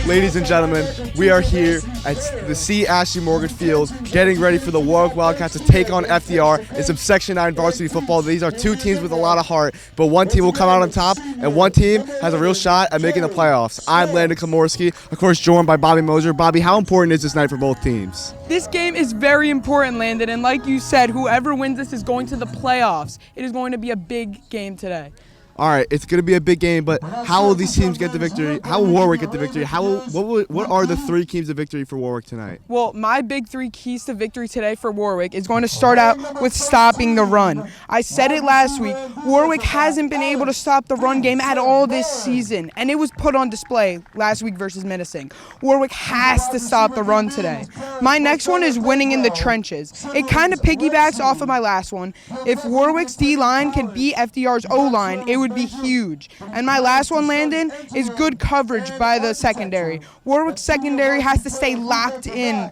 Ladies and gentlemen, we are here at the C. Ashley Morgan Field getting ready for the Warwick Wildcats to take on FDR in some Section 9 varsity football. These are two teams with a lot of heart, but one team will come out on top, and one team has a real shot at making the playoffs. I'm Landon Komorski, of course joined by Bobby Moser. Bobby, how important is this night for both teams? This game is very important, Landon, and like you said, whoever wins this is going to the playoffs. It is going to be a big game today. All right, it's going to be a big game, but how will these teams get the victory? How will Warwick get the victory? What are the three keys of victory for Warwick tonight? Well, my big three keys to victory today for Warwick is going to start out with stopping the run. I said it last week, Warwick hasn't been able to stop the run game at all this season, and it was put on display last week versus Menacing. Warwick has to stop the run today. My next one is winning in the trenches. It kind of piggybacks off of my last one. If Warwick's D-line can beat FDR's O-line, it would be huge. And my last one, Landon, is good coverage by the secondary. Warwick's secondary has to stay locked in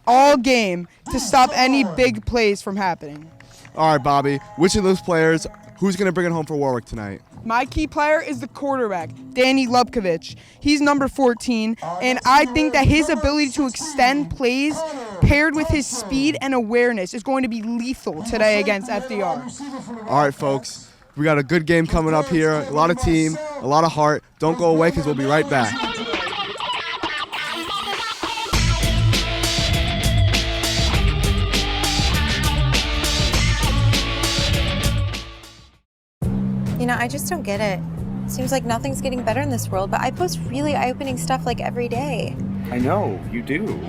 all game to stop any big plays from happening. All right, Bobby, which of those players, who's going to bring it home for Warwick tonight? My key player is the quarterback, Danny Lubkovich. He's number 14, and I think that his ability to extend plays paired with his speed and awareness is going to be lethal today against FDR. All right, folks. We got a good game coming up here, a lot of team, a lot of heart. Don't go away because we'll be right back. You know, I just don't get it. Seems like nothing's getting better in this world, but I post really eye-opening stuff like every day. I know, you do.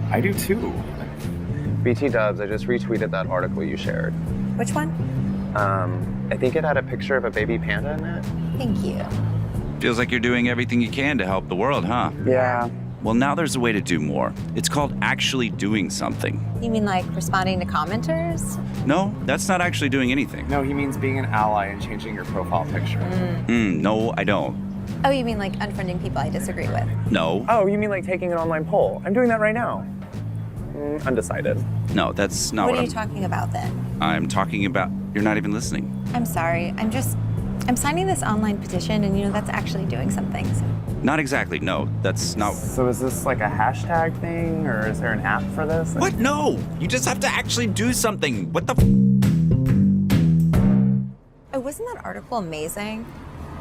I do too. BT Dubs, I just retweeted that article you shared. Which one? I think it had a picture of a baby panda in it. Thank you. Feels like you're doing everything you can to help the world, huh? Yeah. Well, now there's a way to do more. It's called actually doing something. You mean like responding to commenters? No, that's not actually doing anything. No, he means being an ally and changing your profile picture. No, I don't. Oh, you mean like unfriending people I disagree with? No. Oh, you mean like taking an online poll? I'm doing that right now. Undecided. No, that's not What what are you talking about then? I'm talking about. You're not even listening. I'm sorry. I'm signing this online petition, and you know that's actually doing something. So. Not exactly, no. That's not. So is this like a hashtag thing, or is there an app for this? What? No! You just have to actually do something. What the Oh, wasn't that article amazing?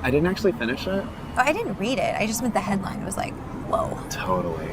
I didn't actually finish it. Oh, I didn't read it. I just meant the headline. It was like, whoa. Totally.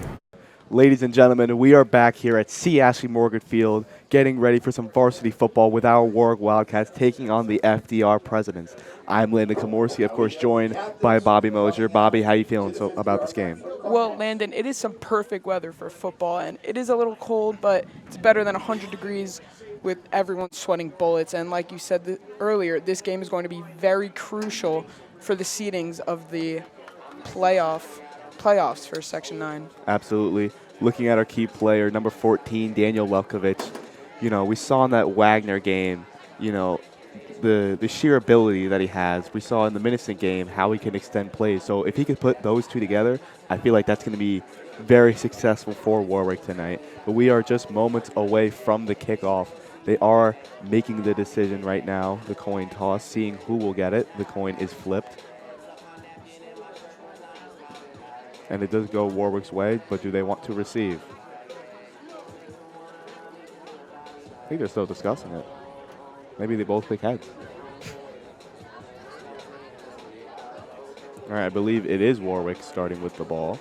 Ladies and gentlemen, we are back here at C. Ashley Morgan Field getting ready for some varsity football with our Warwick Wildcats taking on the FDR Presidents. I'm Landon Komorski, of course, joined by Bobby Moser. Bobby, how you feeling about this game? Well, Landon, it is some perfect weather for football, and it is a little cold, but it's better than 100 degrees with everyone sweating bullets. And like you said earlier, this game is going to be very crucial for the seedings of the playoffs for Section 9. Absolutely. Looking at our key player, number 14, Daniel Lubkovich. You know, we saw in that Wagner game, you know, the sheer ability that he has. We saw in the Minnesota game how he can extend plays. So if he could put those two together, I feel like that's going to be very successful for Warwick tonight. But we are just moments away from the kickoff. They are making the decision right now, the coin toss, seeing who will get it. The coin is flipped. And it does go Warwick's way, but do they want to receive? I think they're still discussing it. Maybe they both pick heads. All right, I believe it is Warwick starting with the ball.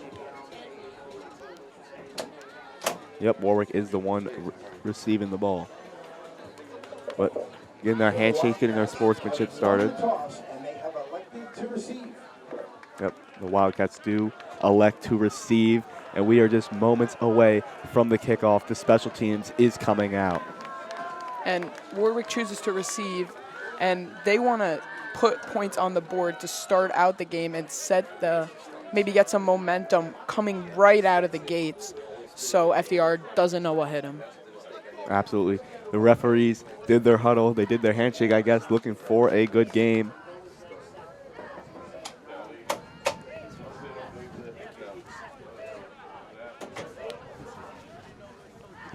Yep, Warwick is the one receiving the ball. But getting their handshake, getting their sportsmanship started. Yep, the Wildcats do elect to receive, and we are just moments away from the kickoff. The special teams is coming out. And Warwick chooses to receive, and they want to put points on the board to start out the game and maybe get some momentum coming right out of the gates so FDR doesn't know what hit him. Absolutely. The referees did their huddle. They did their handshake, I guess, looking for a good game.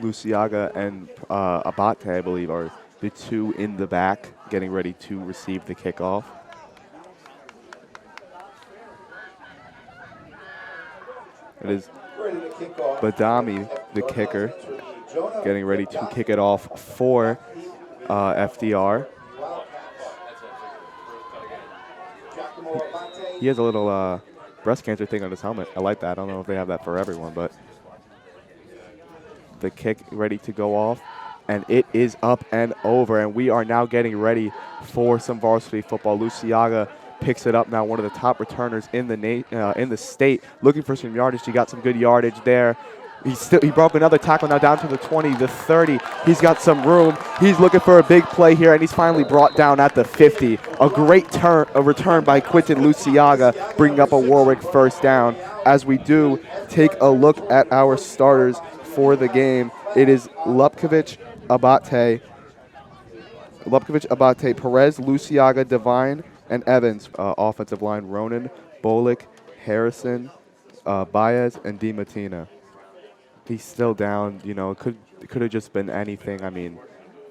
Luciaga and Abate, I believe, are the two in the back getting ready to receive the kickoff. It is Badami, the kicker, getting ready to kick it off for FDR. He has a little breast cancer thing on his helmet. I like that. I don't know if they have that for everyone, but the kick ready to go off, and it is up and over, and we are now getting ready for some varsity football. Luciaga picks it up now, one of the top returners in the state, looking for some yardage. He got some good yardage there. He broke another tackle now down to the 20, the 30. He's got some room. He's looking for a big play here, and he's finally brought down at the 50. A great return by Quinton Luciaga, bringing up a Warwick first down. As we do take a look at our starters for the game, it is Lupkovich, Abate, Perez, Luciaga, Devine, and Evans. Offensive line, Ronan, Bolick, Harrison, Baez, and DiMattina. He's still down, you know, it could have just been anything. I mean,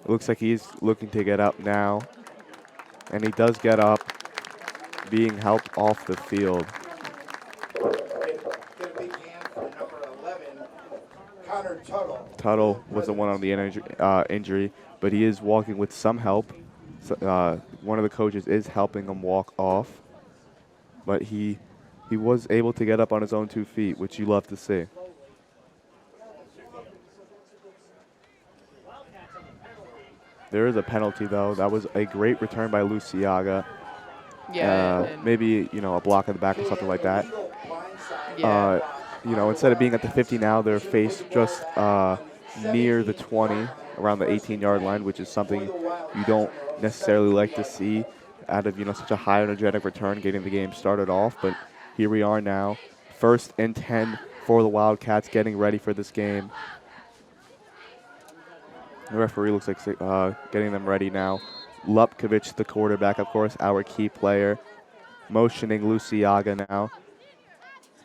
it looks like he's looking to get up now, and he does get up, being helped off the field. Tuttle was the one on the injury, but he is walking with some help. So, one of the coaches is helping him walk off, but he was able to get up on his own 2 feet, which you love to see. There is a penalty, though. That was a great return by Luciaga. Yeah. Maybe, you know, a block in the back or something like that. Yeah. You know, instead of being at the 50 now, they're faced just near the 20, around the 18-yard line, which is something you don't necessarily like to see out of, you know, such a high energetic return getting the game started off. But here we are now, 1st and 10 for the Wildcats, getting ready for this game. The referee looks like getting them ready now. Lupkovich, the quarterback, of course, our key player, motioning Luciaga now.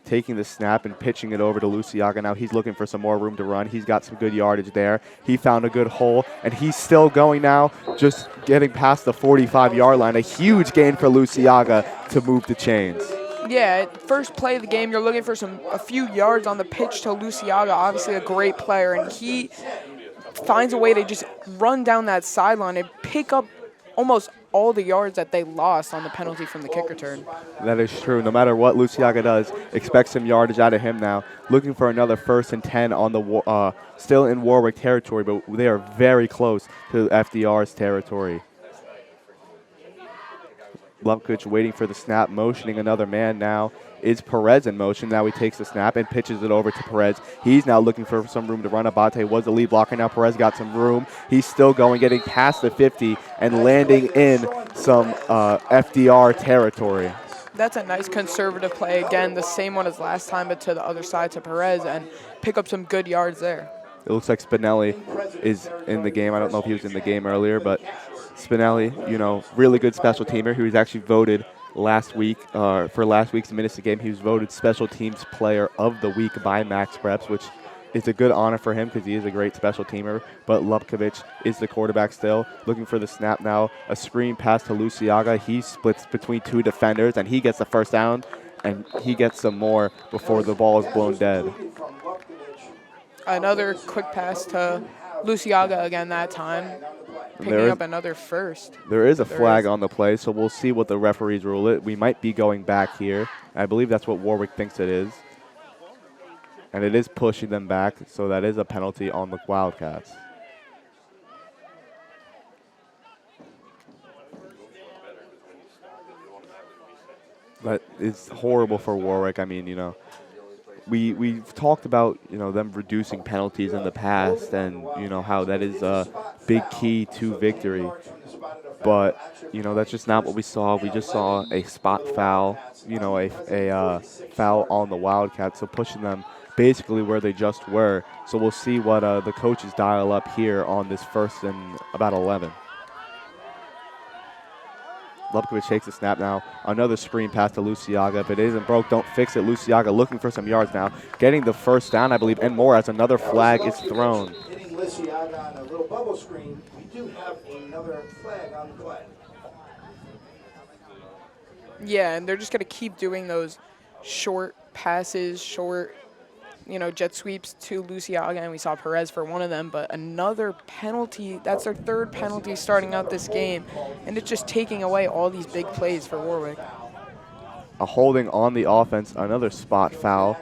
Taking the snap and pitching it over to Luciaga now. He's looking for some more room to run. He's got some good yardage there. He found a good hole, and he's still going now, just getting past the 45-yard line. A huge gain for Luciaga to move the chains. Yeah, first play of the game, you're looking for a few yards on the pitch to Luciaga, obviously a great player, and he finds a way to just run down that sideline and pick up almost all the yards that they lost on the penalty from the kick return. That is true. No matter what Luciaga does, expect some yardage out of him now. Looking for another 1st and 10 on the still in Warwick territory, but they are very close to FDR's territory. Lupkovich waiting for the snap, motioning another man now. Is Perez in motion? Now he takes the snap and pitches it over to Perez. He's now looking for some room to run. Abate was the lead blocker. Now Perez got some room. He's still going, getting past the 50 and landing in some FDR territory. That's a nice conservative play. Again, the same one as last time, but to the other side to Perez, and pick up some good yards there. It looks like Spinelli is in the game. I don't know if he was in the game earlier, but Spinelli, you know, really good special teamer who was actually voted last week for last week's Minnesota game. He was voted Special Teams Player of the Week by Max Preps, which is a good honor for him because he is a great special teamer. But Lupkovich is the quarterback still, looking for the snap now. A screen pass to Luciaga. He splits between 2 defenders, and he gets the first down, and he gets some more before the ball is blown dead. Another quick pass to Luciaga again that time, picking up another first. There is a flag on the play, so we'll see what the referees rule it. We might be going back here. I believe that's what Warwick thinks it is. And it is pushing them back, so that is a penalty on the Wildcats. That is horrible for Warwick. I mean, you know, we've talked about, you know, them reducing penalties in the past, and you know how that is a big key to victory. But you know, that's just not what we saw. We just saw a spot foul, you know, a foul on the Wildcats, so pushing them basically where they just were. So we'll see what the coaches dial up here on this 1st and about 11. Lupkovich takes the snap now. Another screen pass to Luciaga. If it isn't broke, don't fix it. Luciaga looking for some yards now. Getting the first down, I believe, and more as another flag is thrown. Hitting Luciaga on a little bubble screen. We do have another flag on the play. Yeah, and they're just going to keep doing those short passes, short jet sweeps to Luciaga, and we saw Perez for one of them, but another penalty. That's their third penalty starting out this game, and it's just taking away all these big plays for Warwick. A holding on the offense, another spot foul.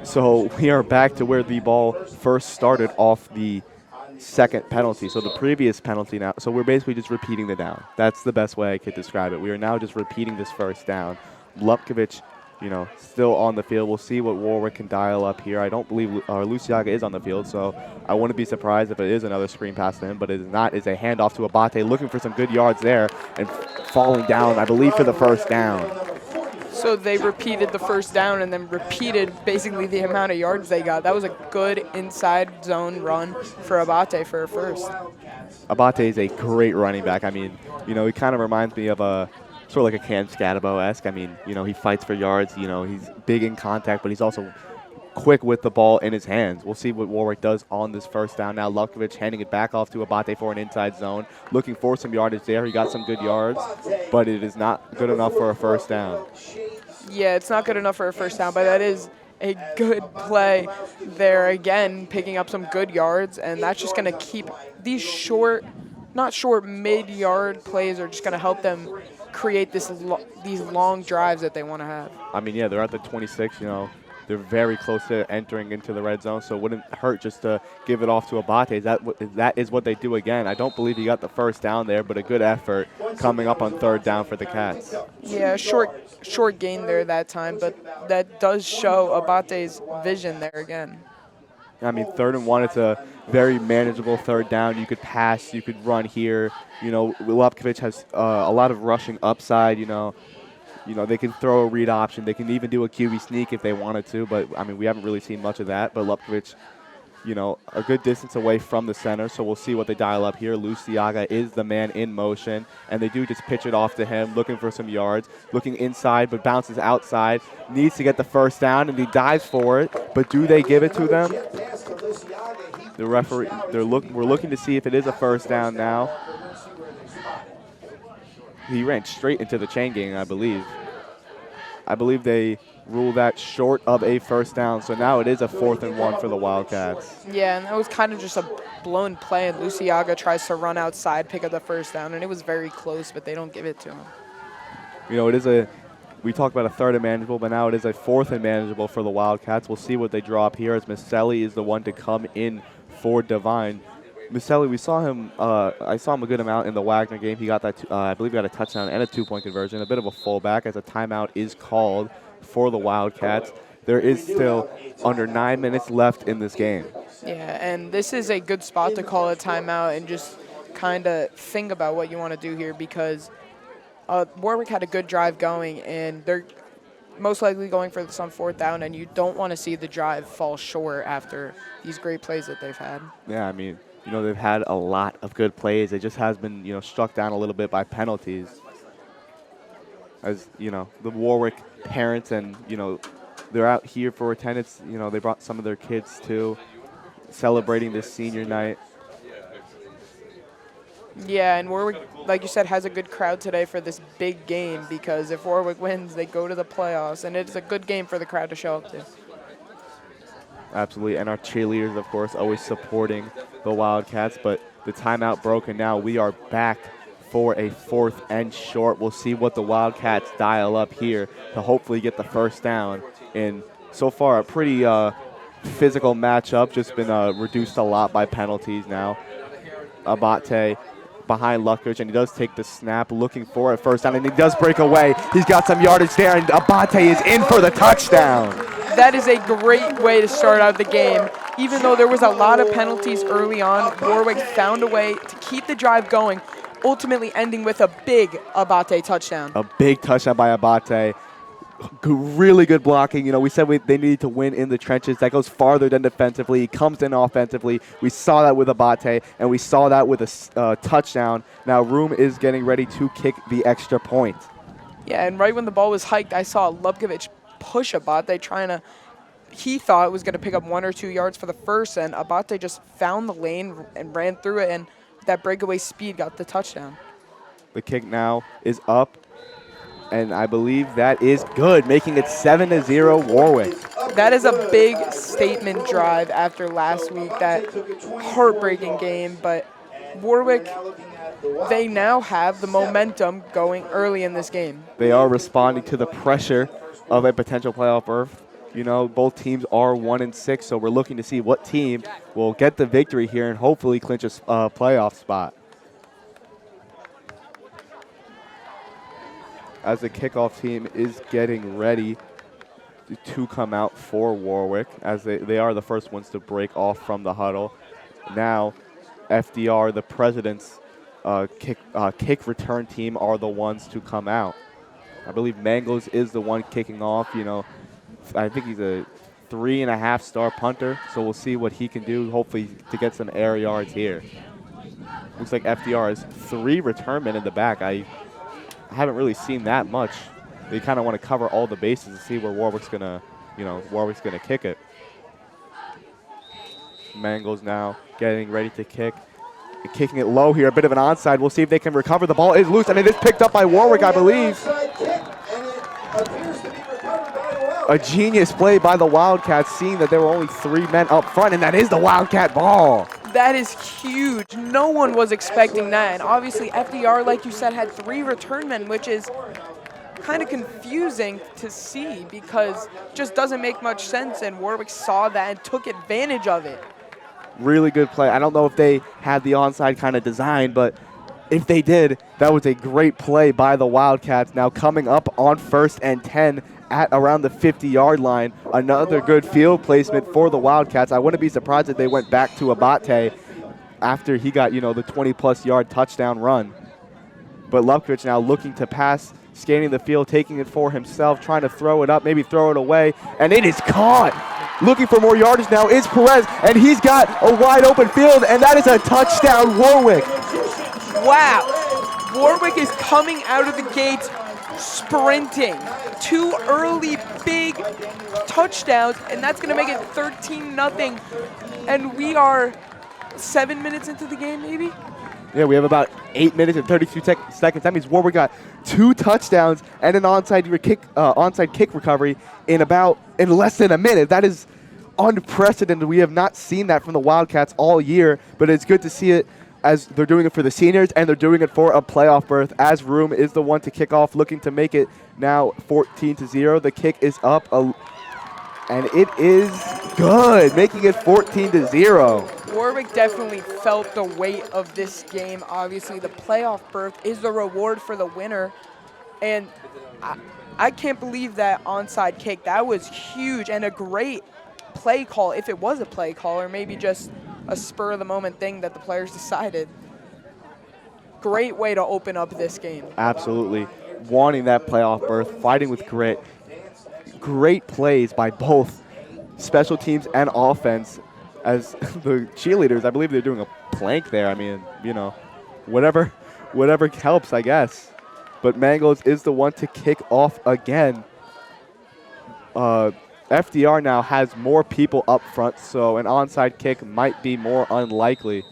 So we are back to where the ball first started off the second penalty. So the previous penalty now. So we're basically just repeating the down. That's the best way I could describe it. We are now just repeating this first down. Lupkovic, still on the field. We'll see what Warwick can dial up here. I don't believe Luciaga is on the field, so I wouldn't be surprised if it is another screen pass to him, but it is not. It's a handoff to Abate, looking for some good yards there and falling down, I believe, for the first down. So they repeated the first down and then repeated basically the amount of yards they got. That was a good inside zone run for Abate for a first. Abate is a great running back. I mean, he kind of reminds me of a sort of like a Cam Scatabo-esque. I mean, he fights for yards. He's big in contact, but he's also quick with the ball in his hands. We'll see what Warwick does on this first down. Now Lupkovic handing it back off to Abate for an inside zone, looking for some yardage there. He got some good yards, but it is not good enough for a first down. Yeah, it's not good enough for a first down, but that is a good play there again, picking up some good yards, and that's just going to keep these mid-yard plays are just going to help them create these long drives that they want to have. I mean, yeah, they're at the 26, They're very close to entering into the red zone, so it wouldn't hurt just to give it off to Abate. That is what they do again. I don't believe he got the first down there, but a good effort coming up on third down for the Cats. Yeah, short gain there that time, but that does show Abate's vision there again. I mean, 3rd and 1, it's a very manageable third down. You could pass, you could run here. Lupkovic has a lot of rushing upside, they can throw a read option. They can even do a QB sneak if they wanted to, but, I mean, we haven't really seen much of that. But Lupkovic, a good distance away from the center, so we'll see what they dial up here. Luciaga is the man in motion, and they do just pitch it off to him, looking for some yards, looking inside, but bounces outside, needs to get the first down, and he dives for it, but do they give it to them? The referee, we're looking to see if it is a first down now. He ran straight into the chain gang, I believe. I believe they ruled that short of a first down, so now it is a 4th and 1 for the Wildcats. Yeah, and that was kind of just a blown play, and Luciaga tries to run outside, pick up the first down, and it was very close, but they don't give it to him. We talked about a 3rd and manageable, but now it is a 4th and manageable for the Wildcats. We'll see what they draw up here as Maselli is the one to come in for Devine. Maselli, we saw him, I saw him a good amount in the Wagner game. He got that, I believe he got a touchdown and a 2-point conversion, a bit of a fullback as a timeout is called for the Wildcats. There is still under 9 minutes left in this game. Yeah, and this is a good spot to call a timeout and just kind of think about what you want to do here because Warwick had a good drive going, and they're most likely going for this on 4th down, and you don't want to see the drive fall short after these great plays that they've had. Yeah, I mean, they've had a lot of good plays. It just has been, struck down a little bit by penalties. As, the Warwick parents and, they're out here for attendance. They brought some of their kids too, celebrating this senior night. Yeah, and Warwick, like you said, has a good crowd today for this big game because if Warwick wins, they go to the playoffs, and it's a good game for the crowd to show up to. Absolutely, and our cheerleaders, of course, always supporting the Wildcats, but the timeout broken now. We are back for a 4th and short. We'll see what the Wildcats dial up here to hopefully get the first down in so far a pretty physical matchup, just been reduced a lot by penalties now. Abate behind Lupkovic, and he does take the snap, looking for a first down, and he does break away. He's got some yardage there, and Abate is in for the touchdown. That is a great way to start out the game. Even though there was a lot of penalties early on, Warwick found a way to keep the drive going, ultimately ending with a big Abate touchdown. A big touchdown by Abate. Really good blocking. We said they needed to win in the trenches. That goes farther than defensively. He comes in offensively. We saw that with Abate, and we saw that with a touchdown. Now Room is getting ready to kick the extra point. Yeah, and right when the ball was hiked, I saw Lupkovic push Abate he thought it was going to pick up 1 or 2 yards for the first, and Abate just found the lane and ran through it, and that breakaway speed got the touchdown. The kick now is up, and I believe that is good, making it 7-0 Warwick. That is a big statement drive after last week, that heartbreaking game. But Warwick, they now have the momentum going early in this game. They are responding to the pressure of a potential playoff berth. You know, both teams are 1-6, so we're looking to see what team will get the victory here and hopefully clinch a playoff spot. As the kickoff team is getting ready to come out for Warwick, as they are the first ones to break off from the huddle. Now, FDR, the president's kick return team, are the ones to come out. I believe Mangles is the one kicking off. You know, I think he's a 3.5-star punter, so we'll see what he can do, hopefully to get some air yards here. Looks like FDR has 3 return men in the back. I haven't really seen that much. They kind of want to cover all the bases to see where Warwick's gonna kick it. Mangles now getting ready to kick. Kicking it low here, a bit of an onside. We'll see if they can recover. The ball is loose, and it is picked up by Warwick, I believe. A genius play by the Wildcats, seeing that there were only 3 men up front, and that is the Wildcat ball. That is huge. No one was expecting that. And obviously FDR, like you said, had 3 return men, which is kind of confusing to see because it just doesn't make much sense. And Warwick saw that and took advantage of it. Really good play. I don't know if they had the onside kind of design, but if they did, that was a great play by the Wildcats. Now coming up on 1st and 10 at around the 50-yard line. Another good field placement for the Wildcats. I wouldn't be surprised if they went back to Abate after he got, you know, the 20-plus yard touchdown run. But Lupkovich now looking to pass, scanning the field, taking it for himself, trying to throw it up, maybe throw it away, and it is caught. Looking for more yardage now is Perez, and he's got a wide open field, and that is a touchdown, Warwick. Wow. Warwick is coming out of the gates sprinting. 2 early big touchdowns, and that's going to make it 13-0. And we are 7 minutes into the game, maybe? Yeah, we have about 8 minutes and 32 seconds. That means Warwick got 2 touchdowns and an onside kick recovery in less than a minute. That is unprecedented. We have not seen that from the Wildcats all year, but it's good to see it as they're doing it for the seniors and they're doing it for a playoff berth. As Room is the one to kick off, looking to make it now 14-0. The kick is up, and it is good, making it 14-0. Warwick definitely felt the weight of this game. Obviously, the playoff berth is the reward for the winner, and I can't believe that onside kick. That was huge and a great play call, if it was a play call, or maybe just a spur-of-the-moment thing that the players decided. Great way to open up this game. Absolutely. Wanting that playoff berth, fighting with grit. Great plays by both special teams and offense. As the cheerleaders, I believe they're doing a plank there. I mean, you know, whatever helps, I guess. But Mangles is the one to kick off again. FDR now has more people up front, so an onside kick might be more unlikely.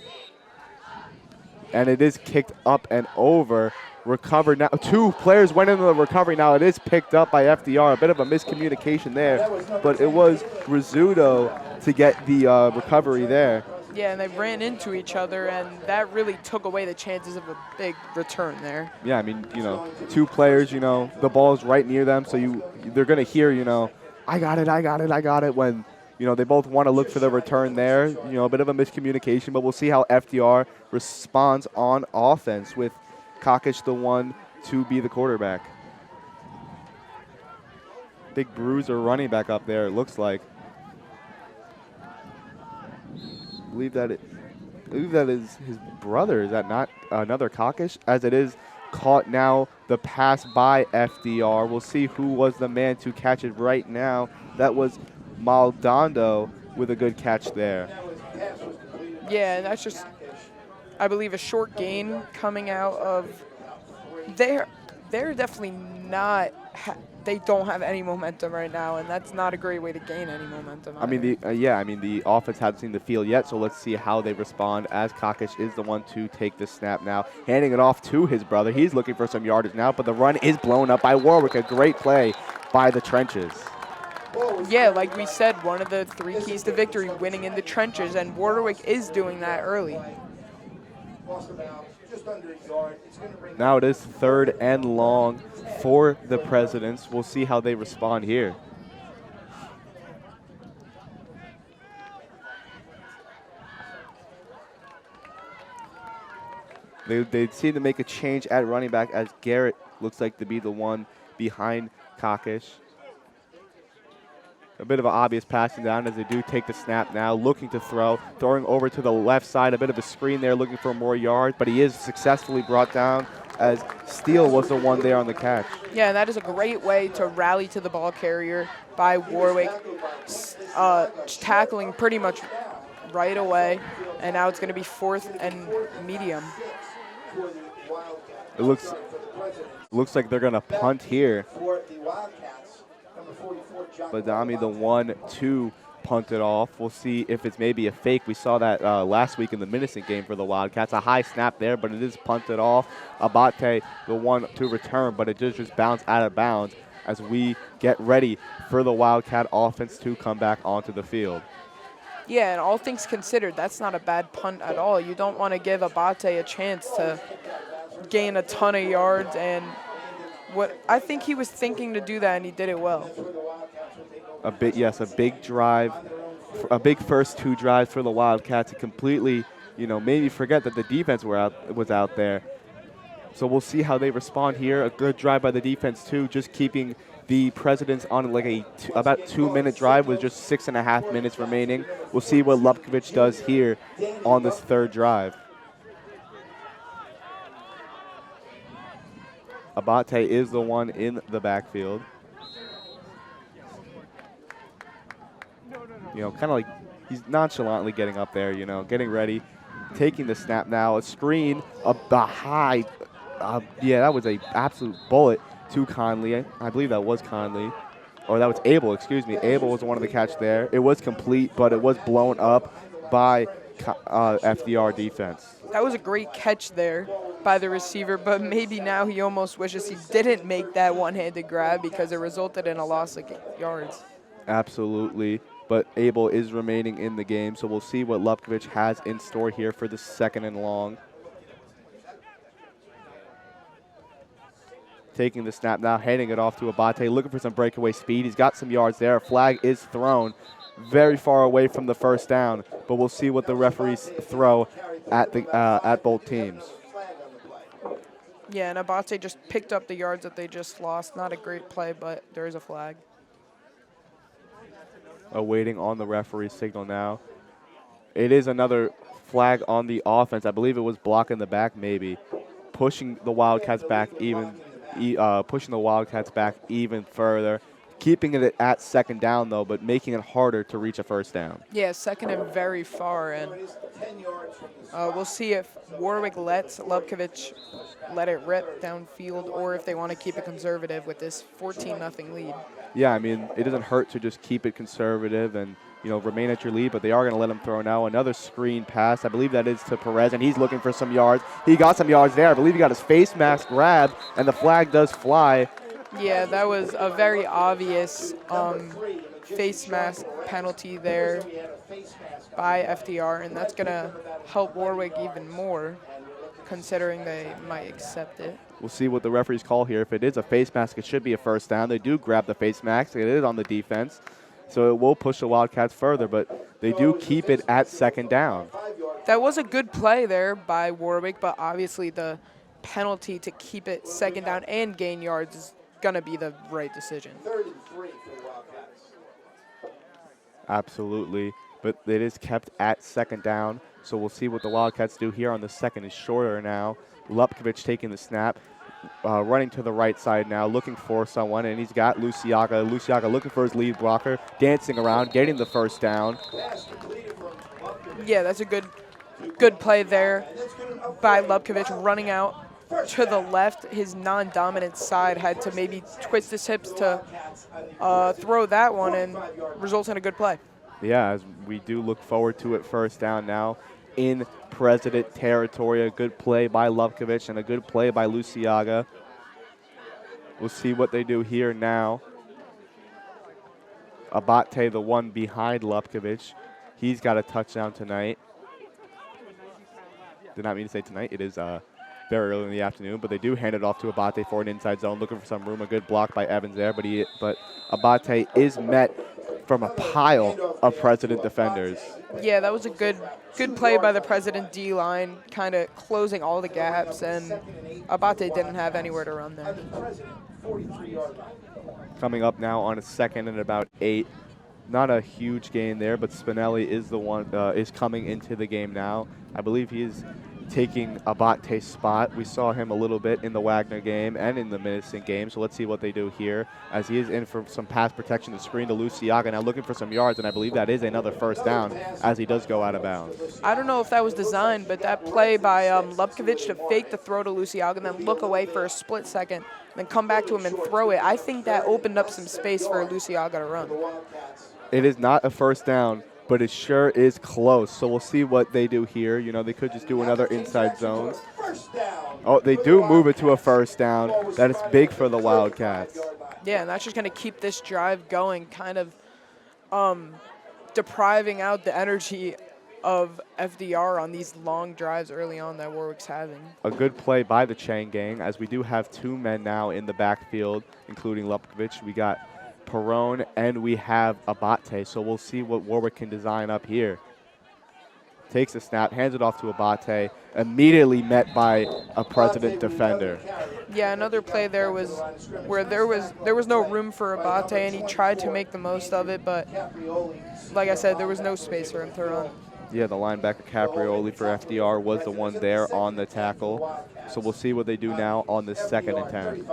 And it is kicked up and over. Recovered now. 2 players went into the recovery. Now it is picked up by FDR. A bit of a miscommunication there, but it was Rizzuto to get the recovery there. Yeah, and they ran into each other, and that really took away the chances of a big return there. Yeah, I mean, you know, 2 players, you know, the ball is right near them, so they're going to hear, you know, I got it, when, you know, they both want to look for the return there. You know, a bit of a miscommunication, but we'll see how FDR responds on offense with Kokish the one to be the quarterback. Big bruiser running back up there, it looks like. I believe that is his brother. Is that not another Kokish? As it is caught now, the pass by FDR. We'll see who was the man to catch it right now. That was Maldonado with a good catch there. Yeah, and that's just, I believe, a short gain coming out of. They're definitely not. They don't have any momentum right now, and that's not a great way to gain any momentum. I mean, the offense hasn't seen the field yet, so let's see how they respond. As Kokish is the one to take the snap now, handing it off to his brother. He's looking for some yardage now, but the run is blown up by Warwick. A great play by the trenches. Yeah, like we said, one of the 3 keys to victory, winning in the trenches, and Warwick is doing that early. Lost about just under a yard. It's going to bring Now it is 3rd and long for the Presidents. We'll see how they respond here. They seem to make a change at running back as Garrett looks like to be the one behind Cockish. A bit of an obvious passing down as they do take the snap now, looking to throw, throwing over to the left side, a bit of a screen there, looking for more yards, but he is successfully brought down as Steele was the one there on the catch. Yeah, that is a great way to rally to the ball carrier by Warwick, tackling pretty much right away, and now it's going to be 4th and medium. It looks like they're going to punt here. for the Wildcats. Number 44, John. But Dami, the 1-2 punted off. We'll see if it's maybe a fake. We saw that last week in the Minnesota game for the Wildcats. A high snap there, but it is punted off. Abate, the one to return, but it just bounced out of bounds as we get ready for the Wildcat offense to come back onto the field. Yeah, and all things considered, that's not a bad punt at all. You don't want to give Abate a chance to gain a ton of yards, and what I think he was thinking to do that, and he did it well. A big drive, a big first 2 drives for the Wildcats to completely, maybe forget that the defense was out there. So we'll see how they respond here. A good drive by the defense too, just keeping the Presidents on like about 2-minute drive with just 6.5 minutes remaining. We'll see what Lupkovich does here on this 3rd drive. Abate is the one in the backfield. Kind of like he's nonchalantly getting up there, getting ready, taking the snap now. A screen, a high, that was an absolute bullet to Conley. I believe that was Conley. Or that was Abel, excuse me. Abel was the one of the catch there. It was complete, but it was blown up by FDR defense. That was a great catch there by the receiver, but maybe now he almost wishes he didn't make that one-handed grab because it resulted in a loss of yards. Absolutely, but Abel is remaining in the game, so we'll see what Lupkovich has in store here for the 2nd and long. Taking the snap now, handing it off to Abate, looking for some breakaway speed. He's got some yards there. A flag is thrown very far away from the 1st down, but we'll see what the referees throw at both teams. Yeah, and Abate just picked up the yards that they just lost. Not a great play, but there is a flag. Awaiting on the referee signal now. It is another flag on the offense. I believe it was blocking the back maybe. Pushing the Wildcats back even further. Keeping it at 2nd down, though, but making it harder to reach a 1st down. Yeah, 2nd and very far, and we'll see if Warwick lets Lupkovich let it rip downfield or if they want to keep it conservative with this 14-0 lead. Yeah, I mean, it doesn't hurt to just keep it conservative and, remain at your lead, but they are going to let him throw now. Another screen pass. I believe that is to Perez, and he's looking for some yards. He got some yards there. I believe he got his face mask grabbed, and the flag does fly. Yeah, that was a very obvious face mask penalty there by FDR, and that's going to help Warwick even more, considering they might accept it. We'll see what the referees call here. If it is a face mask, it should be a 1st down. They do grab the face mask. It is on the defense, so it will push the Wildcats further, but they do keep it at 2nd down. That was a good play there by Warwick, but obviously the penalty to keep it 2nd down and gain yards is going to be the right decision. Absolutely, but it is kept at 2nd down, so we'll see what the Wildcats do here on the 2nd is shorter now. Lupkovich taking the snap, running to the right side now, looking for someone, and he's got Luciaga. Luciaga looking for his lead blocker, dancing around, getting the 1st down. Yeah, that's a good play there by Lupkovich, running out to the left. His non-dominant side had to maybe twist his hips to throw that one, and results in a good play. Yeah, as we do look forward to it 1st down now in President territory. A good play by Lupkovich and a good play by Luciaga. We'll see what they do here now. Abate, the one behind Lupkovich, he's got a touchdown tonight. Did not mean to say tonight. It is very early in the afternoon, but they do hand it off to Abate for an inside zone, looking for some room. A good block by Evans there, but Abate is met from a pile of President defenders. Yeah, that was a good play by the President D-line, kind of closing all the gaps, and Abate didn't have anywhere to run there. Coming up now on a 2nd and about 8. Not a huge gain there, but Spinelli is the one is coming into the game now. I believe he is taking Abate's spot. We saw him a little bit in the Wagner game and in the Minnesota game, so let's see what they do here as he is in for some pass protection. The screen to Luciaga, now looking for some yards, and I believe that is another first down as he does go out of bounds. I don't know if that was designed, but that play by Lupkovich to fake the throw to Luciaga and then look away for a split second, then come back to him and throw it, I think that opened up some space for Luciaga to run. It is not a first down, but it sure is close. So we'll see what they do here. You know, they could just do another inside zone. Oh, they do move it to a first down. That is big for the Wildcats. Yeah, and that's just going to keep this drive going, kind of depriving out the energy of FDR on these long drives early on that Warwick's having. A good play by the Chang gang, as we do have 2 men now in the backfield, including Lupkovich. We got Perone and we have Abate, so we'll see what Warwick can design up here. Takes a snap, hands it off to Abate, immediately met by a President defender. Yeah, another play there was where there was no room for Abate, and he tried to make the most of it, but like I said, there was no space for him to run. Yeah, the linebacker Caprioli for FDR was the one there on the tackle. So we'll see what they do now on the 2nd and 10.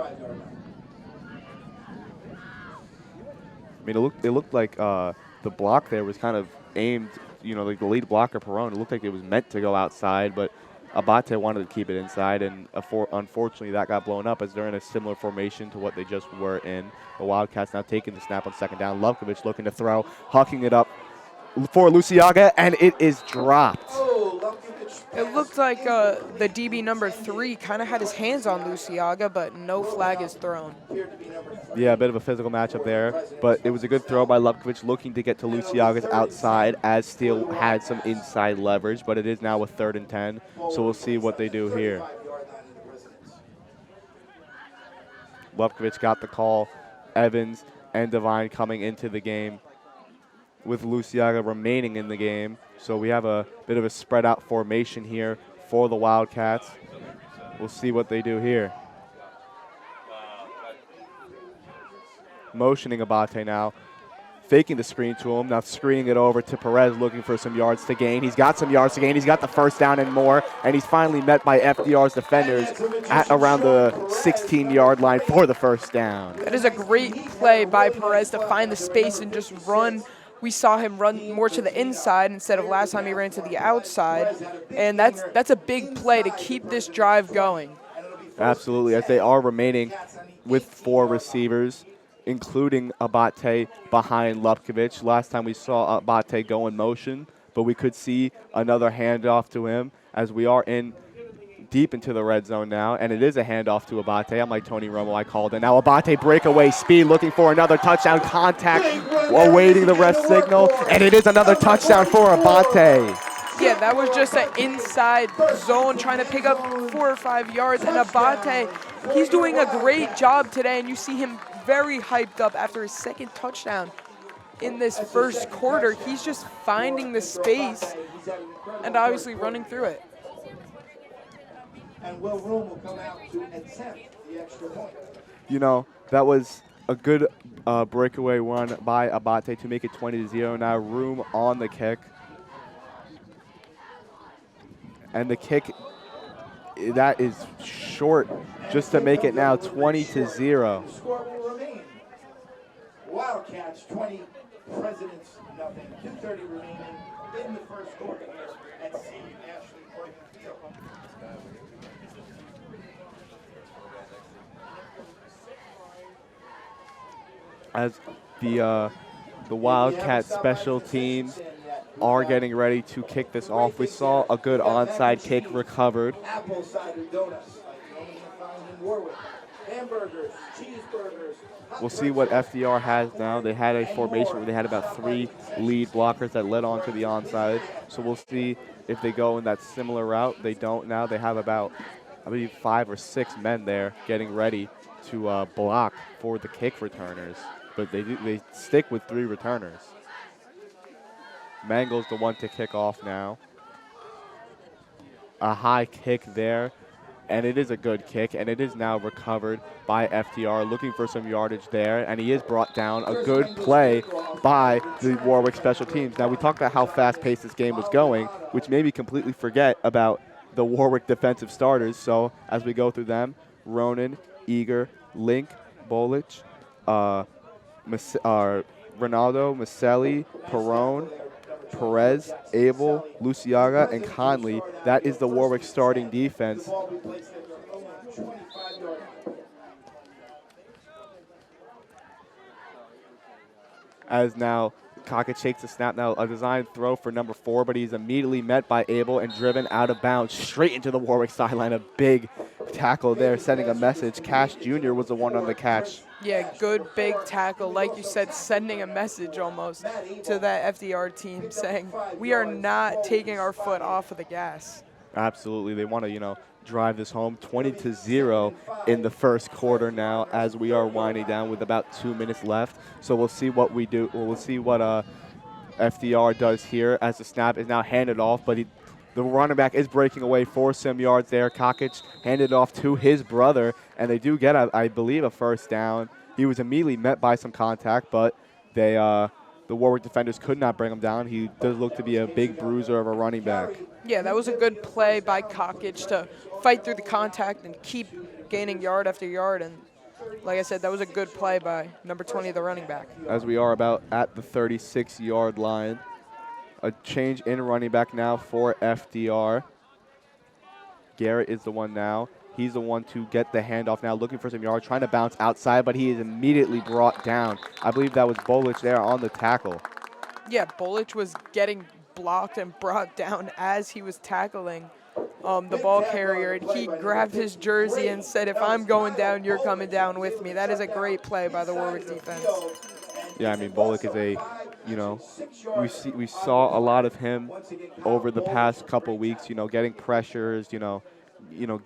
I mean, it looked like the block there was kind of aimed, you know, like the lead blocker, Perone. It looked like it was meant to go outside, but Abate wanted to keep it inside, and unfortunately that got blown up as they're in a similar formation to what they just were in. The Wildcats now taking the snap on 2nd down. Lupkovich looking to throw, hucking it up for Luciaga, and it is dropped. It looked like the DB number 3 kind of had his hands on Luciaga, but no flag is thrown. Yeah, a bit of a physical matchup there, but it was a good throw by Lupkovich looking to get to Luciaga's outside as Steele had some inside leverage, but it is now a 3rd and 10, so we'll see what they do here. Lupkovich got the call. Evans and Devine coming into the game with Luciaga remaining in the game. So we have a bit of a spread out formation here for the Wildcats. We'll see what they do here. Motioning Abate now, faking the screen to him, now screening it over to Perez, looking for some yards to gain. He's got some yards to gain. He's got the first down and more, and he's finally met by FDR's defenders at around the 16-yard line for the first down. That is a great play by Perez to find the space and just run. We saw him run more to the inside instead of last time he ran to the outside, and that's a big play to keep this drive going. Absolutely, as they are remaining with 4 receivers, including Abate behind Lupkovich. Last time we saw Abate go in motion, but we could see another handoff to him as we are in deep into the red zone now, and it is a handoff to Abate. I'm like Tony Romo, I called it. Now Abate breakaway speed, looking for another touchdown, contact, awaiting the ref signal, and it is another touchdown for Abate. Yeah, that was just an inside zone trying to pick up 4 or 5 yards, and Abate, he's doing a great job today, and you see him very hyped up after his 2nd touchdown in this first quarter. He's just finding the space and obviously running through it. And Will Room will come out to attempt the extra point. You know, that was a good breakaway run by Abate to make it 20-0. Now Room on the kick. And the kick, that is short just to make it now 20-0. Score will remain. Wildcats 20, Presidents nothing. 2:30 remaining in the first quarter here at St. Ashley Court Field. As the Wildcat special teams are getting ready to kick this off. We saw a good onside kick recovered. Apple cider donuts, like the only one found in Warwick. hamburgers, cheeseburgers. We'll see what FDR has now. They had a formation where they had about 3 lead blockers that led on to the onside. So we'll see if they go in that similar route. They don't now. They have about, I believe, 5 or 6 men there getting ready to block for the kick returners. But they stick with 3 returners. Mango's the one to kick off now. A high kick there, and it is a good kick, and it is now recovered by FDR, looking for some yardage there, and he is brought down. A good play by the Warwick special teams. Now, we talked about how fast-paced this game was going, which made me completely forget about the Warwick defensive starters. So as we go through them, Ronan, Eager, Link, Bolich, Ronaldo, Maselli, Perone, Perez, Abel, Luciaga, and Conley. That is the Warwick starting defense. As now Cockett shakes the snap. Now a designed throw for number 4, but he's immediately met by Abel and driven out of bounds straight into the Warwick sideline. A big tackle there, sending a message. Cash Jr. was the one on the catch. Yeah, good big tackle. Like you said, sending a message almost to that FDR team saying, we are not taking our foot off of the gas. Absolutely. They want to, drive this home. 20-0 in the first quarter now as we are winding down with about 2 minutes left. So we'll see what we do. We'll see what FDR does here as the snap is now handed off, but the running back is breaking away for some yards there. Cockett handed it off to his brother, and they do get, I believe, a first down. He was immediately met by some contact, but the Warwick defenders could not bring him down. He does look to be a big bruiser of a running back. Yeah, that was a good play by Cockett to fight through the contact and keep gaining yard after yard. And like I said, that was a good play by number 20, the running back. As we are about at the 36-yard line. A change in running back now for FDR. Garrett is the one now. He's the one to get the handoff now, looking for some yards, trying to bounce outside, but he is immediately brought down. I believe that was Bolich there on the tackle. Yeah, Bolich was getting blocked and brought down as he was tackling the ball carrier, and he grabbed his jersey and said, if I'm going down, you're coming down with me. That is a great play by the Warwick defense. Yeah, I mean, Bolich is a, we saw a lot of him over the past couple weeks, getting pressures,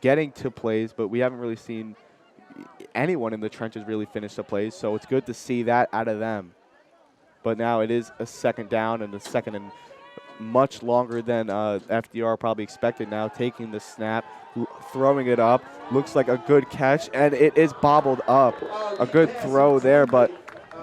getting to plays, but we haven't really seen anyone in the trenches really finish the plays, so it's good to see that out of them. But now it is a second down, and a second and much longer than FDR probably expected now, taking the snap, throwing it up. Looks like a good catch, and it is bobbled up. A good throw there, but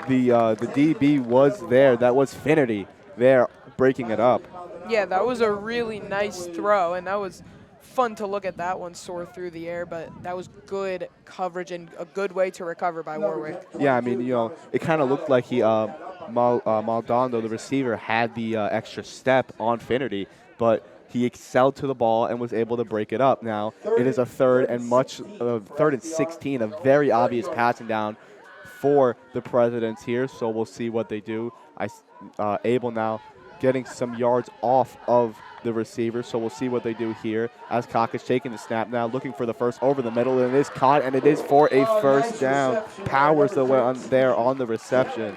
the DB was there. That was Finnerty there breaking it up. Yeah, that was a really nice throw, and that was fun to look at that one soar through the air, but that was good coverage and a good way to recover by Warwick. Yeah, I mean, it kind of looked like he, Maldonado, the receiver, had the extra step on Finnerty, but he excelled to the ball and was able to break it up. Now, it is a third and 16, a very obvious passing down for the Presidents here, so we'll see what they do. Abel now getting some yards off of the receiver, so we'll see what they do here as Cock is taking the snap now, looking for the first over the middle, and it is caught, and it is for a first down. Powers the way on there on the reception.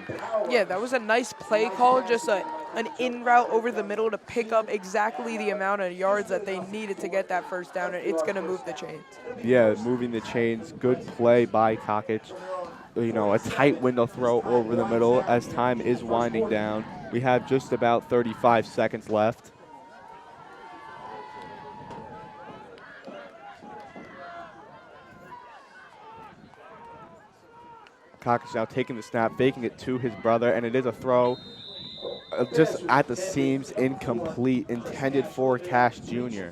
Yeah, that was a nice play call, just an in route over the middle to pick up exactly the amount of yards that they needed to get that first down, and it's going to move the chains. Yeah, moving the chains. Good play by Cockett. A tight window throw over the middle as time is winding down. We have just about 35 seconds left. Cock is now taking the snap, faking it to his brother, and it is a throw just at the seams, incomplete, intended for Cash Jr.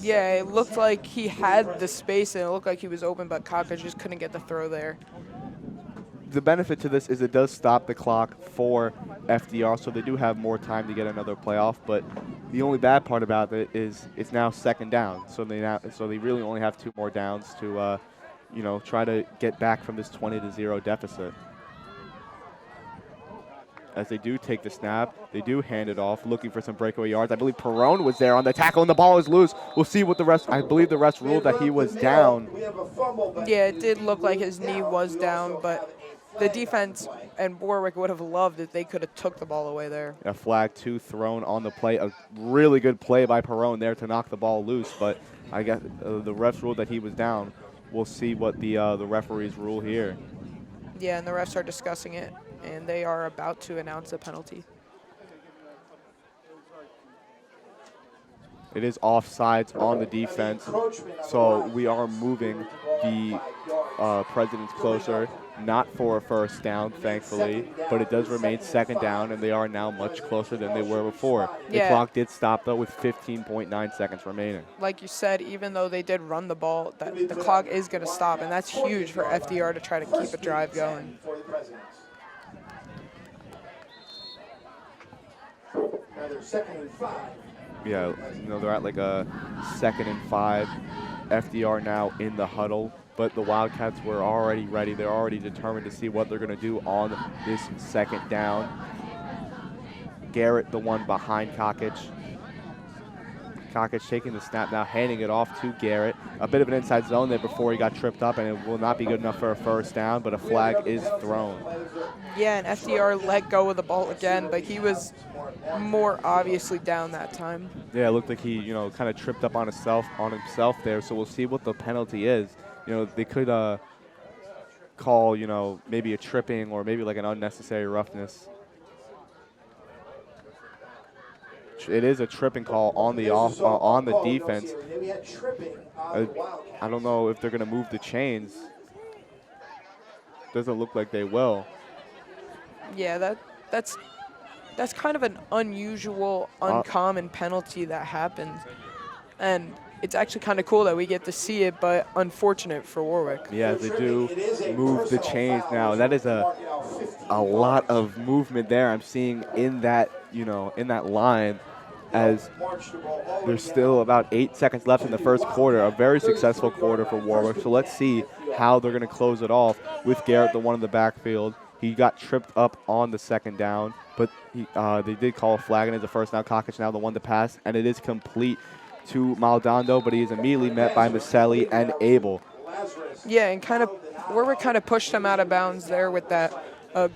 Yeah, it looked like he had the space, and it looked like he was open, but Cock just couldn't get the throw there. The benefit to this is it does stop the clock for FDR, so they do have more time to get another play off. But the only bad part about it is it's now second down, so they really only have 2 more downs to try to get back from this 20-0 deficit. as they do take the snap. They do hand it off, looking for some breakaway yards. I believe Perone was there on the tackle, and the ball is loose. We'll see what the rest, I believe the rest ruled that he was down. Yeah, it did look like his knee was down, but the defense and Warwick would have loved it. They could have took the ball away there. A flag 2 thrown on the play. A really good play by Perone there to knock the ball loose, but I guess the refs ruled that he was down. We'll see what the referees rule here. Yeah, and the refs are discussing it, and they are about to announce a penalty. It is offsides on the defense, so we are moving the Presidents closer, not for a first down, thankfully, but it does remain second down, and they are now much closer than they were before. The clock did stop, though, with 15.9 seconds remaining. Like you said, even though they did run the ball, the clock is going to stop, and that's huge for FDR to try to keep a drive going. Another 2nd and 5. Yeah, they're at like a 2nd and 5. FDR now in the huddle, but the Wildcats were already ready. They're already determined to see what they're going to do on this 2nd down. Garrett, the one behind Kokich. Kokich taking the snap now, handing it off to Garrett. A bit of an inside zone there before he got tripped up, and it will not be good enough for a first down, but a flag is thrown. Yeah, and FDR let go of the ball again, but he was more obviously down that time. Yeah, it looked like he, kind of tripped up on himself there, so we'll see what the penalty is. They could call, maybe a tripping or maybe like an unnecessary roughness. It is a tripping call on the on the defense. I don't know if they're going to move the chains. Doesn't look like they will. Yeah, that's kind of an unusual, uncommon penalty that happens, and it's actually kind of cool that we get to see it, but unfortunate for Warwick. Yeah, they do move the chains now. That is a lot of movement there I'm seeing in that, in that line, as there's still about 8 seconds left in the first quarter. A very successful quarter for Warwick. So let's see how they're going to close it off with Garrett, the one in the backfield. He got tripped up on the 2nd down, but they did call a flag, and it's a first down. Kokich now the one to pass, and it is complete to Maldonado, but he is immediately met by Maselli and Abel. Yeah, and Warwick kind of pushed him out of bounds there with that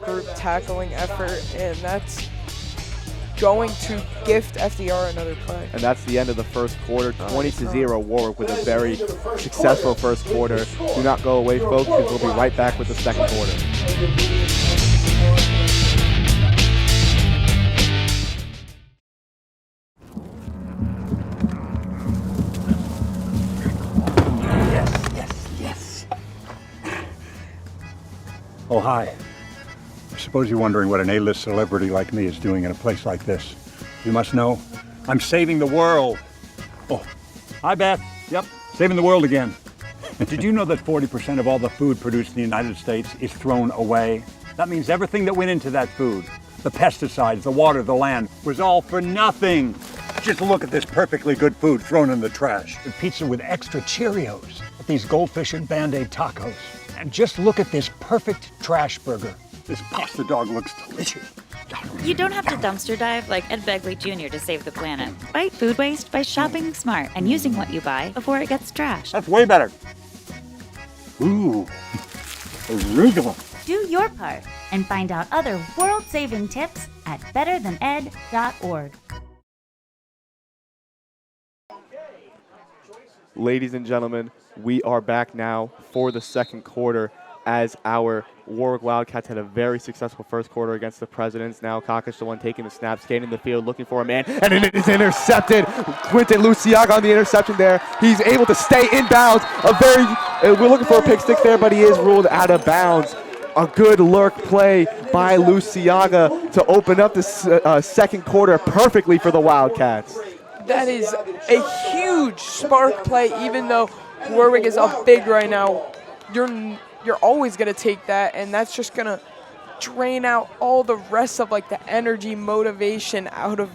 group tackling effort, and that's going to gift FDR another play. And that's the end of the first quarter, 20-0 Warwick with a very successful first quarter. Do not go away, folks, because we'll be right back with the second quarter. Yes. Oh, hi. I suppose you're wondering what an A-list celebrity like me is doing in a place like this. You must know, I'm saving the world. Oh, hi, Beth. Yep, saving the world again. Did you know that 40% of all the food produced in the United States is thrown away? That means everything that went into that food, the pesticides, the water, the land, was all for nothing. Just look at this perfectly good food thrown in the trash. The pizza with extra Cheerios, these goldfish and Band-Aid tacos. And just look at this perfect trash burger. This pasta dog looks delicious. You don't have to dumpster dive like Ed Begley Jr. to save the planet. Fight food waste by shopping smart and using what you buy before it gets trashed. That's way better. Ooh, arugula. Do your part and find out other world-saving tips at betterthaned.org. Ladies and gentlemen, we are back now for the second quarter as our Warwick Wildcats had a very successful first quarter against the Presidents. Now Kokich, the one taking the snap, scanning the field, looking for a man, and it is intercepted. Quinton Luciaga on the interception there. He's able to stay in bounds. We're looking for a pick six there, but he is ruled out of bounds. A good lurk play by Luciaga to open up the second quarter perfectly for the Wildcats. That is a huge spark play, even though Warwick is up big right now. You're always going to take that, and that's just going to drain out all the rest of like the energy, motivation out of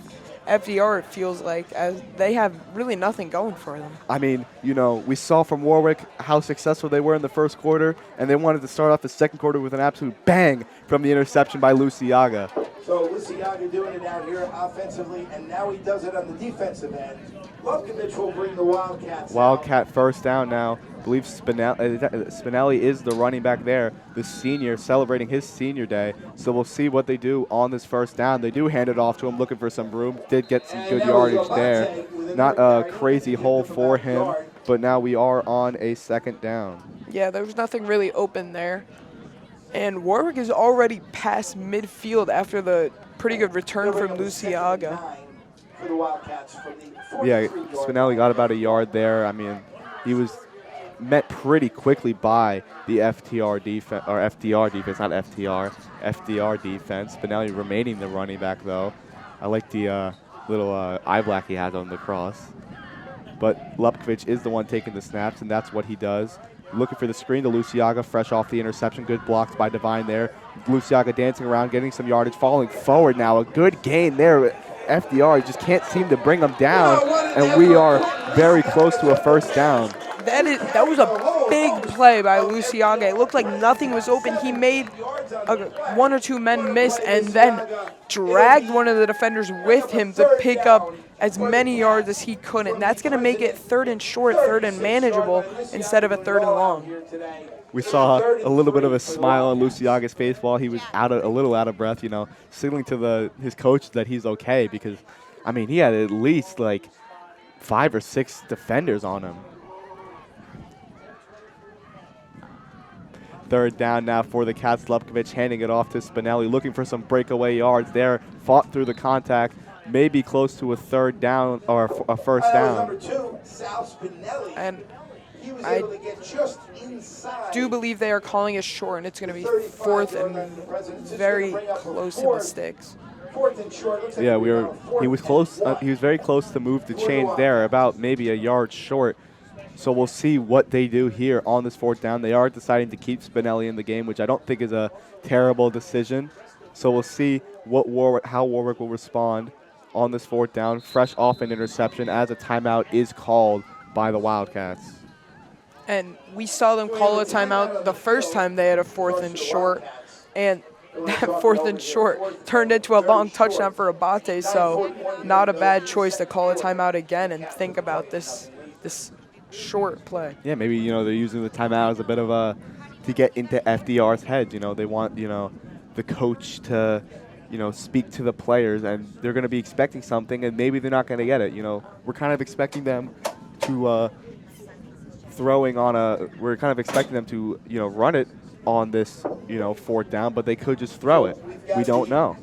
FDR, it feels like, as they have really nothing going for them. I mean, we saw from Warwick how successful they were in the first quarter, and they wanted to start off the second quarter with an absolute bang from the interception by Luciaga. So Luciaga doing it out here offensively, and now he does it on the defensive end. Lubkovic will bring the Wildcats Wildcat first down now. I believe Spinelli is the running back there, the senior, celebrating his senior day. So we'll see what they do on this first down. They do hand it off to him, looking for some room. Did get some good yardage there. Not a crazy hole for him, but now we are on a second down. Yeah, there was nothing really open there. And Warwick is already past midfield after the pretty good return from Luciaga. for the Wildcats from the Yeah, 43-yard Spinelli line. got about a yard there. I mean, he was met pretty quickly by the FTR defense, or FDR defense, not FTR, FDR defense. Spinelli remaining the running back, though. I like the little eye black he has on the cross. But Lubkovic is the one taking the snaps, and that's what he does. Looking for the screen to Luciaga, fresh off the interception. Good blocks by Divine there. Luciaga dancing around, getting some yardage, falling forward now. A good gain there. FDR just can't seem to bring him down, and we are very close to a first down. That was a big play by Luciaga. It looked like nothing was open. He made one or two men miss and then dragged one of the defenders with him to pick up as many yards as he could. And that's going to make it third and short, third and manageable instead of a third and long. We saw a little bit of a smile on Luciaga's face while he was a little out of breath, you know, signaling to his coach that he's okay because, I mean, he had at least like 5 or 6 defenders on him. Third down now for the Cats. Lubkovic handing it off to Spinelli, looking for some breakaway yards there. Fought through the contact, maybe close to a third down or a first down. Number 2, Sal Spinelli. And He was I able to get just inside. do believe they are calling it short, and it's going to be fourth and very close to the sticks. Fourth and short. Looks like Yeah, we got a fourth he was and close. seven. He was very close to move the chains there, about maybe a yard short. So we'll see what they do here on this fourth down. They are deciding to keep Spinelli in the game, which I don't think is a terrible decision. So we'll see how Warwick will respond on this fourth down. Fresh off an interception as a timeout is called by the Wildcats. And we saw them call a timeout the first time they had a fourth and short, and that fourth and short turned into a long touchdown for Abate, so not a bad choice to call a timeout again and think about this short play. Yeah, maybe, you know, they're using the timeout as a bit of to get into FDR's head. You know, they want, you know, the coach to, you know, speak to the players, and they're going to be expecting something, and maybe they're not going to get it. You know, we're kind of expecting them to we're kind of expecting them to, you know, run it on this, you know, fourth down, but they could just throw it. We don't know.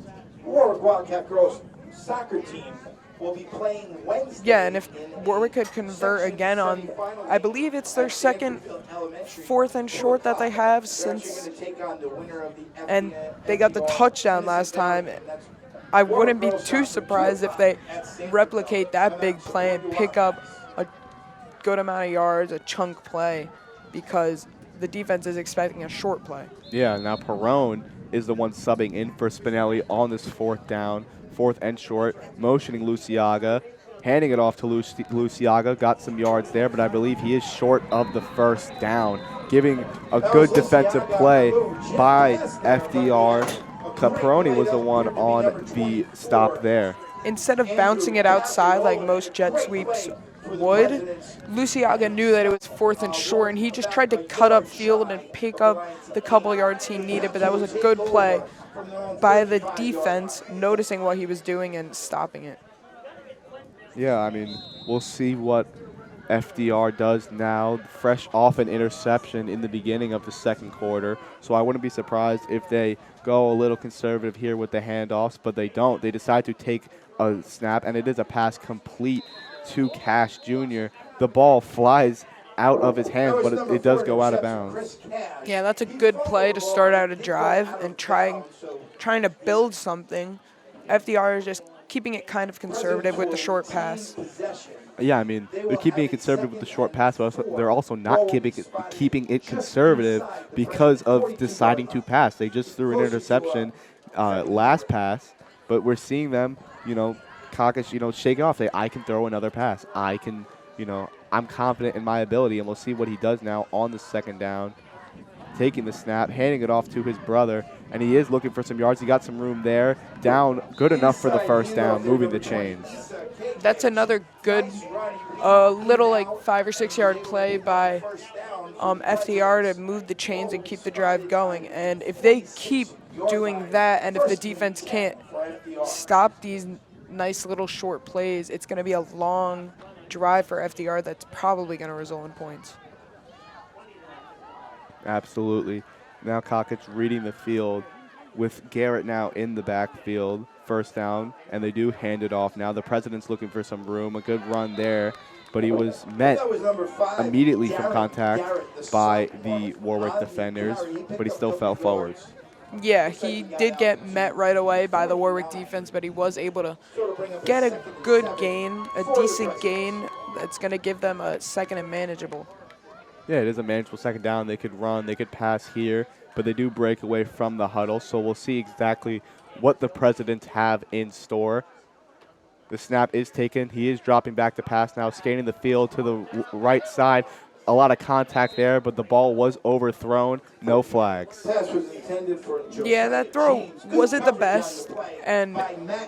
Warwick Wildcat girls soccer team will be playing Wednesday. Yeah, and if Warwick could convert again on, I believe it's their second fourth and short that they have since, and they got the touchdown last time. I wouldn't be too surprised if they replicate that big play and pick up a good amount of yards, a chunk play, because the defense is expecting a short play. Yeah, now Perrone is the one subbing in for Spinelli on this fourth down, fourth and short, motioning Luciaga, handing it off to Luciaga, got some yards there, but I believe he is short of the first down, giving a good defensive play by FDR. Perrone was the one on the stop there. Instead of bouncing it outside like most jet sweeps would, Luciaga knew that it was fourth and short, and he just tried to cut up field and pick up the couple yards he needed, but that was a good play by the defense, noticing what he was doing and stopping it. Yeah, I mean, we'll see what FDR does now, fresh off an interception in the beginning of the second quarter. So I wouldn't be surprised if they go a little conservative here with the handoffs, but they don't. They decide to take a snap, and it is a pass complete to Cash Jr. The ball flies out of his hands, but it does go out of bounds. Yeah, that's a good play to start out a drive and trying to build something. FDR is just keeping it kind of conservative with the short pass. Yeah, I mean, they're keeping it conservative with the short pass, but they're also not keeping it conservative because of deciding to pass. They just threw an interception last pass, but we're seeing them, you know, caucus, you know, shake it off. Say, I can throw another pass. I can, you know, I'm confident in my ability, and we'll see what he does now on the second down. taking the snap, handing it off to his brother, and he is looking for some yards. He got some room there. Down, good enough for the first down, moving the chains. That's another good little like 5 or 6 yard play by FDR to move the chains and keep the drive going. And if they keep doing that, and if the defense can't stop these nice little short plays, it's going to be a long drive for FDR that's probably going to result in points. Absolutely. Now Cockett's reading the field with Garrett now in the backfield. First down, and they do hand it off. Now the president's looking for some room. A good run there, but he was met immediately from contact by the Warwick defenders, but he still fell forward. Yeah, he did get met right away by the Warwick defense, but he was able to get a good gain, a decent gain that's going to give them a second and manageable. Yeah, it is a manageable second down. They could run, they could pass here, but they do break away from the huddle, so we'll see exactly what the Presidents have in store. The snap is taken. He is dropping back to pass now, scanning the field to the right side. A lot of contact there, but the ball was overthrown. No flags. Yeah, that throw wasn't the best, and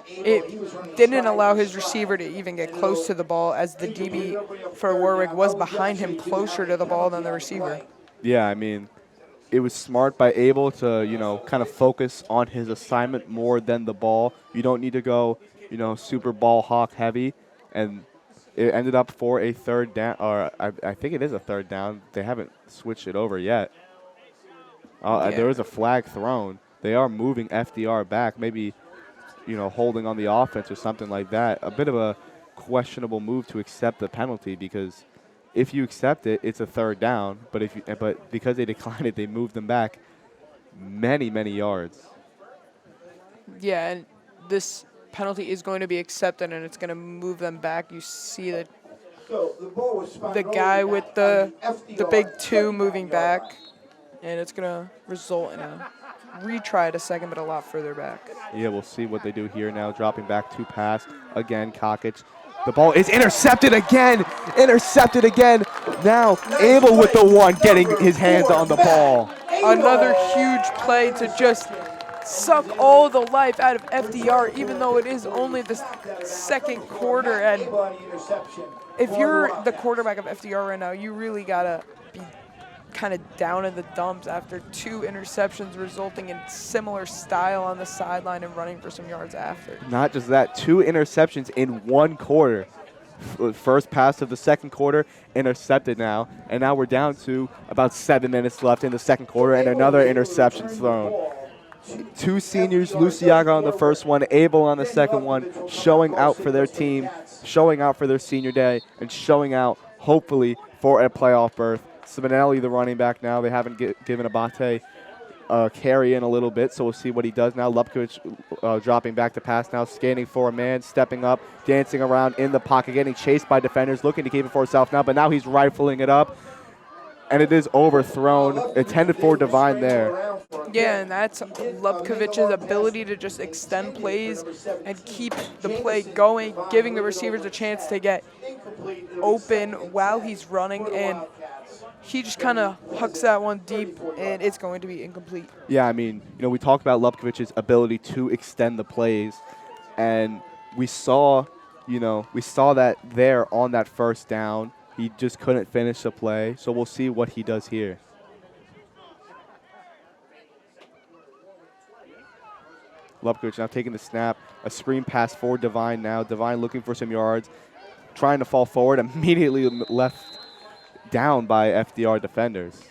it didn't allow his receiver to even get close to the ball, as the DB for Warwick was behind him closer to the ball than the receiver. Yeah, I mean, it was smart by Abel to, kind of focus on his assignment more than the ball. You don't need to go, super ball hawk heavy, and it ended up for a third down, or I think it is a third down. They haven't switched it over yet. There was a flag thrown. They are moving FDR back, maybe, holding on the offense or something like that. A bit of a questionable move to accept the penalty, because if you accept it, it's a third down. But because they declined it, they moved them back many, many yards. Yeah, and this penalty is going to be accepted, and it's going to move them back. You see that the guy with the big 2 moving back, and it's going to result in a retry at a second, but a lot further back. Yeah, we'll see what they do here now. Dropping back to pass again, Cockett. The ball is intercepted again. Intercepted again. Now Abel with the 1, getting his hands on the ball. Another huge play to just suck all the life out of FDR, even though it is only the second quarter. And if you're the quarterback of FDR right now, you really got to be kind of down in the dumps after 2 interceptions, resulting in similar style on the sideline and running for some yards after. Not just that, 2 interceptions in 1 quarter. First pass of the second quarter, intercepted now. And now we're down to about 7 minutes left in the second quarter, and another interception thrown. 2 seniors, Luciaga on the first one, Abel on the second one, showing out for their team, showing out for their senior day, and showing out, hopefully, for a playoff berth. Spinelli, the running back now. They haven't given Abate carry in a little bit, so we'll see what he does now. Lupkovich dropping back to pass now, scanning for a man, stepping up, dancing around in the pocket, getting chased by defenders, looking to keep it for himself now, but now he's rifling it up, and it is overthrown. Intended for Divine there. Yeah, and that's Lupkovich's ability to just extend plays and keep the play going, giving the receivers a chance to get open while he's running, and he just kind of hucks that one deep, and it's going to be incomplete. Yeah, I mean, we talked about Lupkovich's ability to extend the plays, and we saw that there on that first down. He just couldn't finish the play, so we'll see what he does here. Lupkovich now taking the snap, a screen pass for Divine now. Divine looking for some yards, trying to fall forward, immediately left down by FDR defenders.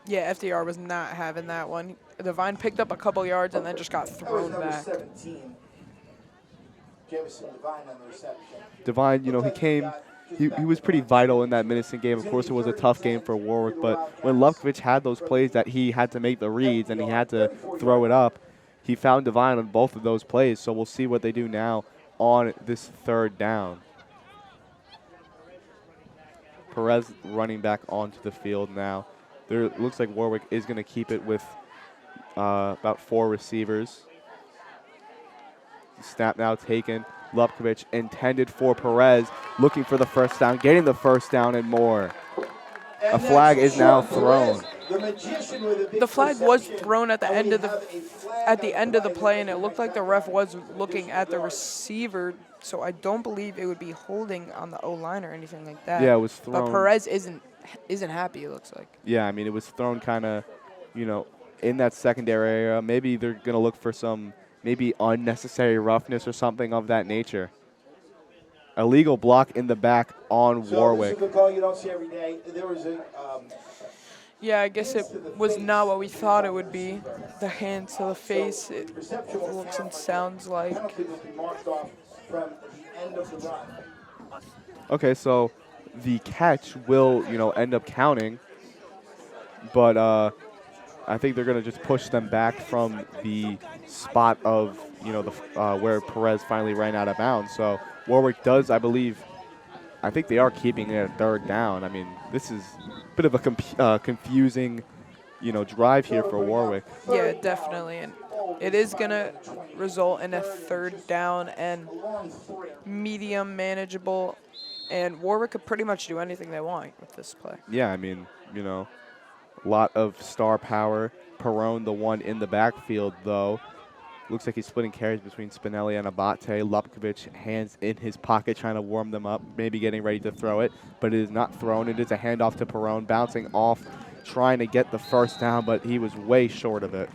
Yeah, FDR was not having that one. Divine picked up a couple yards and then just got thrown back. Divine, he was pretty vital in that Minnesota game. Of course, it was a tough game for Warwick, but when Lupkovich had those plays that he had to make the reads and he had to throw it up, he found Divine on both of those plays. So we'll see what they do now on this third down. Perez running back onto the field now. There looks like Warwick is going to keep it with about 4 receivers. Snap now taken. Lupkovich intended for Perez, looking for the first down, getting the first down and more. A flag is now thrown. The magician with a big The flag was perception, thrown at the and end we of the have a flag play, and it looked like the ref was looking at the receiver. So I don't believe it would be holding on the O-line or anything like that. Yeah, it was But thrown. Perez isn't happy, it looks like. Yeah, I mean, it was thrown kind of, in that secondary area. Maybe they're going to look for some maybe unnecessary roughness or something of that nature. Illegal block in the back on Warwick. So this is the call you don't see every day. There was a Yeah, I guess it was not what we thought it would be. The hand to the face, it perceptual looks and foul. sounds like. Penalty will be marked off from the end of the run. Okay, so the catch will, end up counting. But I think they're going to just push them back from the spot of, where Perez finally ran out of bounds. So Warwick does, I think they are keeping it at third down. I mean, this is a bit of a confusing, drive here for Warwick. Yeah, definitely. And it is going to result in a third down and medium manageable. And Warwick could pretty much do anything they want with this play. Yeah, I mean, a lot of star power. Perone, the one in the backfield, though. Looks like he's splitting carries between Spinelli and Abate. Lupkovic, hands in his pocket, trying to warm them up, maybe getting ready to throw it, but it is not thrown. It is a handoff to Perone, bouncing off, trying to get the first down, but he was way short of it.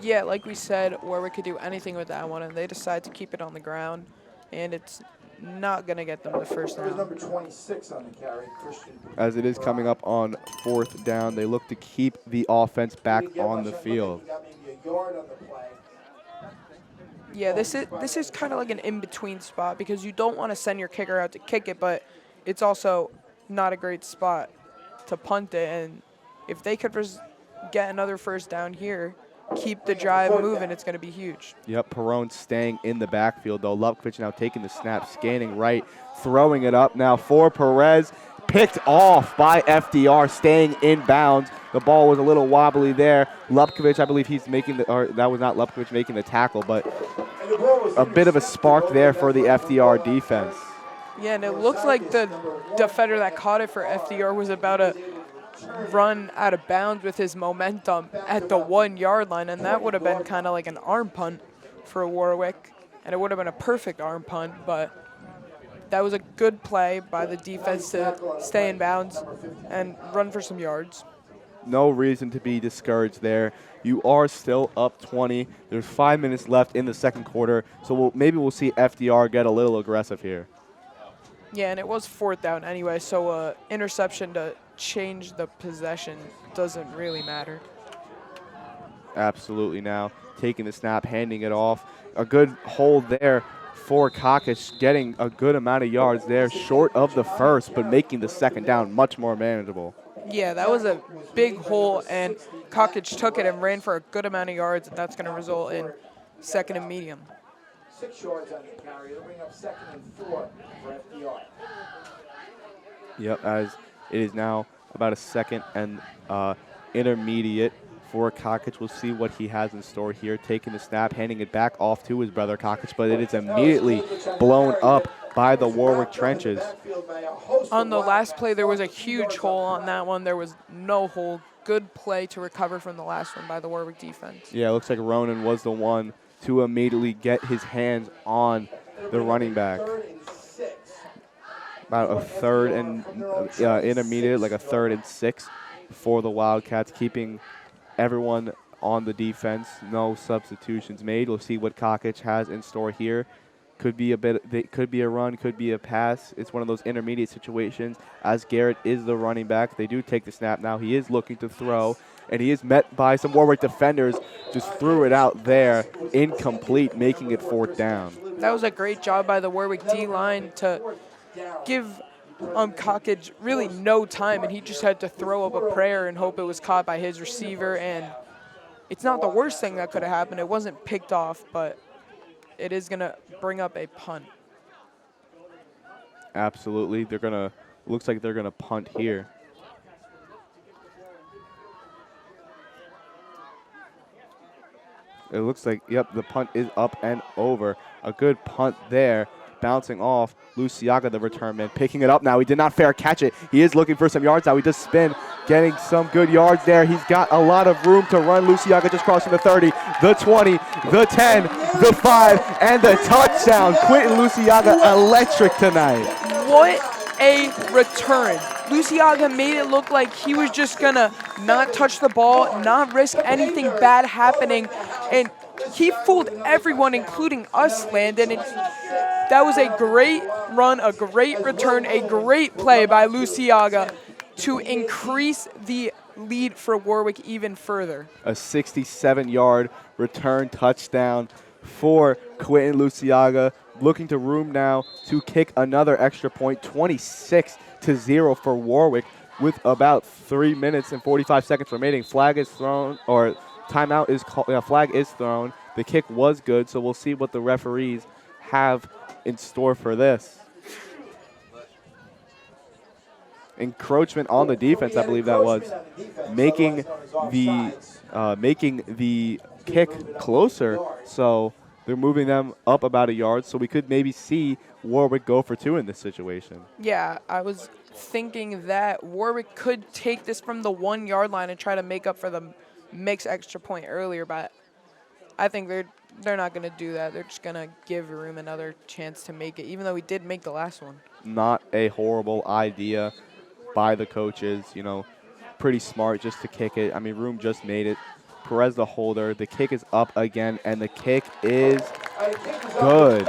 Yeah, like we said, Warwick could do anything with that one, and they decide to keep it on the ground, and it's not going to get them the first There's down. number 26 on the carry, Christian. As it is coming up on fourth down, they look to keep the offense back Didn't get on much the on it. field. He got maybe a yard on the play. Yeah, this is kind of like an in-between spot because you don't want to send your kicker out to kick it, but it's also not a great spot to punt it. And if they could get another first down here, keep the drive moving, it's going to be huge. Yep, Perone staying in the backfield, though. Lupkovic now taking the snap, scanning right, throwing it up now for Perez. Picked off by FDR, staying in bounds. The ball was a little wobbly there. Lupkovic, I believe he's making that was not Lupkovic making the tackle, but a bit of a spark there for the FDR defense. Yeah, and it looks like the defender that caught it for FDR was about to run out of bounds with his momentum at the 1 yard line, and that would have been kind of like an arm punt for Warwick, and it would have been a perfect arm punt, but that was a good play by the defense to stay in bounds and run for some yards. No reason to be discouraged there. You are still up 20. There's 5 minutes left in the second quarter, so maybe we'll see FDR get a little aggressive here. Yeah, and it was fourth down anyway, so interception to change the possession doesn't really matter. Absolutely now. Taking the snap, handing it off. A good hold there for Kokic, getting a good amount of yards there, short of the first, but making the second down much more manageable. Yeah, that was a big hole, and Kokic took it and ran for a good amount of yards, and that's going to result in second and medium. 6 yards on the carry. It'll bring up 2nd and 4 for FDR. Yep, as it is now about a second and intermediate for Kokic. We'll see what he has in store here. Taking the snap, handing it back off to his brother Kokic, but it is immediately blown up by the Warwick trenches. On the last play, there was a huge hole on that one. There was no hole. Good play to recover from the last one by the Warwick defense. Yeah, it looks like Ronan was the one to immediately get his hands on the running back. About a third and intermediate, like a 3rd and 6 for the Wildcats, keeping everyone on the defense. No substitutions made. We'll see what Kokic has in store here. Could be could be a run, could be a pass. It's one of those intermediate situations. As Garrett is the running back, they do take the snap now. He is looking to throw, and he is met by some Warwick defenders. Just threw it out there, incomplete, making it 4th down. That was a great job by the Warwick D-line to give Kokic really no time, and he just had to throw up a prayer and hope it was caught by his receiver. And it's not the worst thing that could have happened. It wasn't picked off, but it is going to bring up a punt. Absolutely. Looks like they're going to punt here. It looks like, yep, the punt is up and over. A good punt there. Bouncing off. Luciaga, the return man, picking it up now. He did not fair catch it. He is looking for some yards now. He does spin, getting some good yards there. He's got a lot of room to run. Luciaga just crossing the 30, the 20, the 10, the 5, and the touchdown. Quentin Luciaga electric tonight. What a return. Luciaga made it look like he was just going to not touch the ball, not risk anything bad happening, and he fooled everyone, including us, Landon. And that was a great run, a great return, a great play by Luciaga to increase the lead for Warwick even further. A 67-yard return touchdown for Quentin Luciaga, looking to room now to kick another extra point, 26-0 for Warwick with about 3 minutes and 45 seconds remaining. Flag is thrown, or timeout is called. Flag is thrown. The kick was good, so we'll see what the referees have in store for this. Encroachment on the defense, I believe that was, making the kick closer. So they're moving them up about a yard. So we could maybe see Warwick go for 2 in this situation. Yeah, I was thinking that Warwick could take this from the 1 yard line and try to make up for the mixed extra point earlier, but I think they're not going to do that. They're just going to give Room another chance to make it, even though we did make the last one. Not a horrible idea by the coaches, you know, pretty smart just to kick it. I mean, Room just made it. Perez the holder. The kick is up again, and the kick is good.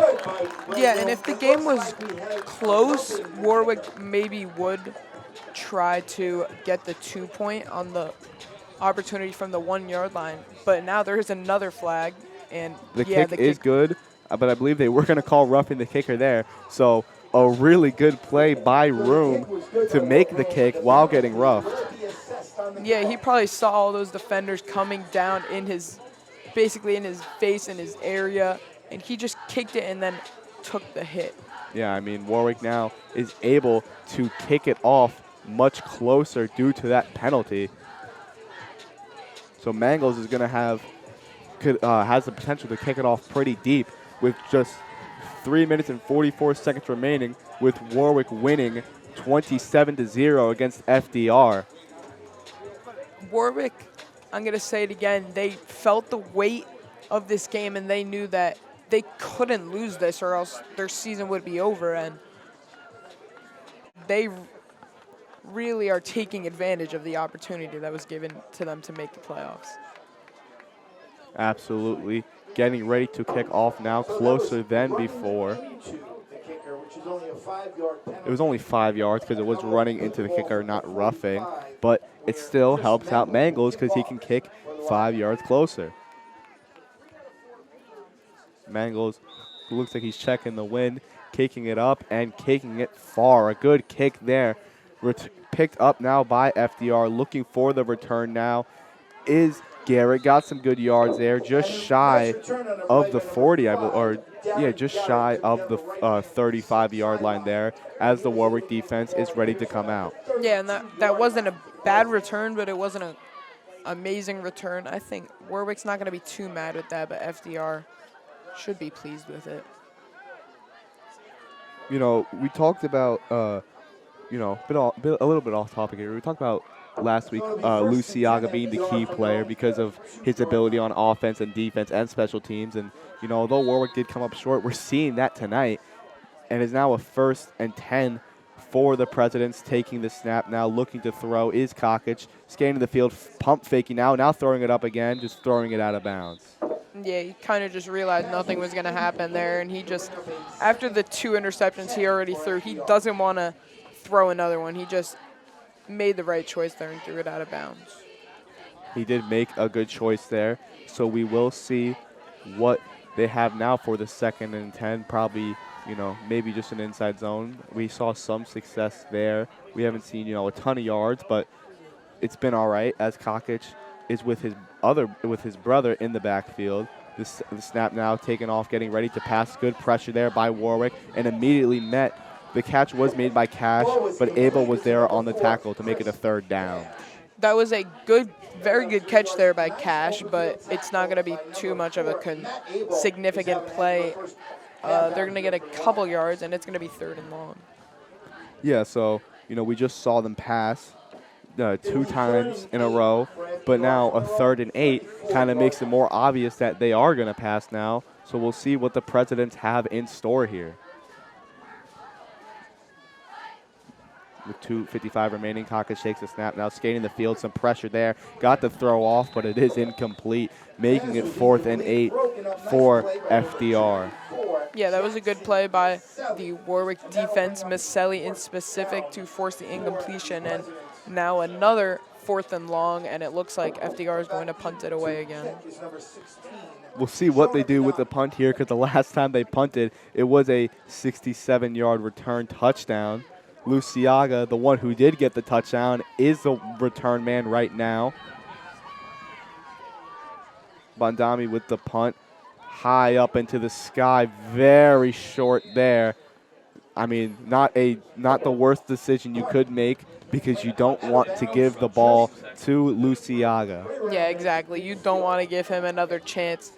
Yeah, and if the game was close, Warwick maybe would try to get the 2 point on the opportunity from the 1 yard line. But now there is another flag, and the kick is good, but I believe they were going to call roughing the kicker there. So a really good play by Room to make the kick while getting roughed. Yeah, he probably saw all those defenders coming down in his, basically in his face, in his area, and he just kicked it and then took the hit. Yeah, I mean, Warwick now is able to kick it off much closer due to that penalty. So Mangles is going to has the potential to kick it off pretty deep with just 3 minutes and 44 seconds remaining, with Warwick winning 27-0 against FDR. Warwick, I'm going to say it again, they felt the weight of this game and they knew that they couldn't lose this or else their season would be over, and they really are taking advantage of the opportunity that was given to them to make the playoffs. Absolutely. Getting ready to kick off now, closer than before. It was only 5 yards because it was running into the kicker, not roughing, but it still helps out Mangles because he can kick 5 yards closer. Mangles looks like he's checking the wind, kicking it up and kicking it far. A good kick there. Picked up now by FDR. Looking for the return now is Garrett. Got some good yards there, just shy of the 40, just shy of the 35-yard line there, as the Warwick defense is ready to come out. Yeah, and that wasn't a bad return, but it wasn't an amazing return. I think Warwick's not going to be too mad with that, but FDR should be pleased with it. You know, we talked about, a little bit off topic here. We talked about last week Luciaga being the key player because of his ability on offense and defense and special teams. And, you know, although Warwick did come up short, we're seeing that tonight. And it's now a 1st and 10 for the Presidents, taking the snap now, looking to throw is Kokich, scanning the field, pump faking now throwing it up again, just throwing it out of bounds. Yeah, he kind of just realized nothing was going to happen there, and he just, after the 2 interceptions he already threw, he doesn't want to throw another one. He just made the right choice there and threw it out of bounds. He did make a good choice there, so we will see what they have now for the 2nd and 10, probably, you know, maybe just an inside zone. We saw some success there. We haven't seen, you know, a ton of yards, but it's been all right as Kokich is with his brother in the backfield. The snap now taken off, getting ready to pass. Good pressure there by Warwick, and immediately met. The catch was made by Cash, but Abel was there on the tackle to make it a 3rd down. That was a very good catch there by Cash, but it's not going to be too much of a significant play. They're going to get a couple yards, and it's going to be 3rd and long. Yeah, so, you know, we just saw them pass 2 times in a row, but now a 3rd and 8 kind of makes it more obvious that they are going to pass now. So we'll see what the Presidents have in store here. With 2:55 remaining, Kaka shakes the snap, now skating the field, some pressure there. Got the throw off, but it is incomplete, making it 4th and 8 for FDR. Yeah, that was a good play by the Warwick defense, Misselli in specific, to force the incompletion. And now another 4th and long, and it looks like FDR is going to punt it away again. We'll see what they do with the punt here, because the last time they punted, it was a 67-yard return touchdown. Luciaga, the one who did get the touchdown, is the return man right now. Bandami with the punt, high up into the sky, very short there. I mean, not the worst decision you could make, because you don't want to give the ball to Luciaga. Yeah, exactly. You don't want to give him another chance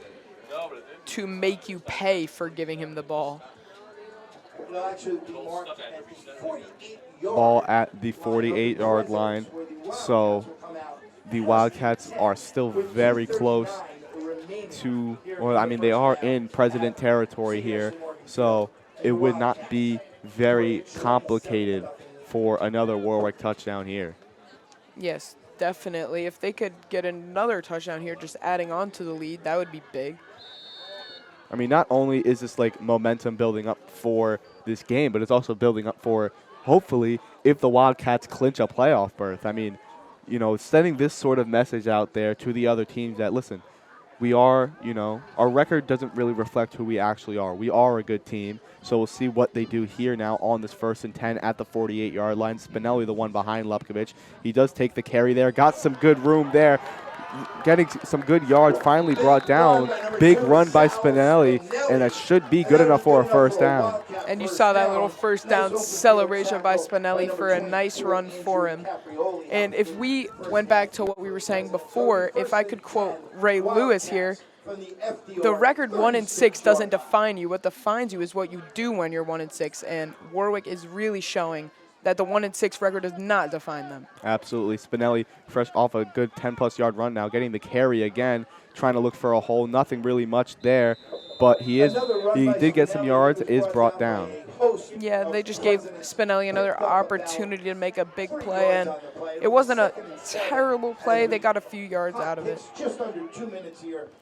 to make you pay for giving him the ball. Ball at the 48-yard line. So the Wildcats are still very close to, or I mean, they are in President territory here. So it would not be very complicated for another Warwick touchdown here. Yes, definitely. If they could get another touchdown here, just adding on to the lead, that would be big. I mean, not only is this like momentum building up for this game, but it's also building up for, hopefully, if the Wildcats clinch a playoff berth. I mean, you know, sending this sort of message out there to the other teams that, listen, we are, you know, our record doesn't really reflect who we actually are. We are a good team, so we'll see what they do here now on this 1st and 10 at the 48-yard line. Spinelli, the one behind Lupkovic. He does take the carry there, got some good room there, getting some good yards, finally brought down. Big run by Spinelli, and that should be good enough for a 1st down. And you saw that little 1st down celebration by Spinelli for a nice run for him. And if we went back to what we were saying before, if I could quote Ray Lewis here, the record 1-6 doesn't define you. What defines you is what you do when you're 1-6. And Warwick is really showing that the 1-6 record does not define them. Absolutely. Spinelli fresh off a good 10-plus yard run now, getting the carry again, trying to look for a hole. Nothing really much there, but he did get some yards, is brought down. Yeah, they just gave Spinelli another opportunity to make a big play, and it wasn't a terrible play. They got a few yards out of it.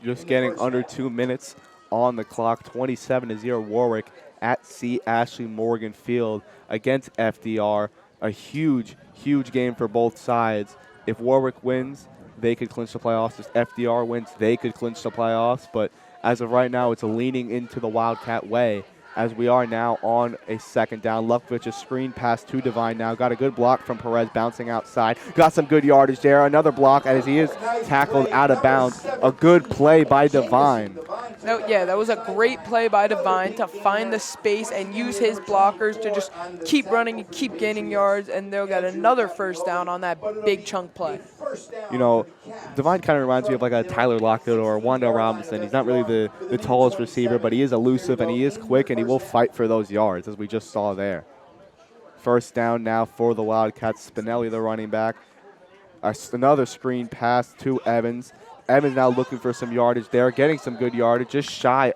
Just getting under 2 minutes on the clock. 27-0 Warwick at C. Ashley Morgan Field against FDR. A huge, huge game for both sides. If Warwick wins, they could clinch the playoffs. If FDR wins, they could clinch the playoffs. But as of right now, it's leaning into the Wildcat way, as we are now on a 2nd down. Lufkovich, a screen pass to Divine now. Got a good block from Perez bouncing outside. Got some good yardage there. Another block as he is tackled out of bounds. A good play by Divine. Yeah, that was a great play by Divine to find the space and use his blockers to just keep running and keep gaining yards, and they'll get another 1st down on that big chunk play. You know, Divine kind of reminds me of like a Tyler Lockett or Wando Robinson. He's not really the tallest receiver, but he is elusive and he is quick, and he will fight for those yards, as we just saw there. 1st down now for the Wildcats. Spinelli, the running back. Another screen pass to Evans. Evans now looking for some yardage there, getting some good yardage, just shy,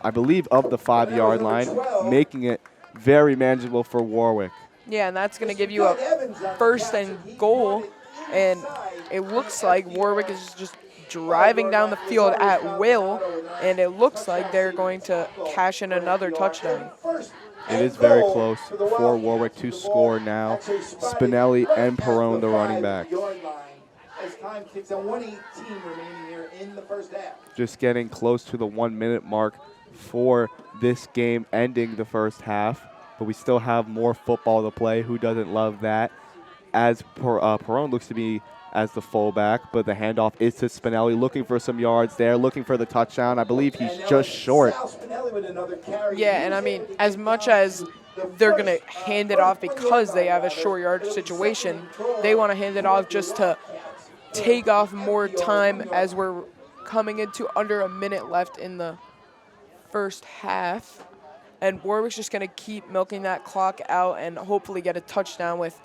I believe, of the 5-yard line, making it very manageable for Warwick. Yeah, and that's going to give you a 1st and goal, and it looks like Warwick is just driving down the field at will, and it looks like they're going to cash in another touchdown. It is very close for Warwick to score now. Spinelli and Perone, the running back. Just getting close to the 1 minute mark for this game, ending the 1st half, but we still have more football to play. Who doesn't love that? As Perone looks to be as the fullback, but the handoff is to Spinelli, looking for some yards there, looking for the touchdown. I believe he's just short. Yeah, and I mean, as much as they're going to hand it off because they have a short yardage situation, they want to hand it off just to take off more time, as we're coming into under a minute left in the 1st half. And Warwick's just going to keep milking that clock out and hopefully get a touchdown with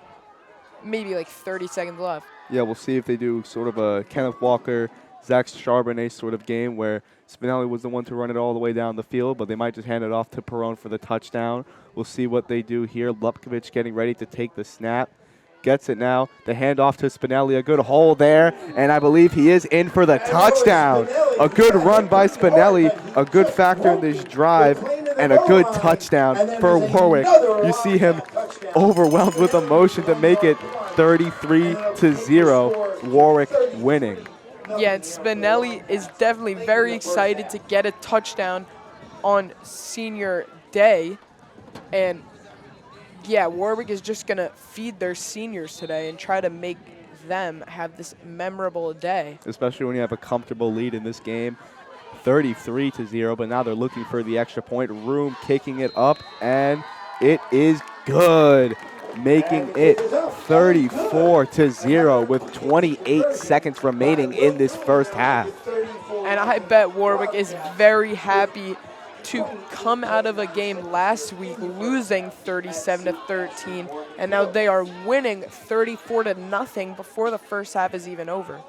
maybe like 30 seconds left. Yeah, we'll see if they do sort of a Kenneth Walker, Zach Charbonnet sort of game where Spinelli was the one to run it all the way down the field, but they might just hand it off to Perone for the touchdown. We'll see what they do here. Lupkovich getting ready to take the snap. Gets it now. The handoff to Spinelli. A good hole there, and I believe he is in for the touchdown. A good run by Spinelli. A good factor in this drive, and a good touchdown for Warwick. You see him overwhelmed with emotion to make it 33-0. Warwick winning. Yeah, and Spinelli is definitely very excited to get a touchdown on senior day. And yeah, Warwick is just going to feed their seniors today and try to make them have this memorable day. Especially when you have a comfortable lead in this game, 33-0, but now they're looking for the extra point. Room kicking it up, and it is good, making it 34-0 with 28 seconds remaining in this first half. And I bet Warwick is very happy to come out of a game last week losing 37-13, and now they are winning 34-0 before the first half is even over.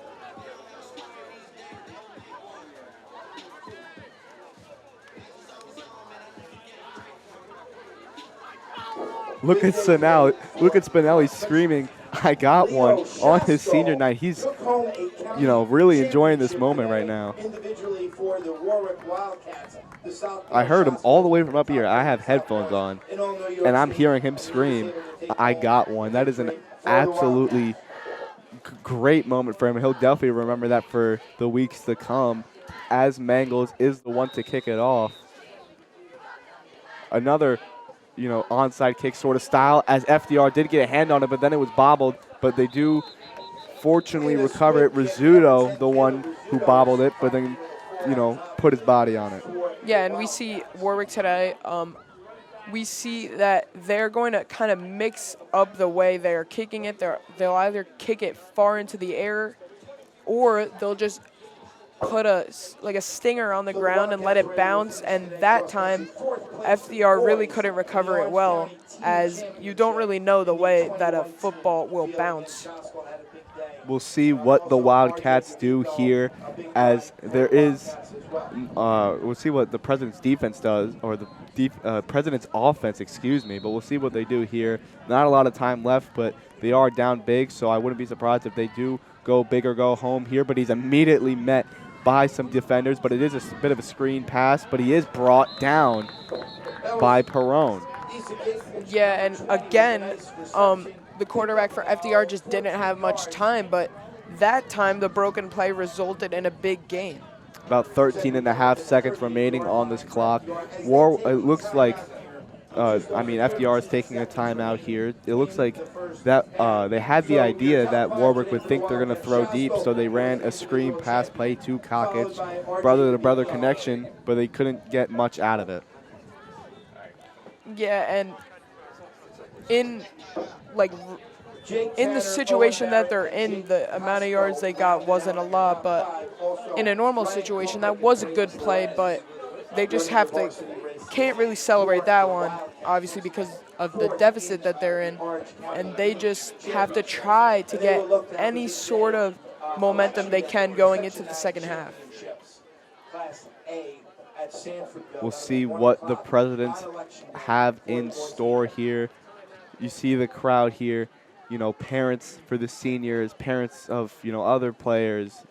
Look at Spinelli. Look at Spinelli screaming, "I got one" on his senior night. He's, you know, really enjoying this moment right now. Individually for the Warwick Wildcats, the South I heard him all the way from up here. I have headphones on, and I'm hearing him scream, "I got one." That is an absolutely great moment for him. He'll definitely remember that for the weeks to come, as Mangles is the one to kick it off. Another, you know, onside kick sort of style, as FDR did get a hand on it, but then it was bobbled. But they do fortunately recover it. Rizzuto, the one who bobbled it, but then, you know, put his body on it. Yeah, and we see Warwick today. We see that they're going to kind of mix up the way they're kicking it. They'll either kick it far into the air, or they'll just put a stinger on the ground and let it bounce. And that time, FDR really couldn't recover it well, as you don't really know the way that a football will bounce. We'll see what the Wildcats do here, as there is, we'll see what the President's defense does, or the President's offense, excuse me, but we'll see what they do here. Not a lot of time left, but they are down big, so I wouldn't be surprised if they do go big or go home here, but he's immediately met by some defenders, but it is a bit of a screen pass, but he is brought down by Perone. Yeah, and again, the quarterback for FDR just didn't have much time, but that time the broken play resulted in a big gain. About 13.5 seconds remaining on this clock. It looks like, FDR is taking a timeout here. It looks like that they had the idea that Warwick would think they're going to throw deep, so they ran a screen pass play to Cockage, brother-to-brother connection, but they couldn't get much out of it. Yeah, and in the situation that they're in, the amount of yards they got wasn't a lot, but in a normal situation, that was a good play, but they just can't really celebrate that one, obviously, because of the deficit that they're in, and they just have to try to get any sort of momentum they can going into the second half. We'll see what the Presidents have in store here. You see the crowd here, you know, parents for the seniors, parents of, you know, other players,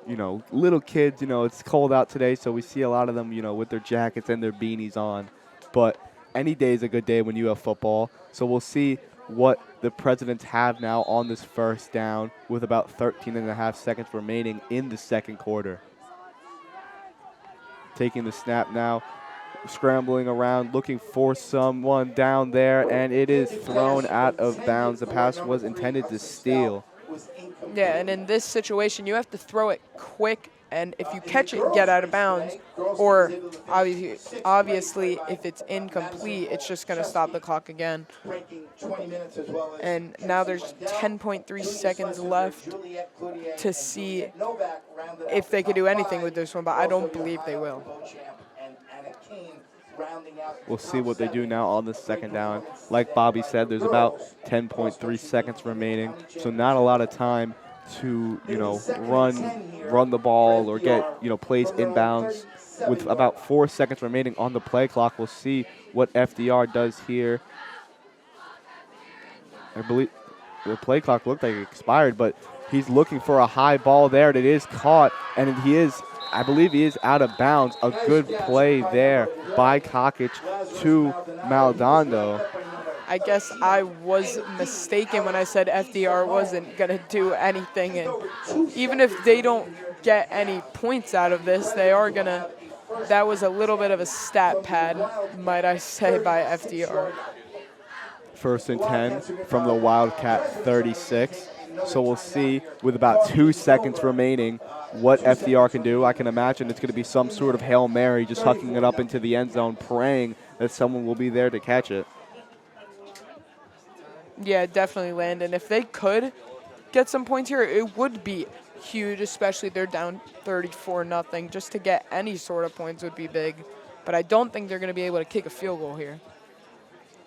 you know, little kids. You know, it's cold out today, so we see a lot of them, you know, with their jackets and their beanies on. But any day is a good day when you have football. So we'll see what the Presidents have now on this first down with about 13.5 seconds remaining in the second quarter. Taking the snap now, scrambling around, looking for someone down there, and it is thrown out of bounds. The pass was intended to steal. Yeah, and in this situation, you have to throw it quick, and if you catch it, get out of bounds, or obviously if it's incomplete, it's just going to stop the clock again. And now there's 10.3 seconds left to see if they could do anything with this one, but I don't believe they will. We'll see what they do now on the second down. Like Bobby said, there's about 10.3 seconds remaining, so not a lot of time to, run the ball or get, plays inbounds. With about 4 seconds remaining on the play clock, we'll see what FDR does here. I believe the play clock looked like it expired, but he's looking for a high ball there. It is caught, and I believe he is out of bounds. A good play there by Kokic to Maldonado. I guess I was mistaken when I said FDR wasn't going to do anything. And even if they don't get any points out of this, they are going to. That was a little bit of a stat pad, might I say, by FDR. 1st and 10 from the Wildcat 36. So we'll see with about 2 seconds remaining what FDR can do. I can imagine it's going to be some sort of Hail Mary, just hucking it up into the end zone, praying that someone will be there to catch it. Yeah, definitely, Landon. If they could get some points here, it would be huge, especially they're down 34-0. Just to get any sort of points would be big. But I don't think they're going to be able to kick a field goal here.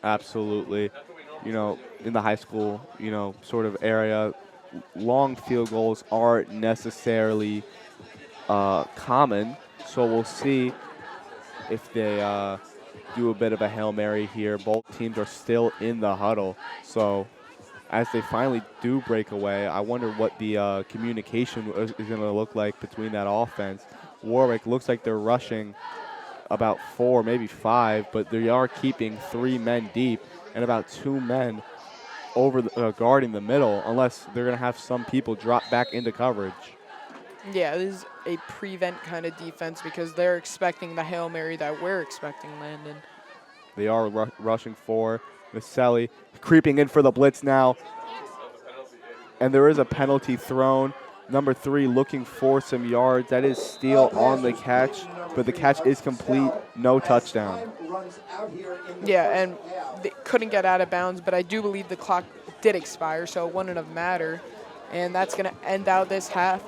Absolutely. In the high school, sort of area, long field goals aren't necessarily common. So we'll see if they do a bit of a Hail Mary here. Both teams are still in the huddle. So as they finally do break away, I wonder what the communication is going to look like between that offense. Warwick looks like they're rushing about 4, maybe 5, but they are keeping 3 men deep and about 2 men over guarding the middle, unless they're going to have some people drop back into coverage. Yeah, this is a prevent kind of defense because they're expecting the Hail Mary that we're expecting, Landon. They are rushing for Maselli, creeping in for the blitz now. And there is a penalty thrown. Number 3 looking for some yards. That is Steele on the catch, but the catch is complete. No touchdown. Yeah, and they couldn't get out of bounds, but I do believe the clock did expire, so it wouldn't have mattered. And that's going to end out this half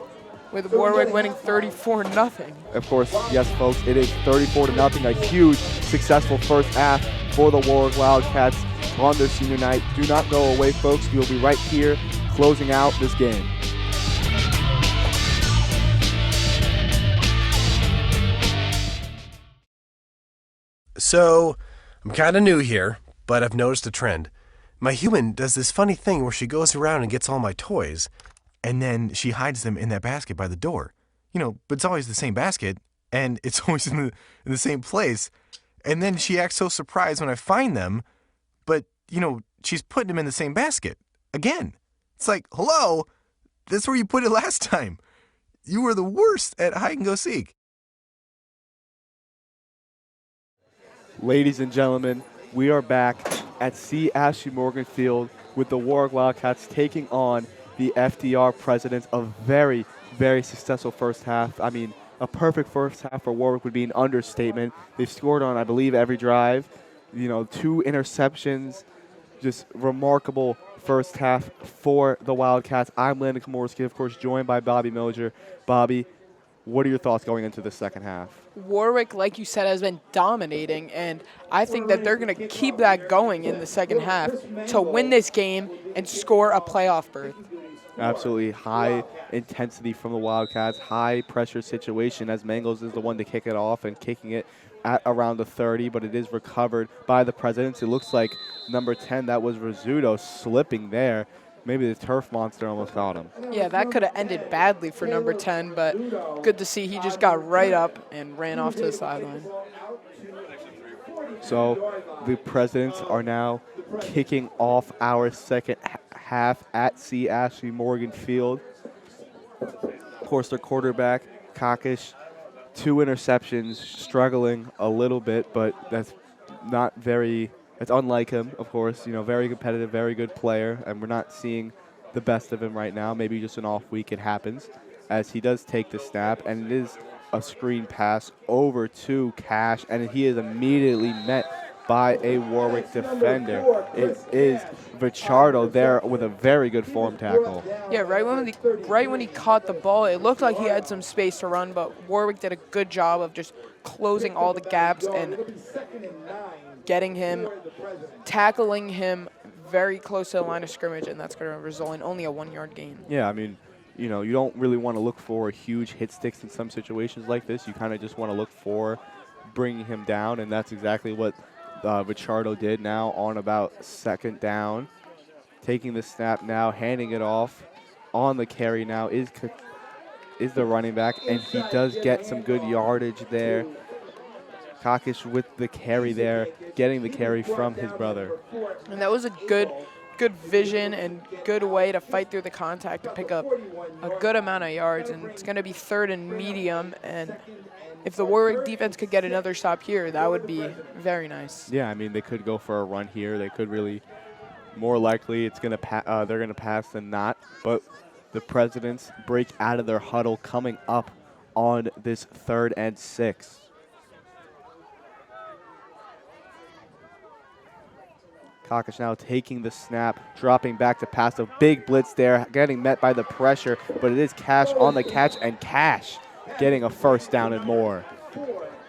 with Warwick winning 34-0. Of course, yes, folks, it is 34-0. A huge, successful first half for the Warwick Wildcats on their senior night. Do not go away, folks. We'll be right here closing out this game. So, I'm kind of new here, but I've noticed a trend. My human does this funny thing where she goes around and gets all my toys, and then she hides them in that basket by the door. But it's always the same basket, and it's always in the same place. And then she acts so surprised when I find them, but, she's putting them in the same basket. Again. It's like, hello, that's where you put it last time. You were the worst at hide and go seek. Ladies and gentlemen, we are back at C. Ashley Morgan Field with the Warwick Wildcats taking on the FDR Presidents. A very, very successful first half. I mean, a perfect first half for Warwick would be an understatement. They've scored on, I believe, every drive. 2 interceptions. Just remarkable first half for the Wildcats. I'm Landon Komorski, of course, joined by Bobby Milliger. Bobby, what are your thoughts going into the second half? Warwick, like you said, has been dominating, and I think that they're going to keep that going in the second half to win this game and score a playoff berth. Absolutely high intensity from the Wildcats, high pressure situation as Mangles is the one to kick it off and kicking it at around the 30, but it is recovered by the Presidents. It looks like number 10, that was Rizzuto, slipping there. Maybe the turf monster almost got him. Yeah, that could have ended badly for number 10, but good to see he just got right up and ran off to the sideline. So the Presidents are now kicking off our second half at C. Ashley Morgan Field. Of course, their quarterback, Kokic, 2 interceptions, struggling a little bit, but that's not very, that's unlike him, of course. Very competitive, very good player, and we're not seeing the best of him right now. Maybe just an off week, it happens, as he does take the snap, and it is a screen pass over to Cash, and he is immediately met by a Warwick defender. It is Vichardo there with a very good form tackle. Yeah, right when he caught the ball, it looked like he had some space to run, but Warwick did a good job of just closing all the gaps and getting him, tackling him very close to the line of scrimmage, and that's going to result in only a 1-yard gain. Yeah, I mean, you know, you don't really want to look for huge hit sticks in some situations like this. You kind of just want to look for bringing him down, and that's exactly what Vichardo did now on about second down. Taking the snap now, handing it off on the carry now is the running back, and he does get some good yardage there. Kakish with the carry there, getting the carry from his brother. And that was a good vision and good way to fight through the contact to pick up a good amount of yards. And it's going to be 3rd and medium. And if the Warwick defense could get another stop here, that would be very nice. Yeah, I mean, they could go for a run here. They could really, more likely, it's going to they're going to pass than not. But the Presidents break out of their huddle coming up on this 3rd and 6. Kakish now taking the snap, dropping back to pass. A big blitz there, getting met by the pressure, but it is Cash on the catch, and Cash getting a 1st down and more.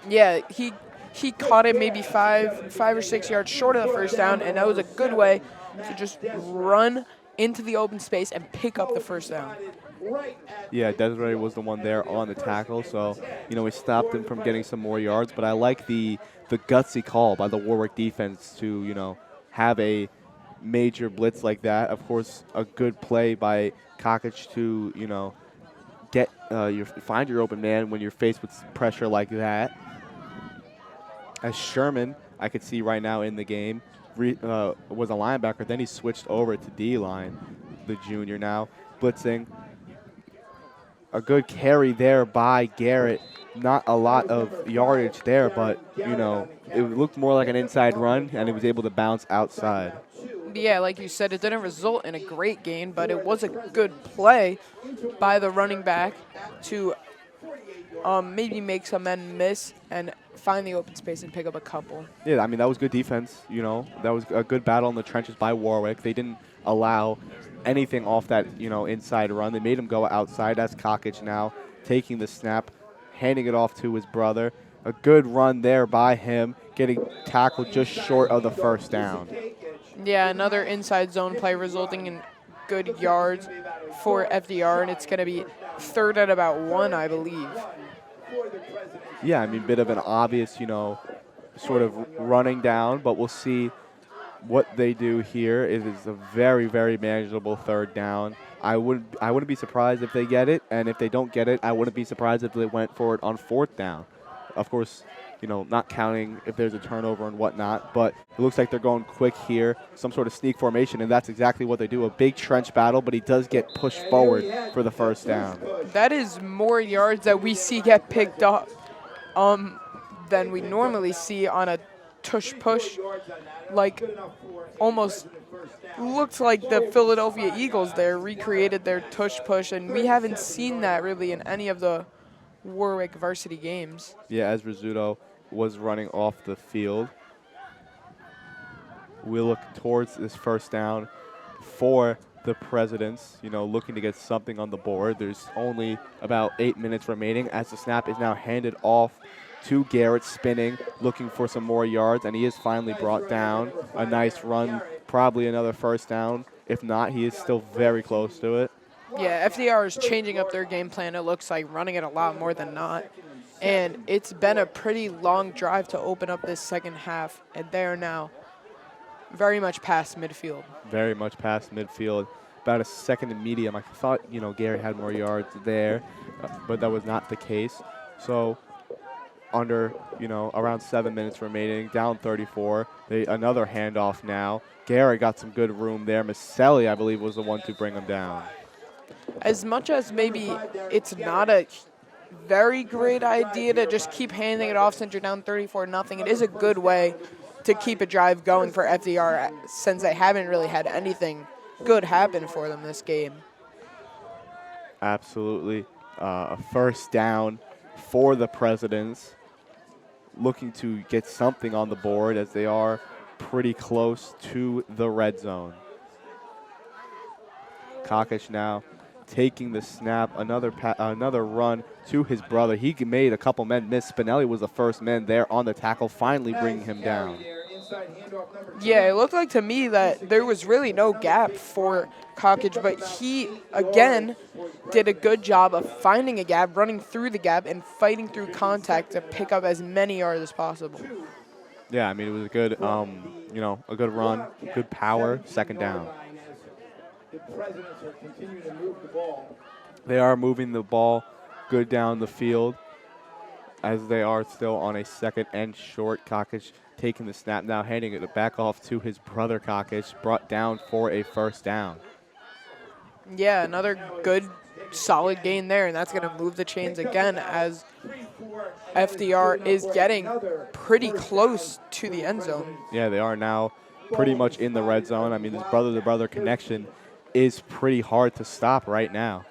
Yeah, he caught it maybe 5 or 6 yards short of the 1st down, and that was a good way to just run into the open space and pick up the 1st down. Yeah, Desiree was the one there on the tackle, so, you know, we stopped him from getting some more yards, but I like the gutsy call by the Warwick defense to, you know, have a major blitz like that. Of course, a good play by Kakic to, you know, get find your open man when you're faced with pressure like that. As Sherman, I could see right now in the game, was a linebacker. Then he switched over to D-line, the junior now, blitzing. A good carry there by Garrett. Not a lot of yardage there, but, you know, it looked more like an inside run, and he was able to bounce outside. Yeah, like you said, it didn't result in a great gain, but it was a good play by the running back to maybe make some men miss and find the open space and pick up a couple. Yeah, I mean, that was good defense, you know. That was a good battle in the trenches by Warwick. They didn't allow anything off that, you know, inside run. They made him go outside. That's Kakic now taking the snap, handing it off to his brother. A good run there by him, getting tackled just short of the 1st down. Yeah, another inside zone play resulting in good yards for FDR, and it's going to be 3rd at about 1, I believe. Yeah, I mean, bit of an obvious, you know, sort of running down, but we'll see what they do here. It is a very, very manageable 3rd down. I wouldn't be surprised if they get it, and if they don't get it, I wouldn't be surprised if they went for it on 4th down. Of course, you know, not counting if there's a turnover and whatnot, but it looks like they're going quick here, some sort of sneak formation, and that's exactly what they do. A big trench battle, but he does get pushed forward for the 1st down. That is more yards that we see get picked up than we normally see on a tush push. Like, almost looks like the Philadelphia Eagles there recreated their tush push, and we haven't seen that really in any of the Warwick varsity games. Yeah, as Rizzuto was running off the field. We look towards this 1st down for the Presidents, you know, looking to get something on the board. There's only about 8 minutes remaining as the snap is now handed off to Garrett, spinning, looking for some more yards, and he is finally brought down. A nice run, probably another 1st down. If not, he is still very close to it. Yeah, FDR is changing up their game plan, it looks like, running it a lot more than not. And it's been a pretty long drive to open up this 2nd half, and they are now very much past midfield. Very much past midfield. About a 2nd and medium. I thought, you know, Gary had more yards there, but that was not the case. So under, you know, around 7 minutes remaining, down 34. Another handoff now. Gary got some good room there. Maselli, I believe, was the one to bring him down. As much as maybe it's not a very great idea to just keep handing it off since you're down 34-0, it is a good way to keep a drive going for FDR since they haven't really had anything good happen for them this game. Absolutely. A 1st down for the Presidents. looking to get something on the board as they are pretty close to the red zone. Kakic now taking the snap, another run to his brother. He made a couple men miss. Spinelli was the first man there on the tackle, finally bringing him down. Yeah, it looked like to me that there was really no gap for Kakic, but he, again, did a good job of finding a gap, running through the gap, and fighting through contact to pick up as many yards as possible. Yeah, I mean, it was a good, a good run, good power, second down. They are moving the ball good down the field as they are still on a second and short. Kakic taking the snap now, handing it back off to his brother Kakic, brought down for a first down. Yeah, another good, solid gain there, and that's going to move the chains again as FDR is getting pretty close to the end zone. Yeah, they are now pretty much in the red zone. I mean, this brother-to-brother connection is pretty hard to stop right now.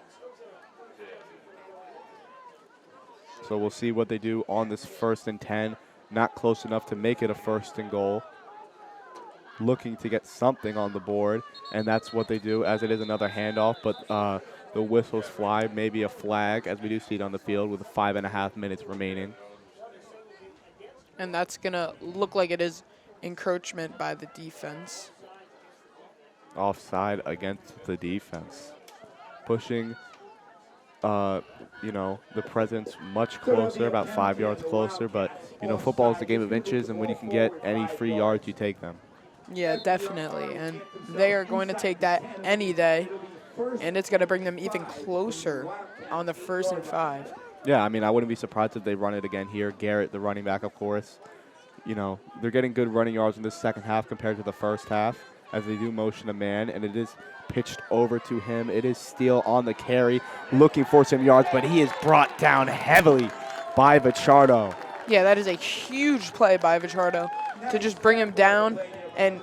So we'll see what they do on this 1st and 10. Not close enough to make it a 1st and goal. Looking to get something on the board, and that's what they do, as it is another handoff, but the whistles fly, maybe a flag, as we do see it on the field with 5.5 minutes remaining. And that's going to look like it is encroachment by the defense. Offside against the defense. Pushing, the presence much closer, about 5 yards closer, but, football is the game of inches, and when you can get any free yards, you take them. Yeah, definitely, and they are going to take that any day, and it's going to bring them even closer on the 1st and 5. Yeah, I mean, I wouldn't be surprised if they run it again here. Garrett, the running back, of course. They're getting good running yards in this second half compared to the first half as they do motion a man, and it is pitched over to him. It is Steele on the carry, looking for some yards, but he is brought down heavily by Vichardo. Yeah, that is a huge play by Vichardo to just bring him down, and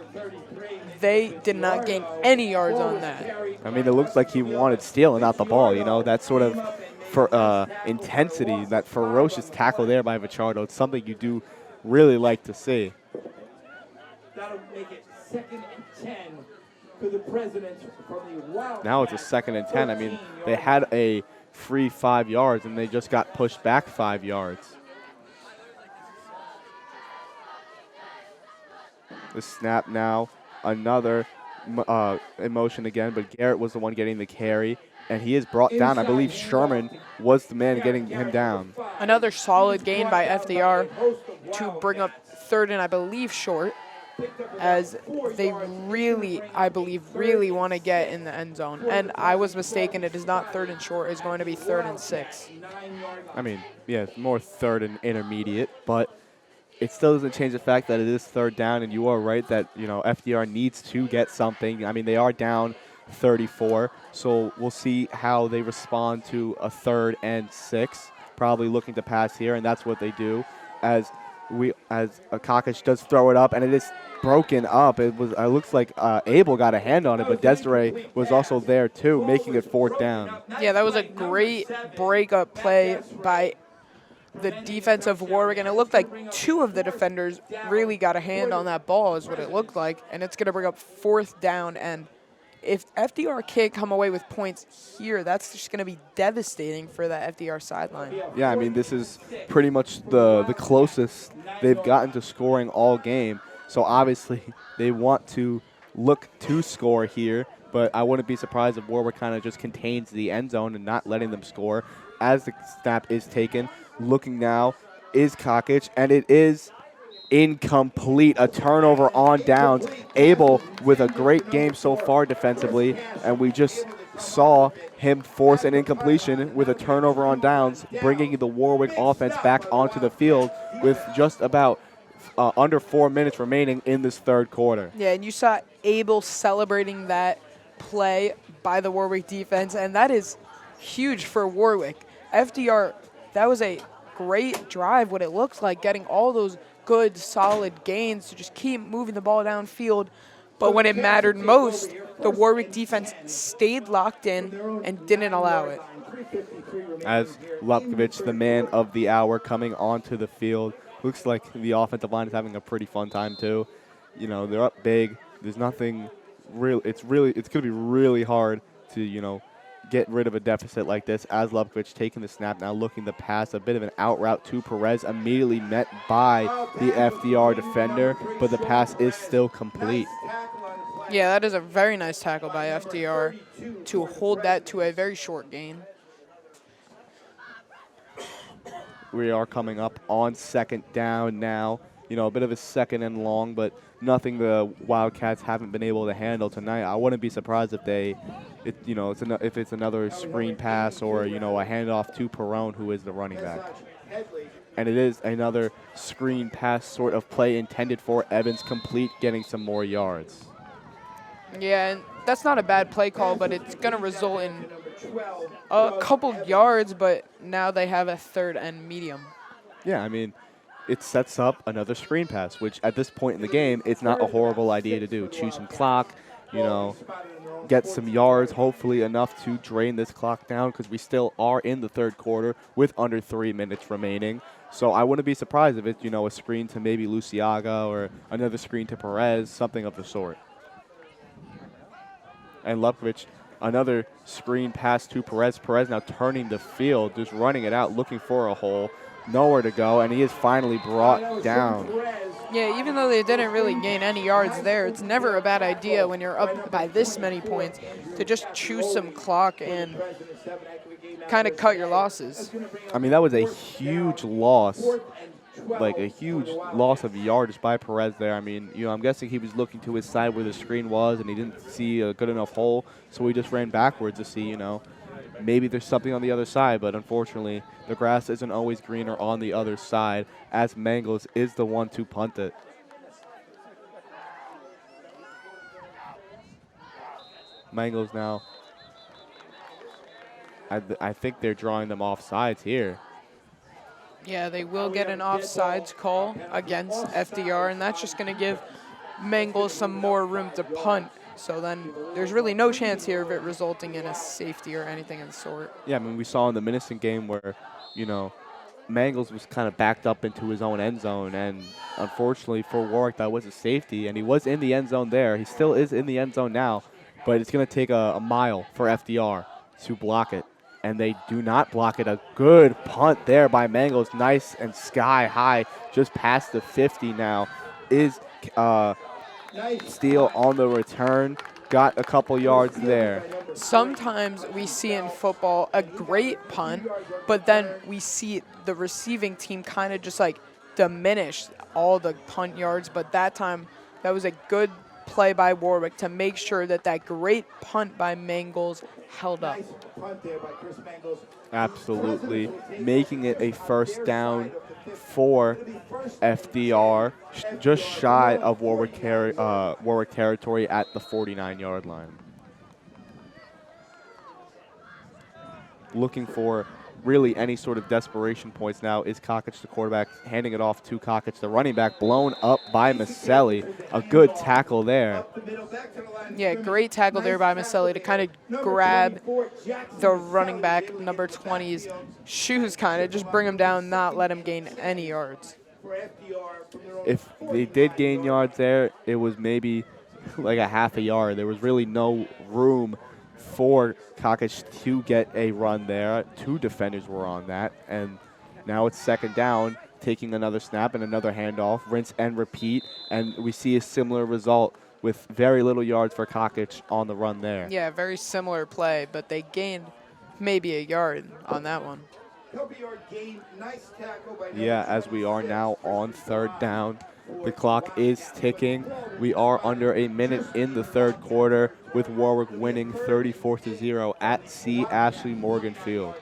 they did not gain any yards on that. I mean, it looks like he wanted Steele and not the ball, that sort of intensity, that ferocious tackle there by Vichardo. It's something you do really like to see. That'll make it 2nd and 10 to the Presidents from the Wildcats. Now it's a 2nd and 10. I mean, they had a free 5 yards, and they just got pushed back 5 yards. The snap now, another emotion again, but Garrett was the one getting the carry, and he is brought down. I believe Sherman was the man getting him down. Another solid gain by FDR to bring up 3rd and, I believe, short, as they really, I believe, really want to get in the end zone. And I was mistaken. It is not 3rd and short. It's going to be 3rd and 6. I mean, yeah, it's more 3rd and intermediate, but it still doesn't change the fact that it is 3rd down, and you are right that, FDR needs to get something. I mean, they are down 34, so we'll see how they respond to a 3rd and 6, probably looking to pass here, and that's what they do as Kakic does throw it up, and it is broken up. It looks like Abel got a hand on it, but Desiree was also there too, making it 4th down. Yeah, that was a great breakup play by the defense of Warwick, and it looked like 2 of the defenders really got a hand on that ball is what it looked like, and it's going to bring up 4th down, and if FDR can't come away with points here, that's just going to be devastating for that FDR sideline. Yeah, I mean, this is pretty much the closest they've gotten to scoring all game, so obviously they want to look to score here, but I wouldn't be surprised if Warwick kind of just contains the end zone and not letting them score as the snap is taken. Looking now is Kakic, and it is incomplete. A turnover on downs. Abel with a great game so far defensively, and we just saw him force an incompletion with a turnover on downs, bringing the Warwick offense back onto the field with just about under 4 minutes remaining in this 3rd quarter. Yeah, and you saw Abel celebrating that play by the Warwick defense, and that is huge for Warwick. FDR, that was a great drive, what it looks like, getting all those good, solid gains to just keep moving the ball downfield. But when it mattered most, the Warwick defense stayed locked in and didn't allow it. As Lupkovich, the man of the hour, coming onto the field Looks like the offensive line is having a pretty fun time too. You know, they're up big. There's nothing real. It's going to be really hard to, you know, get rid of a deficit like this. As Lubkovic taking the snap now, looking to pass a bit of an out route to Perez, immediately met by the FDR defender, but the pass is still complete. Yeah, that is a very nice tackle by FDR to hold that to a very short gain. We are coming up on second down now. You know, a bit of a second and long, but nothing the Wildcats haven't been able to handle tonight. I wouldn't be surprised if if it's another screen pass or, you know, a handoff to Perone, who is the running back. And it is another screen pass sort of play intended for Evans, complete, getting some more yards. Yeah, and that's not a bad play call, but it's going to result in a couple yards, but now they have a third and medium. Yeah, I mean, it sets up another screen pass, which at this point in the game, it's not a horrible idea to do. Choose some clock, you know, get some yards, hopefully enough to drain this clock down, because we still are in the third quarter with under 3 minutes remaining. So I wouldn't be surprised if it's, you know, a screen to maybe Luciaga or another screen to Perez, something of the sort. And Lubkovic, another screen pass to Perez. Perez now turning the field, just running it out, looking for a hole. Nowhere to go, and he is finally brought down. Yeah, even though they didn't really gain any yards there, it's never a bad idea when you're up by this many points to just choose some clock and kind of cut your losses. I mean, that was a huge loss, like a huge loss of yards by Perez there. I mean, you know, I'm guessing he was looking to his side where the screen was, and he didn't see a good enough hole, so he just ran backwards to see, you know, maybe there's something on the other side, but unfortunately, the grass isn't always greener on the other side, as Mangles is the one to punt it. Mangles now, I think they're drawing them off sides here. Yeah, they will get an offsides call against FDR, and that's just going to give Mangles some more room to punt. So then there's really no chance here of it resulting in a safety or anything of the sort. Yeah, I mean, we saw in the Minnesota game where, you know, Mangles was kind of backed up into his own end zone, and unfortunately for Warwick, that was a safety, and he was in the end zone there. He still is in the end zone now, but it's going to take a mile for FDR to block it, and they do not block it. A good punt there by Mangles, nice and sky high, just past the 50 now, is Steele on the return, got a couple yards there. Sometimes we see in football a great punt, but then we see the receiving team kind of just like diminish all the punt yards. But that time, that was a good play by Warwick to make sure that that great punt by Mangles held up. Absolutely, making it a first down for FDR, just shy of Warwick territory at the 49-yard line. Looking for really any sort of desperation points now is Kokich, the quarterback, handing it off to Kokich, the running back, blown up by Maselli. A good tackle there. Yeah, great tackle there by Maselli to kind of grab the running back, number 20's shoes, kind of just bring him down, not let him gain any yards. If they did gain yards there, it was maybe like a half a yard. There was really no room for Kokich to get a run there. Two defenders were on that, and now it's second down, taking another snap and another handoff, rinse and repeat, and we see a similar result with very little yards for Kokich on the run there. Yeah, very similar play, but they gained maybe a yard on that one. Yeah, as we are now on third down. The clock is ticking. We are under a minute in the third quarter with Warwick winning 34-0 at C. Ashley Morgan Field.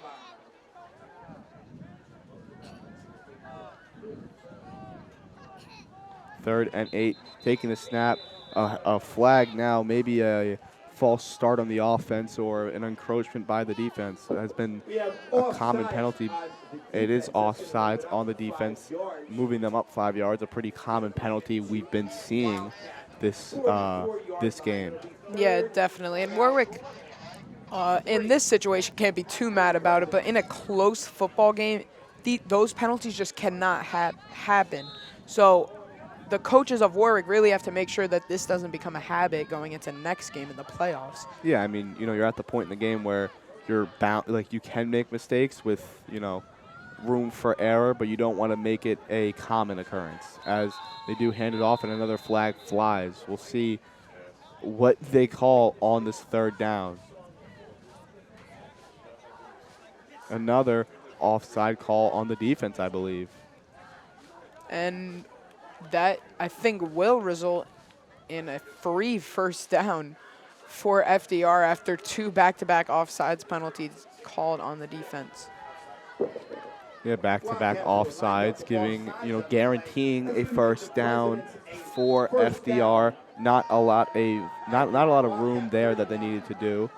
Third and 8, taking the snap. A flag now, maybe a false start on the offense or an encroachment by the defense. It has been a common penalty. It is offsides on the defense, moving them up 5 yards, a pretty common penalty we've been seeing this game. Yeah, definitely. And Warwick, in this situation, can't be too mad about it, but in a close football game, those penalties just cannot happen. So the coaches of Warwick really have to make sure that this doesn't become a habit going into next game in the playoffs. Yeah, I mean, you're at the point in the game where you're bound, like you can make mistakes with, room for error, but you don't want to make it a common occurrence. As they do hand it off and another flag flies. We'll see what they call on this third down. Another offside call on the defense, I believe. And that, I think, will result in a free first down for FDR after 2 back-to-back offsides penalties called on the defense. Yeah, back-to-back offsides, guaranteeing a first down for FDR. Not a lot of room there that they needed to do.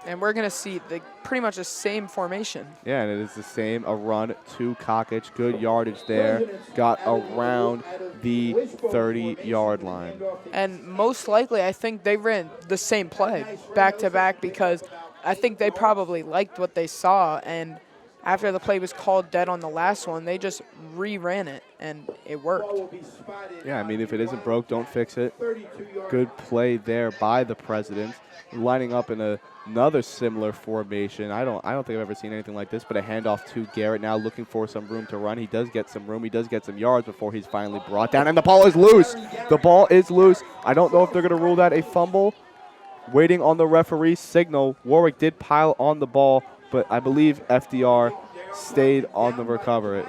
And we're going to see pretty much the same formation. Yeah, and it is the same. A run to Cockage. Good yardage there. Got around the 30-yard line. And most likely, I think they ran the same play back-to-back because I think they probably liked what they saw. And after the play was called dead on the last one, they just re-ran it, and it worked. Yeah, I mean, if it isn't broke, don't fix it. Good play there by the Presidents, lining up in another similar formation. I don't think I've ever seen anything like this, but a handoff to Garrett now looking for some room to run. He does get some room. He does get some yards before he's finally brought down, and the ball is loose. The ball is loose. I don't know if they're going to rule that a fumble. Waiting on the referee's signal. Warwick did pile on the ball, but I believe FDR stayed on the recovery.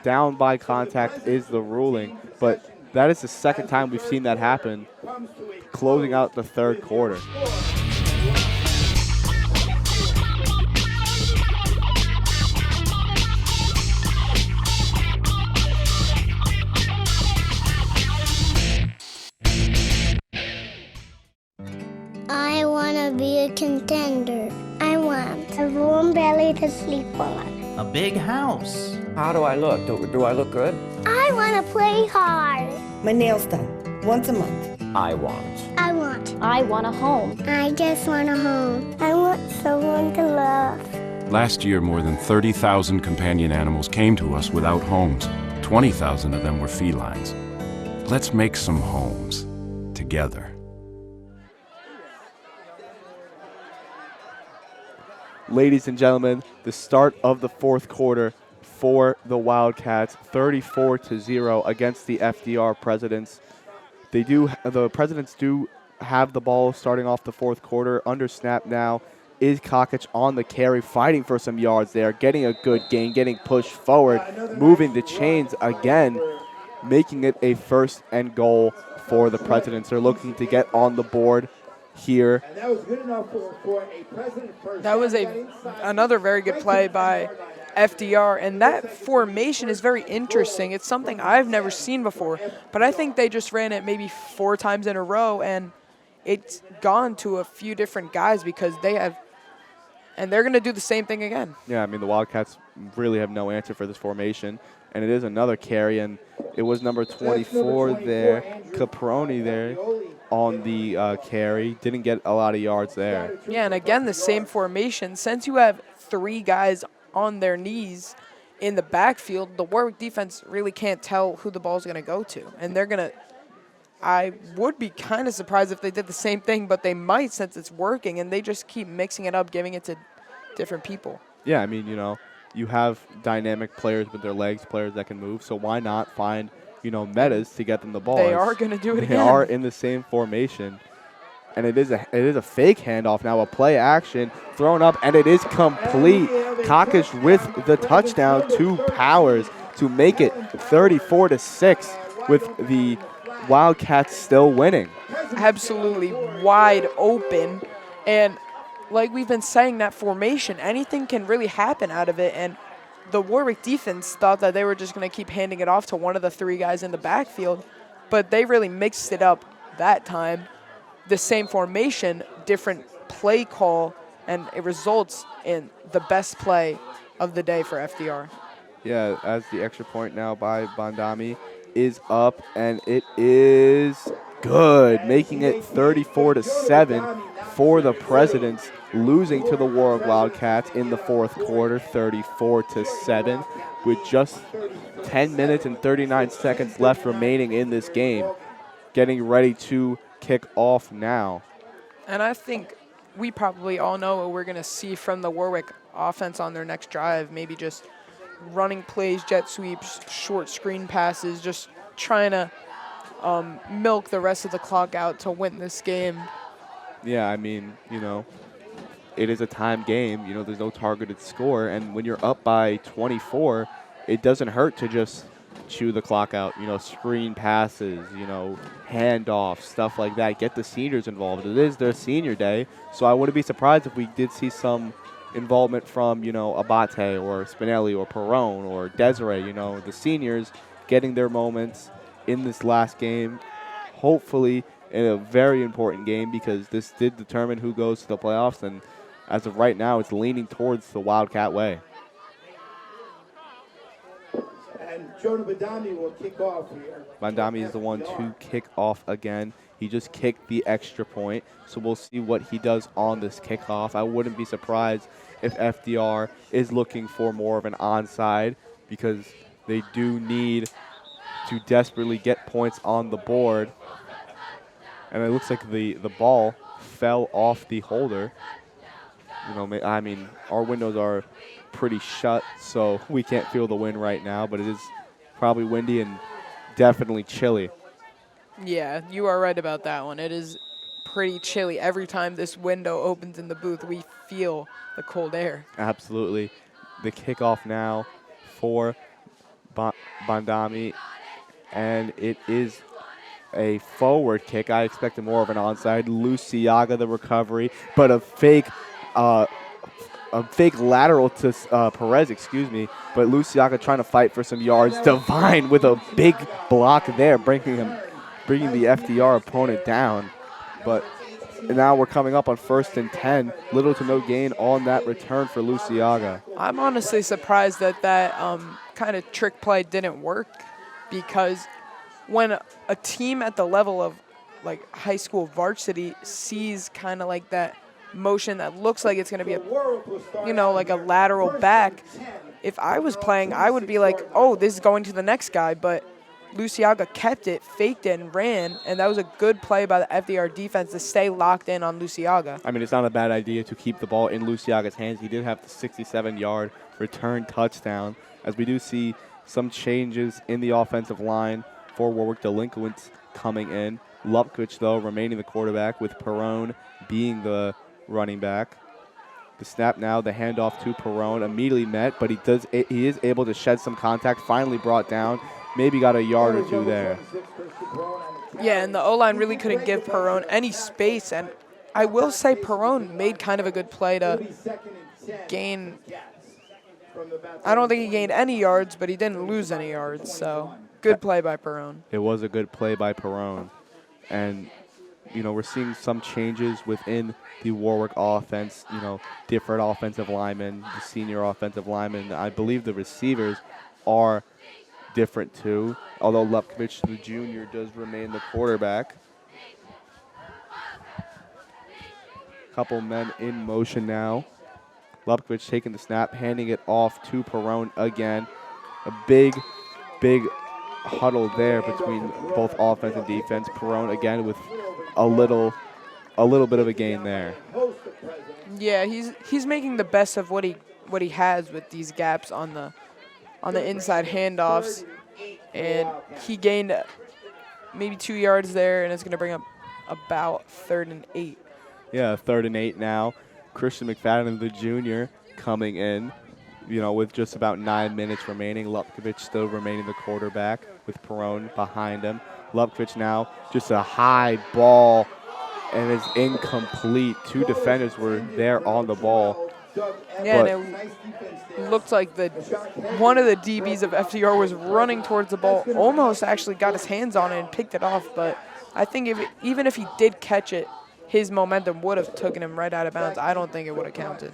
Down by contact is the ruling, but that is the second time we've seen that happen, closing out the third quarter. I want to be a contender. I want a warm belly to sleep on. A big house. How do I look? Do I look good? I want to play hard. My nails done once a month. I want a home. I just want a home. I want someone to love. Last year, more than 30,000 companion animals came to us without homes. 20,000 of them were felines. Let's make some homes together. Ladies and gentlemen, the start of the fourth quarter for the Wildcats, 34-0 against the FDR Presidents. The Presidents do have the ball starting off the fourth quarter. Under snap now is Cockage on the carry, fighting for some yards there, getting a good gain, getting pushed forward, moving the chains again, making it a first and goal for the Presidents. They're looking to get on the board here. And that was good enough for a President first. That was another very good play by FDR, and that formation is very interesting. It's something I've never seen before, but I think they just ran it maybe 4 times in a row, and it's gone to a few different guys because they're going to do the same thing again. Yeah, I mean, the Wildcats really have no answer for this formation, and it is another carry, and it was number 24 there, Caproni there on the carry. Didn't get a lot of yards there. Yeah, and again, the same formation. Since you have 3 guys on their knees in the backfield, the Warwick defense really can't tell who the ball's going to go to. And they're going to – I would be kind of surprised if they did the same thing, but they might since it's working, and they just keep mixing it up, giving it to different people. Yeah, I mean, you have dynamic players with their legs, players that can move, so why not find – metas to get them the ball. They are going to do it again. They are in the same formation. And it is a fake handoff now, a play action thrown up, and it is complete. Cockage with the touchdown to Powers to make it 34-6 with the Wildcats still winning. Absolutely wide open. And like we've been saying, that formation, anything can really happen out of it. And the Warwick defense thought that they were just going to keep handing it off to one of the 3 guys in the backfield, but they really mixed it up that time. The same formation, different play call, and it results in the best play of the day for FDR. Yeah, as the extra point now by Bandami is up, and it is good, making it 34-7 for the Presidents, losing to the Warwick Wildcats in the fourth quarter, 34-7, with just 10 minutes and 39 seconds left remaining in this game. Getting ready to kick off now. And I think we probably all know what we're going to see from the Warwick offense on their next drive. Maybe just running plays, jet sweeps, short screen passes, just trying to milk the rest of the clock out to win this game. Yeah, I mean, it is a time game. There's no targeted score. And when you're up by 24, it doesn't hurt to just chew the clock out. Screen passes, handoffs, stuff like that. Get the seniors involved. It is their senior day, so I wouldn't be surprised if we did see some involvement from, Abate or Spinelli or Perrone or Desiree, the seniors getting their moments in this last game, hopefully in a very important game, because this did determine who goes to the playoffs, and as of right now, it's leaning towards the Wildcat way. And Jonah Badami will kick off here. Bandami is the one to kick off again. He just kicked the extra point, so we'll see what he does on this kickoff. I wouldn't be surprised if FDR is looking for more of an onside, because they do need to desperately get points on the board. And it looks like the ball fell off the holder. I mean, our windows are pretty shut, so we can't feel the wind right now, but it is probably windy and definitely chilly. Yeah, you are right about that one. It is pretty chilly. Every time this window opens in the booth, we feel the cold air. Absolutely. The kickoff now for Bandami, and it is a forward kick. I expected more of an onside. Luciaga, the recovery, but a fake lateral to Perez, but Luciaga trying to fight for some yards. Divine with a big block there, bringing the FDR opponent down. But now we're coming up on 1st and 10. Little to no gain on that return for Luciaga. I'm honestly surprised that kind of trick play didn't work, because when a team at the level of like high school varsity sees kind of like that motion that looks like it's going to be like a lateral back, if I was playing, I would be like, oh, this is going to the next guy. But Luciaga kept it, faked it, and ran, and that was a good play by the FDR defense to stay locked in on Luciaga. I mean, it's not a bad idea to keep the ball in Luciaga's hands. He did have the 67-yard return touchdown, as we do see some changes in the offensive line for Warwick. Delinquents coming in. Lupkovich, though, remaining the quarterback, with Perrone being the running back. The snap now, the handoff to Perrone, immediately met, but he is able to shed some contact, finally brought down, maybe got a yard or two there. Yeah, and the O-line really couldn't give Perrone any space, and I will say Perrone made kind of a good play to gain. I don't think he gained any yards, but he didn't lose any yards, so good play by Perrone. It was a good play by Perrone. And, we're seeing some changes within the Warwick offense, different offensive linemen, the senior offensive linemen. I believe the receivers are different too, although Lupkovich, the junior, does remain the quarterback. Couple men in motion now. Lupkovich taking the snap, handing it off to Perrone again. A big huddle there between both offense and defense. Perrone again with a little bit of a gain there. Yeah, he's making the best of what he has with these gaps on the inside handoffs, and he gained maybe 2 yards there, and it's going to bring up about 3rd and 8. Yeah, 3rd and 8 now. Christian McFadden, the junior, coming in, with just about 9 minutes remaining. Lupkovich still remaining the quarterback with Perrone behind him. Lupkovich now, just a high ball, and it's incomplete. 2 defenders were there on the ball. Yeah, and it looked like one of the DBs of FDR was running towards the ball, almost actually got his hands on it and picked it off. But I think even if he did catch it, his momentum would have taken him right out of bounds. I don't think it would have counted.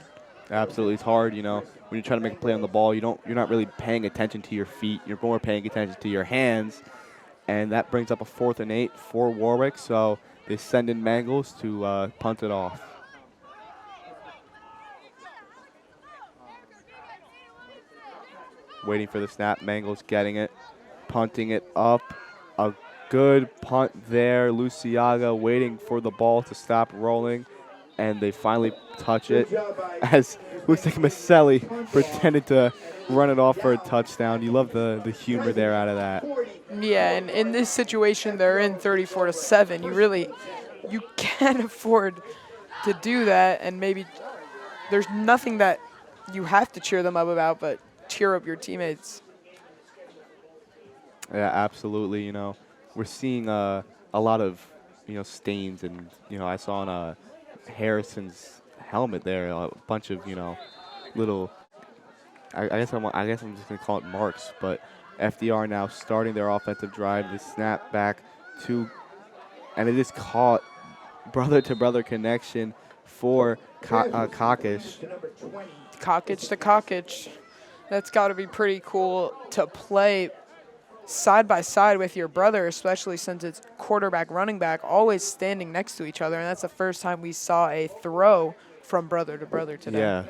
Absolutely. It's hard, when you're trying to make a play on the ball, you're not really paying attention to your feet. You're more paying attention to your hands. And that brings up a 4th and 8 for Warwick, so they send in Mangles to punt it off. Waiting for the snap, Mangles getting it, punting it up. A good punt there. Luciaga waiting for the ball to stop rolling, and they finally touch it as looks like Maselli pretended to run it off for a touchdown. You love the humor there out of that. Yeah, and in this situation, they're in 34-7. You can't afford to do that, and maybe there's nothing that you have to cheer them up about, but cheer up your teammates. Yeah, absolutely. We're seeing a lot of stains, and I saw on Harrison's helmet there a bunch of little. I guess I'm just gonna call it marks, but FDR now starting their offensive drive. The snap back to, and it is caught. Brother-to-brother connection for Cockish. Cockish to Cockish. That's got to be pretty cool to play side by side with your brother, especially since it's quarterback, running back, always standing next to each other. And that's the first time we saw a throw from brother to brother today. Yeah.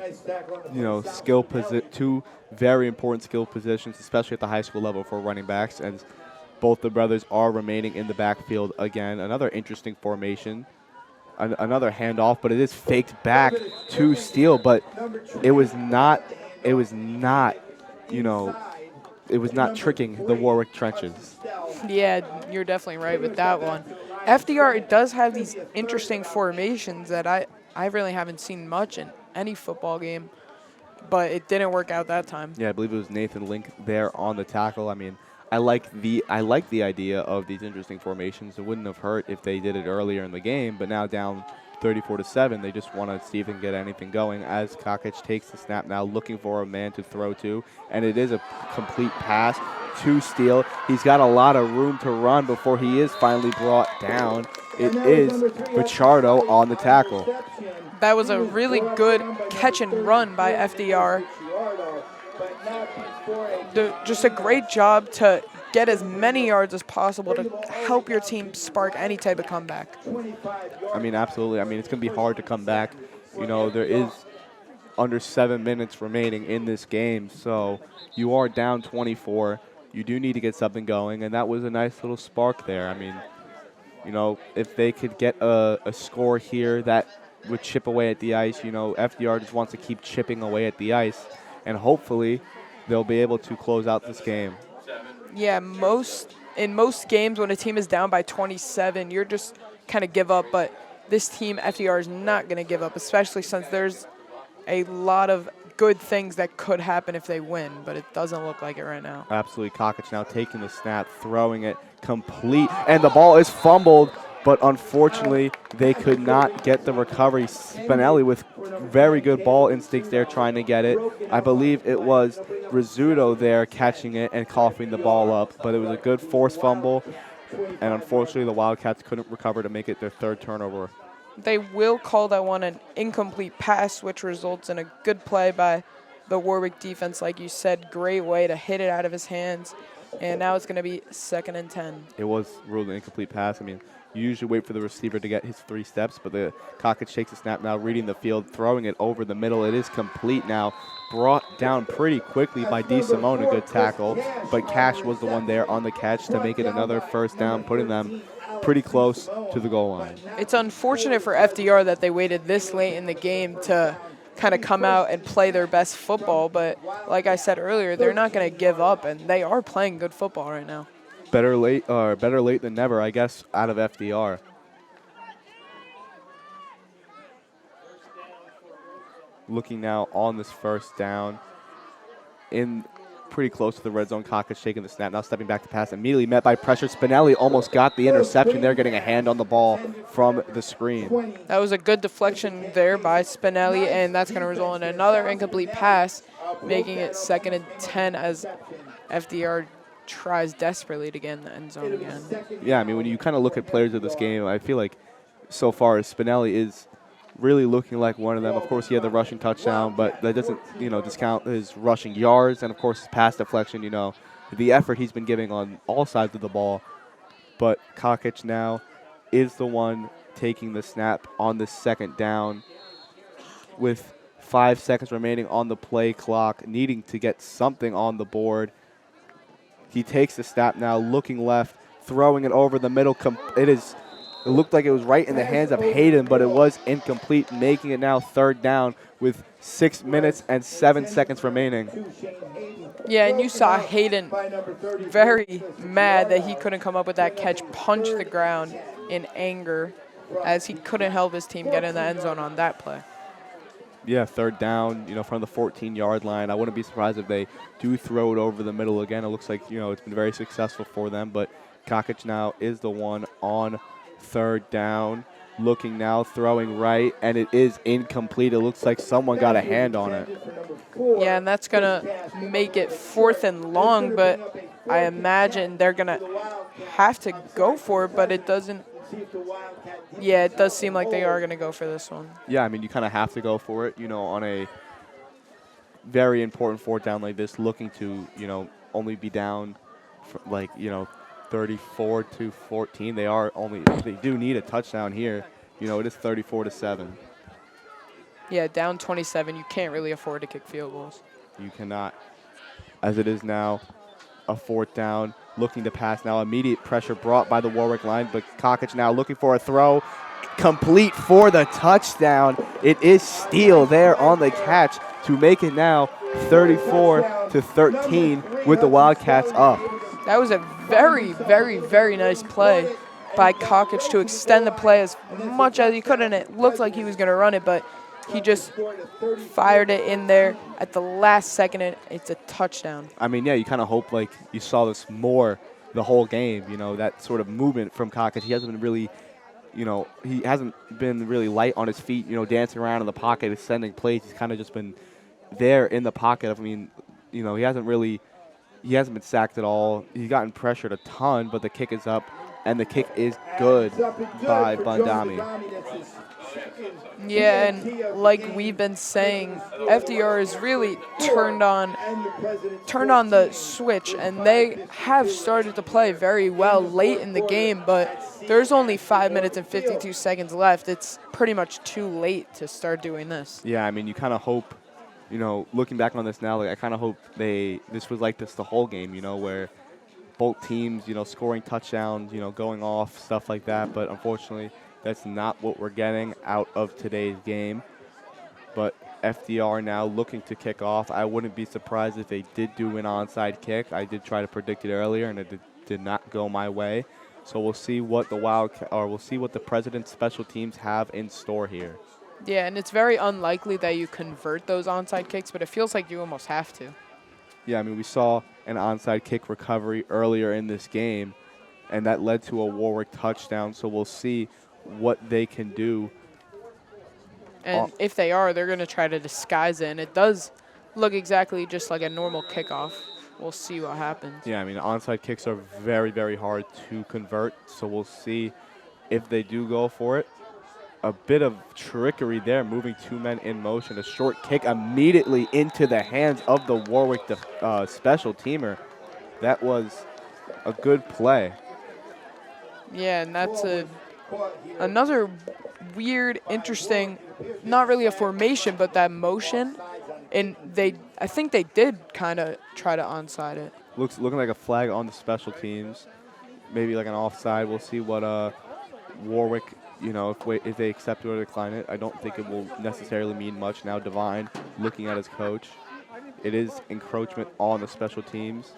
Two very important skill positions, especially at the high school level for running backs. And both the brothers are remaining in the backfield again. Another interesting formation. Another handoff, but it is faked back to Steele, but it was not tricking the Warwick trenches. Yeah, you're definitely right with that one. FDR, it does have these interesting formations that I really haven't seen much in any football game, but it didn't work out that time. Yeah, I believe it was Nathan Link there on the tackle. I mean, I like the idea of these interesting formations. It wouldn't have hurt if they did it earlier in the game, but now down 34-7, they just want to see if they can get anything going as Cockish takes the snap now, looking for a man to throw to, and it is a complete pass to Steele. He's got a lot of room to run before he is finally brought down. It is Pichardo on the tackle. That was a really good catch and run by FDR. Just a great job to get as many yards as possible to help your team spark any type of comeback. I mean, absolutely. I mean, it's going to be hard to come back. There is under 7 minutes remaining in this game, so you are down 24. You do need to get something going, and that was a nice little spark there. I mean, if they could get a score here that would chip away at the ice, FDR just wants to keep chipping away at the ice, and hopefully they'll be able to close out this game. Yeah, in most games when a team is down by 27, you're just kind of give up, but this team, FDR, is not going to give up, especially since there's a lot of good things that could happen if they win, but it doesn't look like it right now. Absolutely. Cockish now taking the snap, throwing it complete, and the ball is fumbled, but unfortunately they could not get the recovery. Spinelli with very good ball instincts there trying to get it. I believe it was Rizzuto there catching it and coughing the ball up, but it was a good forced fumble, and unfortunately the Wildcats couldn't recover to make it their 3rd turnover. They will call that one an incomplete pass, which results in a good play by the Warwick defense. Like you said, great way to hit it out of his hands. And now it's going to be 2nd and 10. It was ruled an incomplete pass. I mean, you usually wait for the receiver to get his 3 steps, but the Cockish takes the snap now, reading the field, throwing it over the middle. It is complete now, brought down pretty quickly by DeSimone, a good tackle. But Cash was the one there on the catch to make it another 1st down, putting them pretty close to the goal line. It's unfortunate for FDR that they waited this late in the game to kind of come out and play their best football, but like I said earlier, they're not going to give up, and they are playing good football right now. Better late than never, I guess, out of FDR. Looking now on this 1st down, in pretty close to the red zone. Cockish taking the snap, now stepping back to pass, immediately met by pressure. Spinelli almost got the interception there, getting a hand on the ball from the screen. That was a good deflection there by Spinelli, and that's going to result in another incomplete pass, making it 2nd and 10 as FDR tries desperately to get in the end zone again. Yeah, I mean, when you kind of look at players of this game, I feel like so far Spinelli is really looking like one of them. Of course, he had the rushing touchdown, but that doesn't, discount his rushing yards and, of course, his pass deflection. The effort he's been giving on all sides of the ball but Kakic now is the one taking the snap on the second down with 5 seconds remaining on the play clock, needing to get something on the board. He takes the snap now, looking left, throwing it over the middle. It looked like it was right in the hands of Hayden, but it was incomplete, making it now third down with 6 minutes and 7 seconds remaining. Yeah, and you saw Hayden very mad that he couldn't come up with that catch, punch the ground in anger, as he couldn't help his team get in the end zone on that play. Yeah, third down, from the 14-yard line. I wouldn't be surprised if they do throw it over the middle again. It looks like, it's been very successful for them, but Kakic now is the one on third down. Looking now, throwing right, and it is incomplete. It looks like someone got a hand on it. Yeah, and that's going to make it 4th and long, but I imagine they're going to have to go for it, but it doesn't. Yeah, it does seem like they are going to go for this one. Yeah, you kind of have to go for it, on a very important fourth down like this, looking to, only be down, 34 to 14. They do need a touchdown here. It is 34-7. Yeah, down 27. You can't really afford to kick field goals. You cannot. As it is now, a fourth down, looking to pass now. Immediate pressure brought by the Warwick line, but Kakic now looking for a throw. Complete for the touchdown. It is Steele there on the catch to make it now 34-13 with the Wildcats up. That was a very, very, very nice play by Kakic to extend the play as much as he could, and it looked like he was going to run it, but he just fired it in there at the last second, and it's a touchdown. Yeah, you kind of hope you saw this more the whole game, that sort of movement from Kakic. He hasn't been really, he hasn't been really light on his feet, dancing around in the pocket, extending plays. He's kind of just been there in the pocket. He hasn't been sacked at all. He's gotten pressured a ton, but the kick is up, and the kick is good by Bandami. Yeah, and like we've been saying, FDR has really turned on the switch, and they have started to play very well late in the game, but there's only 5 minutes and 52 seconds left. It's pretty much too late to start doing this. Yeah, you kind of hope, looking back on this now, I kind of hope this was like this the whole game, where both teams, scoring touchdowns, going off, stuff like that, but unfortunately, that's not what we're getting out of today's game. But FDR now looking to kick off. I wouldn't be surprised if they did do an onside kick. I did try to predict it earlier, and it did not go my way. So we'll see what the President's special teams have in store here. Yeah, and it's very unlikely that you convert those onside kicks, but it feels like you almost have to. Yeah, we saw an onside kick recovery earlier in this game, and that led to a Warwick touchdown. So we'll see what they can do. And if they are, they're going to try to disguise it, and it does look exactly just like a normal kickoff. We'll see what happens. Yeah, onside kicks are very, very hard to convert, so we'll see if they do go for it. A bit of trickery there, moving 2 men in motion. A short kick immediately into the hands of the Warwick special teamer. That was a good play. Yeah, and that's another weird, interesting, not really a formation, but that motion. And I think they did kind of try to onside it. Looking like a flag on the special teams, maybe like an offside. We'll see what Warwick, if they accept it or decline it. I don't think it will necessarily mean much now. Devine looking at his coach. It is encroachment on the special teams.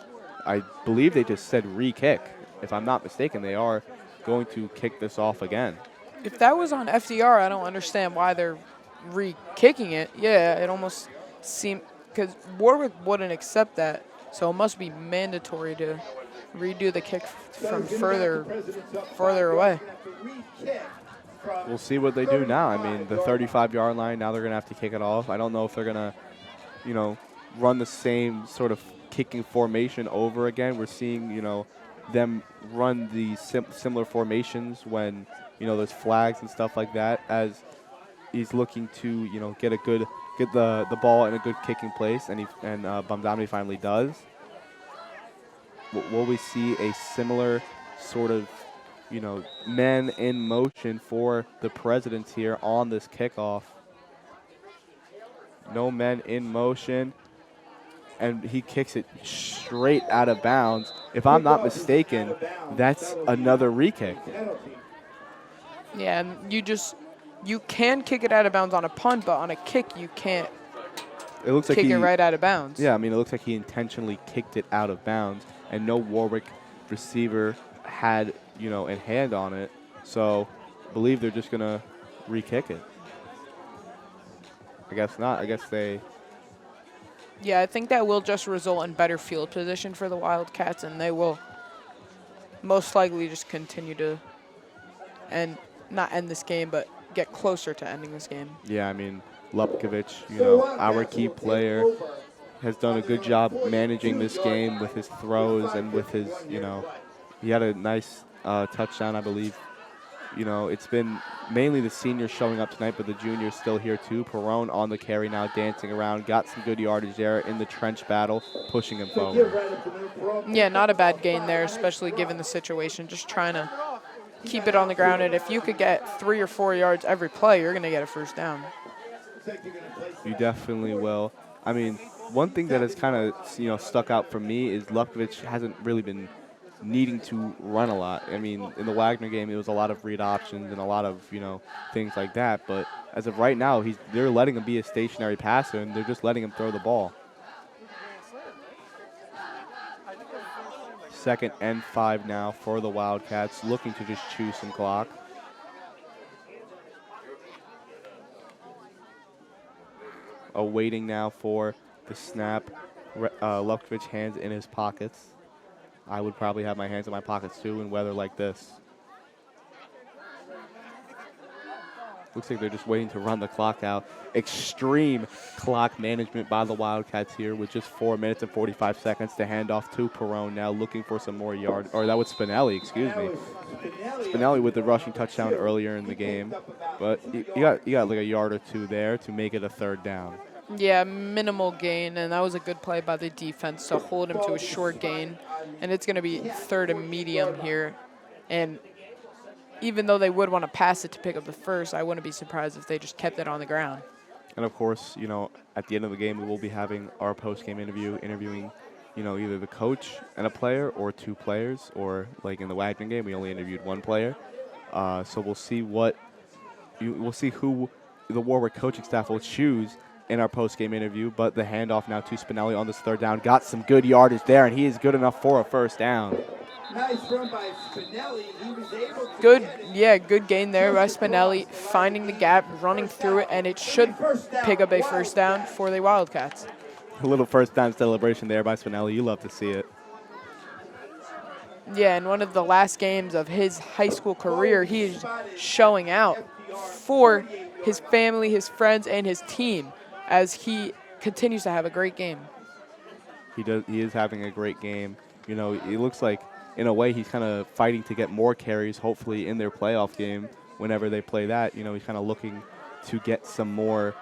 I believe they just said re-kick. If I'm not mistaken, they are going to kick this off again. If that was on FDR, I don't understand why they're re-kicking it. Yeah, it almost seemed, because Warwick wouldn't accept that, so it must be mandatory to redo the kick from further away. We'll see what they do now. The 35-yard line, now they're going to have to kick it off. I don't know if they're going to, run the same sort of kicking formation over again. We're seeing, them run the similar formations when, there's flags and stuff like that, as he's looking to, get the ball in a good kicking place, and Bamdami finally does. Will we see a similar sort of, men in motion for the Presidents here on this kickoff. No men in motion, and he kicks it straight out of bounds. If I'm not mistaken, that's another re-kick. Yeah, and you can kick it out of bounds on a punt, but on a kick you can't It looks like kick it right out of bounds. Yeah, I mean, it looks like he intentionally kicked it out of bounds, and no Warwick receiver had, a hand on it. So I believe they're just going to re-kick it. I guess not. I guess they... Yeah, I think that will just result in better field position for the Wildcats, and they will most likely just continue to not end this game, but get closer to ending this game. Yeah, I mean, Lupkovich, our key player, has done a good job managing this game with his throws and with his, he had a nice touchdown, I believe. It's been mainly the seniors showing up tonight, but the juniors still here too. Perone on the carry now, dancing around, got some good yardage there in the trench battle, pushing him forward. Yeah, not a bad gain there, especially given the situation. Just trying to keep it on the ground, and if you could get 3 or 4 yards every play, you're going to get a first down. You definitely will. I mean, one thing that has kind of, stuck out for me is Lupkovich hasn't really been needing to run a lot. I mean, in the Wagner game, it was a lot of read options and a lot of, things like that. But as of right now, they're letting him be a stationary passer, and they're just letting him throw the ball. 2nd and 5 now for the Wildcats, looking to just chew some clock. Awaiting now for the snap. Lupkovich hands in his pockets. I would probably have my hands in my pockets too in weather like this. Looks like they're just waiting to run the clock out. Extreme clock management by the Wildcats here with just 4 minutes and 45 seconds to hand off to Perone now, looking for some more yards. Or that was Spinelli, excuse me. Spinelli with the rushing touchdown earlier in the game. But you got like a yard or two there to make it a 3rd down. Yeah, minimal gain, and that was a good play by the defense to hold him to a short gain. And it's going to be 3rd and medium here. And even though they would want to pass it to pick up the first, I wouldn't be surprised if they just kept it on the ground. And of course, at the end of the game, we will be having our post-game interviewing, either the coach and a player or 2 players, or like in the Wagner game, we only interviewed 1 player. So we'll see we'll see who the Warwick coaching staff will choose in our post-game interview. But the handoff now to Spinelli on this 3rd down. Got some good yardage there, and he is good enough for a first down. Nice run by Spinelli. He was able to good gain there by Spinelli, finding the gap, running through it, and it should pick up a first down for the Wildcats. A little first down celebration there by Spinelli. You love to see it. Yeah, in one of the last games of his high school career, he is showing out for his family, his friends, and his team as he continues to have a great game. He is having a great game. It looks like, in a way, he's kind of fighting to get more carries, hopefully, in their playoff game whenever they play that. He's kind of looking to get some more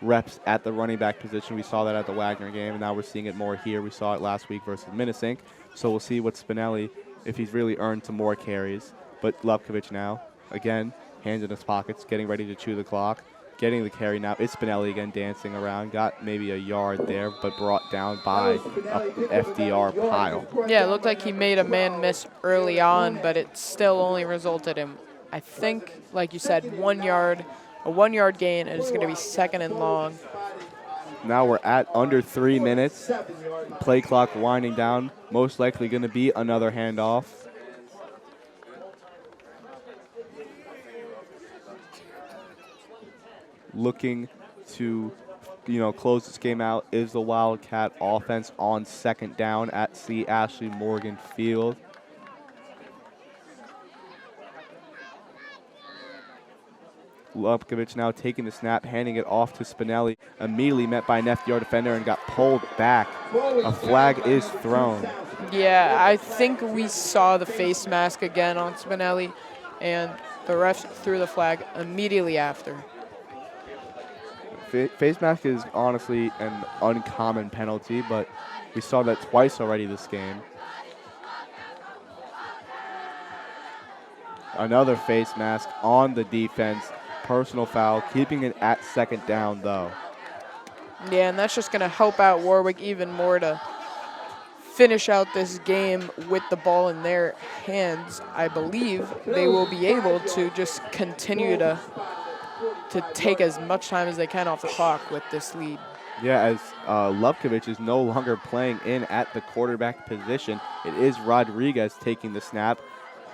reps at the running back position. We saw that at the Wagner game, and now we're seeing it more here. We saw it last week versus Minisink. So we'll see what Spinelli, if he's really earned some more carries. But Lupkovich now, again, hands in his pockets, getting ready to chew the clock. Getting the carry now. It's Spinelli again dancing around. Got maybe a yard there, but brought down by a FDR pile. Yeah, it looked like he made a man miss early on, but it still only resulted in, I think, like you said, a 1 yard gain, and it's going to be 2nd and long. Now we're at under 3 minutes. Play clock winding down. Most likely going to be another handoff. Looking to, close this game out is the Wildcat offense on 2nd down at C. Ashley Morgan Field. Lupkovich now taking the snap, handing it off to Spinelli. Immediately met by an FDR defender and got pulled back. A flag is thrown. Yeah, I think we saw the face mask again on Spinelli, and the refs threw the flag immediately after. Face mask is honestly an uncommon penalty, but we saw that twice already this game. Another face mask on the defense. Personal foul, keeping it at second down, though. Yeah, and that's just going to help out Warwick even more to finish out this game with the ball in their hands. I believe they will be able to just continue to take as much time as they can off the clock with this lead. Yeah, as Lubkovic is no longer playing in at the quarterback position. It is Rodriguez taking the snap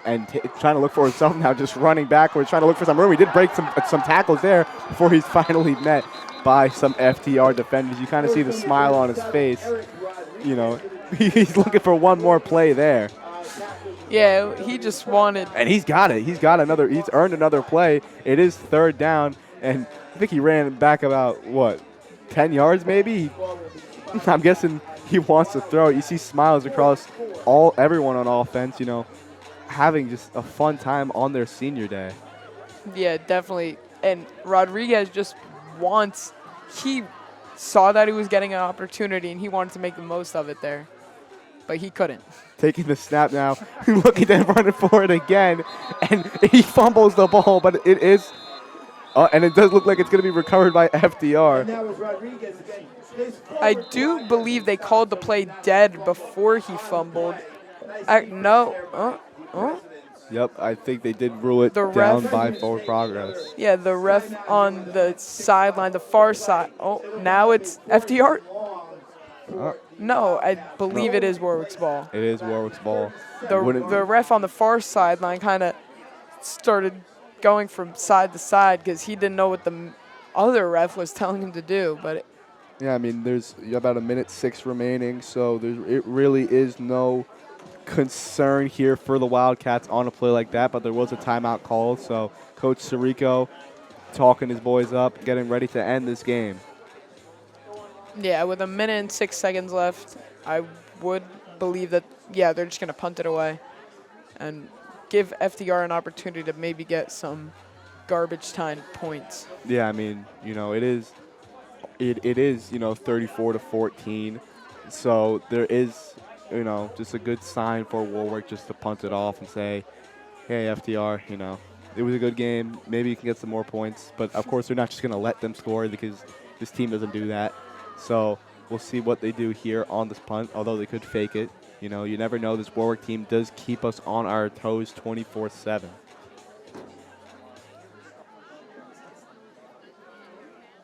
and trying to look for himself now, just running backwards, trying to look for some room. He did break some tackles there before he's finally met by some FDR defenders. You kind of see the smile on his face. You know, he's looking for one more play there. Yeah, he just wanted. And he's got it. He's earned another play. It is third down, and I think he ran back about, 10 yards maybe? I'm guessing he wants to throw it. You see smiles across everyone on offense, you know, having just a fun time on their senior day. Yeah, definitely. And Rodriguez just he saw that he was getting an opportunity and he wanted to make the most of it there, but he couldn't. Taking the snap now, looking to run it for it again, and he fumbles the ball, but it is, and it does look like it's going to be recovered by FDR. I do believe they called the play dead before he fumbled. Yep, I think they did rule it down by forward progress. Yeah, the ref on the sideline, the far side. Oh, now it's FDR? No, I believe it is Warwick's ball. It is Warwick's ball. The ref on the far sideline kind of started going from side to side because he didn't know what the other ref was telling him to do. But yeah, I mean, there's about 1:06 remaining, so it really is no concern here for the Wildcats on a play like that, but there was a timeout called, so Coach Sirico talking his boys up, getting ready to end this game. Yeah, with 1:06 left, I would believe that, yeah, they're just going to punt it away and give FDR an opportunity to maybe get some garbage time points. Yeah, I mean, you know, it is, you know, 34-14, so there is, you know, just a good sign for Warwick just to punt it off and say, hey, FDR, you know, it was a good game. Maybe you can get some more points. But, of course, they're not just going to let them score because this team doesn't do that. So we'll see what they do here on this punt, although they could fake it. You know, you never know. This Warwick team does keep us on our toes 24/7.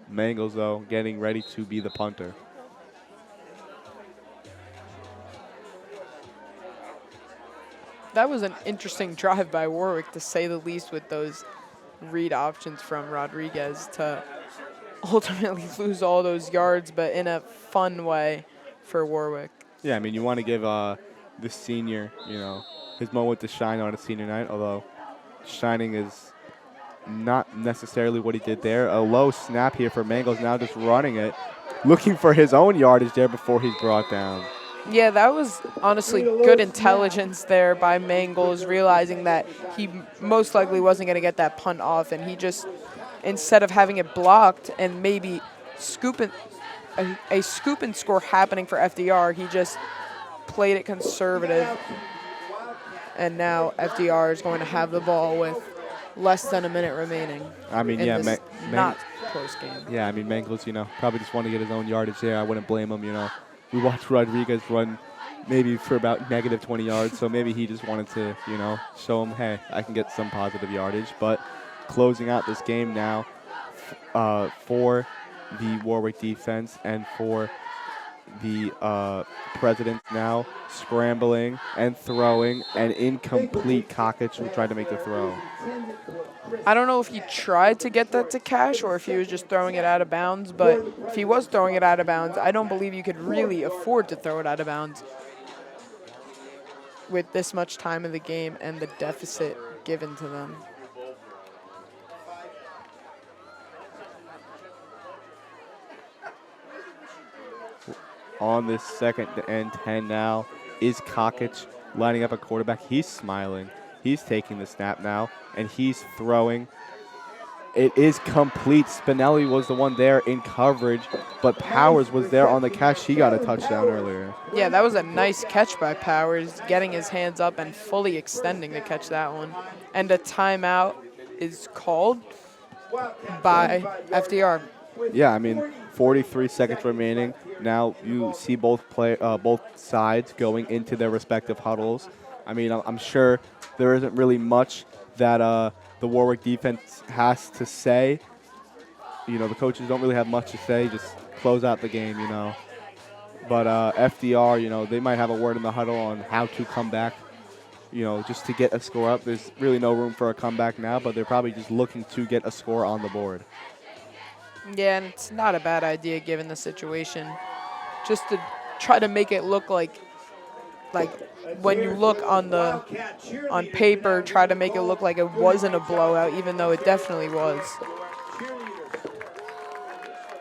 Mangles, though, getting ready to be the punter. That was an interesting drive by Warwick, to say the least, with those read options from Rodriguez to ultimately lose all those yards, but in a fun way for Warwick. Yeah, I mean, you want to give the senior, you know, his moment to shine on a senior night, although shining is not necessarily what he did there. A low snap here for Mangles, now just running it, looking for his own yardage there before he's brought down. Yeah, that was honestly good intelligence there by Mangles, realizing that he most likely wasn't going to get that punt off, and he just, instead of having it blocked and maybe a scoop and score happening for FDR, he just played it conservative. And now FDR is going to have the ball with less than a minute remaining. I mean, in yeah, this not close game. Yeah, I mean, Mangles, you know, probably just wanted to get his own yardage there. I wouldn't blame him, you know. We watched Rodriguez run maybe for about negative 20 yards, so maybe he just wanted to, you know, show him, hey, I can get some positive yardage. But closing out this game now for the Warwick defense and for the Presidents now scrambling and throwing, and incomplete. Cockage will try to make the throw. I don't know if he tried to get that to Cash or if he was just throwing it out of bounds, but if he was throwing it out of bounds, I don't believe you could really afford to throw it out of bounds with this much time in the game and the deficit given to them. On this 2nd and 10 now is Cockage lining up a quarterback. He's smiling. He's taking the snap now, and he's throwing. It is complete. Spinelli was the one there in coverage, but Powers was there on the catch. He got a touchdown earlier. Yeah, that was a nice catch by Powers, getting his hands up and fully extending to catch that one. And a timeout is called by FDR. Yeah, I mean, 43 seconds remaining. Now you see both sides going into their respective huddles. I mean, I'm sure there isn't really much that the Warwick defense has to say. You know, the coaches don't really have much to say. Just close out the game, you know. But FDR, you know, they might have a word in the huddle on how to come back, you know, just to get a score up. There's really no room for a comeback now, but they're probably just looking to get a score on the board. Yeah, and it's not a bad idea given the situation. Just to try to make it look like when you look on paper, try to make it look like it wasn't a blowout, even though it definitely was.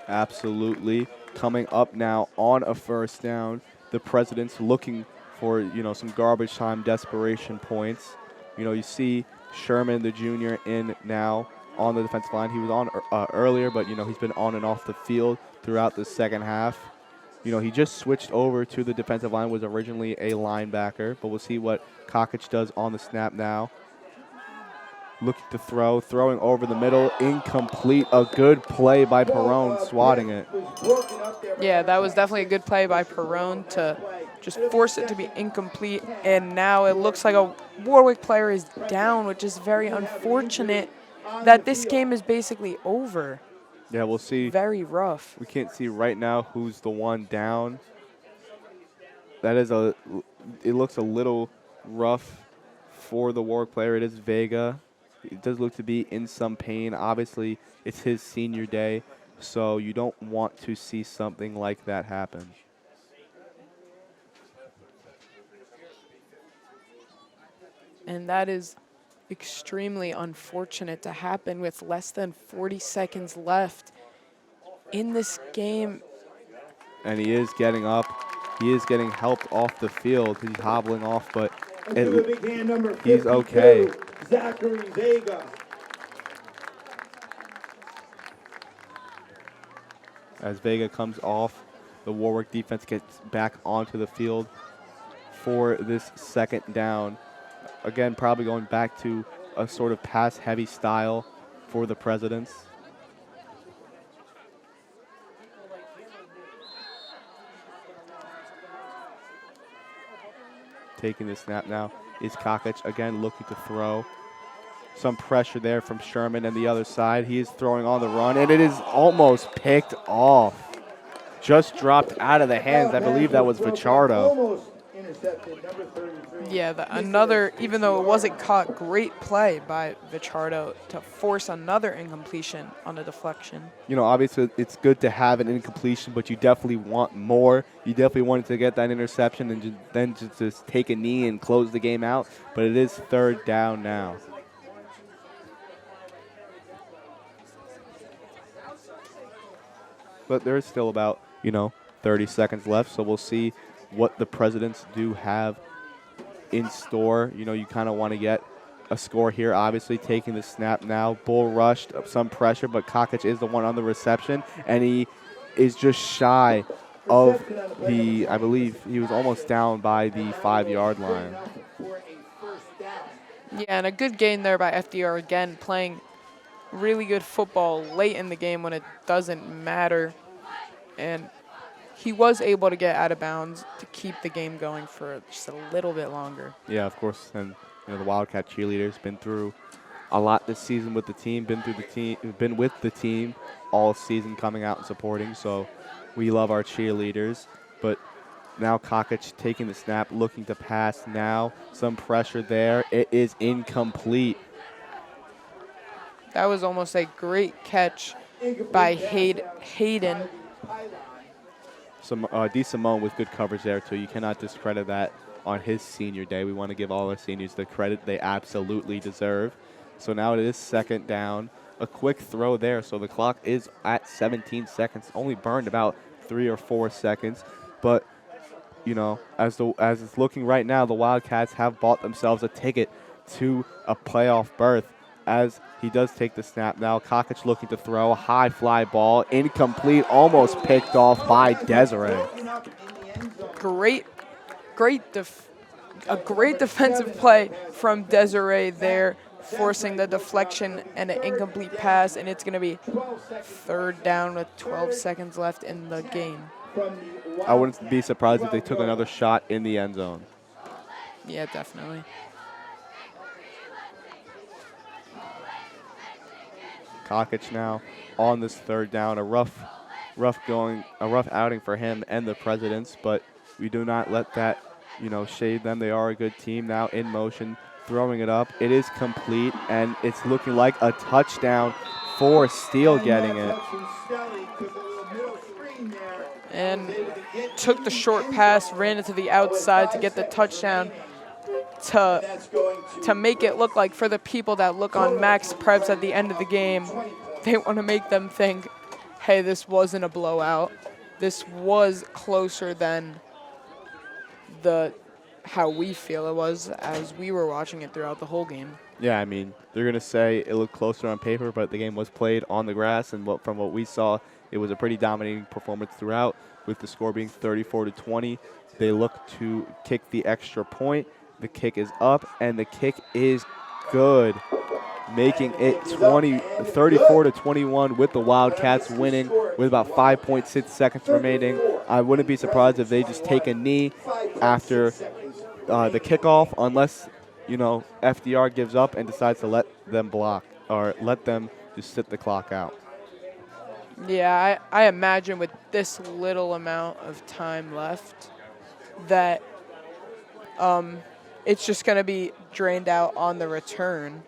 Absolutely. Coming up now on a first down, the President's looking for, you know, some garbage time desperation points. You know, you see Sherman, the junior, in now on the defensive line. He was on earlier, but, you know, he's been on and off the field throughout the second half. You know, he just switched over to the defensive line, was originally a linebacker, but we'll see what Kokich does on the snap now. Looking to throw, throwing over the middle, incomplete. A good play by Perrone, swatting it. Yeah, that was definitely a good play by Perrone to just force it to be incomplete. And now it looks like a Warwick player is down, which is very unfortunate that this game is basically over. Yeah, we'll see. Very rough. We can't see right now who's the one down. That is it looks a little rough for the Warwick player. It is Vega. It does look to be in some pain. Obviously, it's his senior day, so you don't want to see something like that happen. And that is extremely unfortunate to happen with less than 40 seconds left in this game. And he is getting up. He is getting helped off the field. He's hobbling off, but he's okay. Zachary Vega. As Vega comes off, the Warwick defense gets back onto the field for this second down. Again, probably going back to a sort of pass-heavy style for the Presidents. Taking the snap now is Kokich, again looking to throw. Some pressure there from Sherman and the other side. He is throwing on the run, and it is almost picked off. Just dropped out of the hands. I believe that was Vichardo. Yeah, another, even though it wasn't caught, great play by Vichardo to force another incompletion on a deflection. You know, obviously it's good to have an incompletion, but you definitely want more. You definitely wanted to get that interception and then just take a knee and close the game out. But it is third down now. But there is still about, 30 seconds left, so we'll see what the Presidents do have in store. You kind of want to get a score here, obviously taking the snap now. Bull rushed, some pressure, but Kokich is the one on the reception, and he is just shy of I believe he was almost down by the 5-yard line. Yeah, and a good gain there by FDR, again, playing really good football late in the game when it doesn't matter. And he was able to get out of bounds to keep the game going for just a little bit longer. Yeah, of course. And the Wildcat cheerleaders been through a lot this season with the team, been with the team all season, coming out and supporting. So we love our cheerleaders. But now Kokich taking the snap, looking to pass now. Some pressure there. It is incomplete. That was almost a great catch by Hayden. Some DeSimone with good coverage there, too. You cannot discredit that on his senior day. We want to give all our seniors the credit they absolutely deserve. So now it is second down. A quick throw there, so the clock is at 17 seconds. Only burned about 3 or 4 seconds. But, as it's looking right now, the Wildcats have bought themselves a ticket to a playoff berth. as he does take the snap now. Kokic looking to throw a high fly ball, incomplete, almost picked off by Desiree. A great defensive play from Desiree there, forcing the deflection and an incomplete pass, and it's going to be 3rd down with 12 seconds left in the game. I wouldn't be surprised if they took another shot in the end zone. Yeah, definitely. Kokic now on this 3rd down. A rough outing for him and the Presidents, but we do not let that, shade them. They are a good team now in motion, throwing it up. It is complete, and it's looking like a touchdown for Steele getting it. And took the short pass, ran it to the outside to get the touchdown to make it look like, for the people that look on Max Preps at the end of the game, they want to make them think, hey, this wasn't a blowout. This was closer than how we feel it was as we were watching it throughout the whole game. Yeah, I mean, they're going to say it looked closer on paper, but the game was played on the grass, and from what we saw, it was a pretty dominating performance throughout, with the score being 34-20. They look to kick the extra point. The kick is up, and the kick is good, making it 34-21 with the Wildcats winning with about 5.6 seconds remaining. I wouldn't be surprised if they just take a knee after the kickoff, unless, FDR gives up and decides to let them block or let them just sit the clock out. Yeah, I imagine with this little amount of time left that it's just going to be drained out on the return.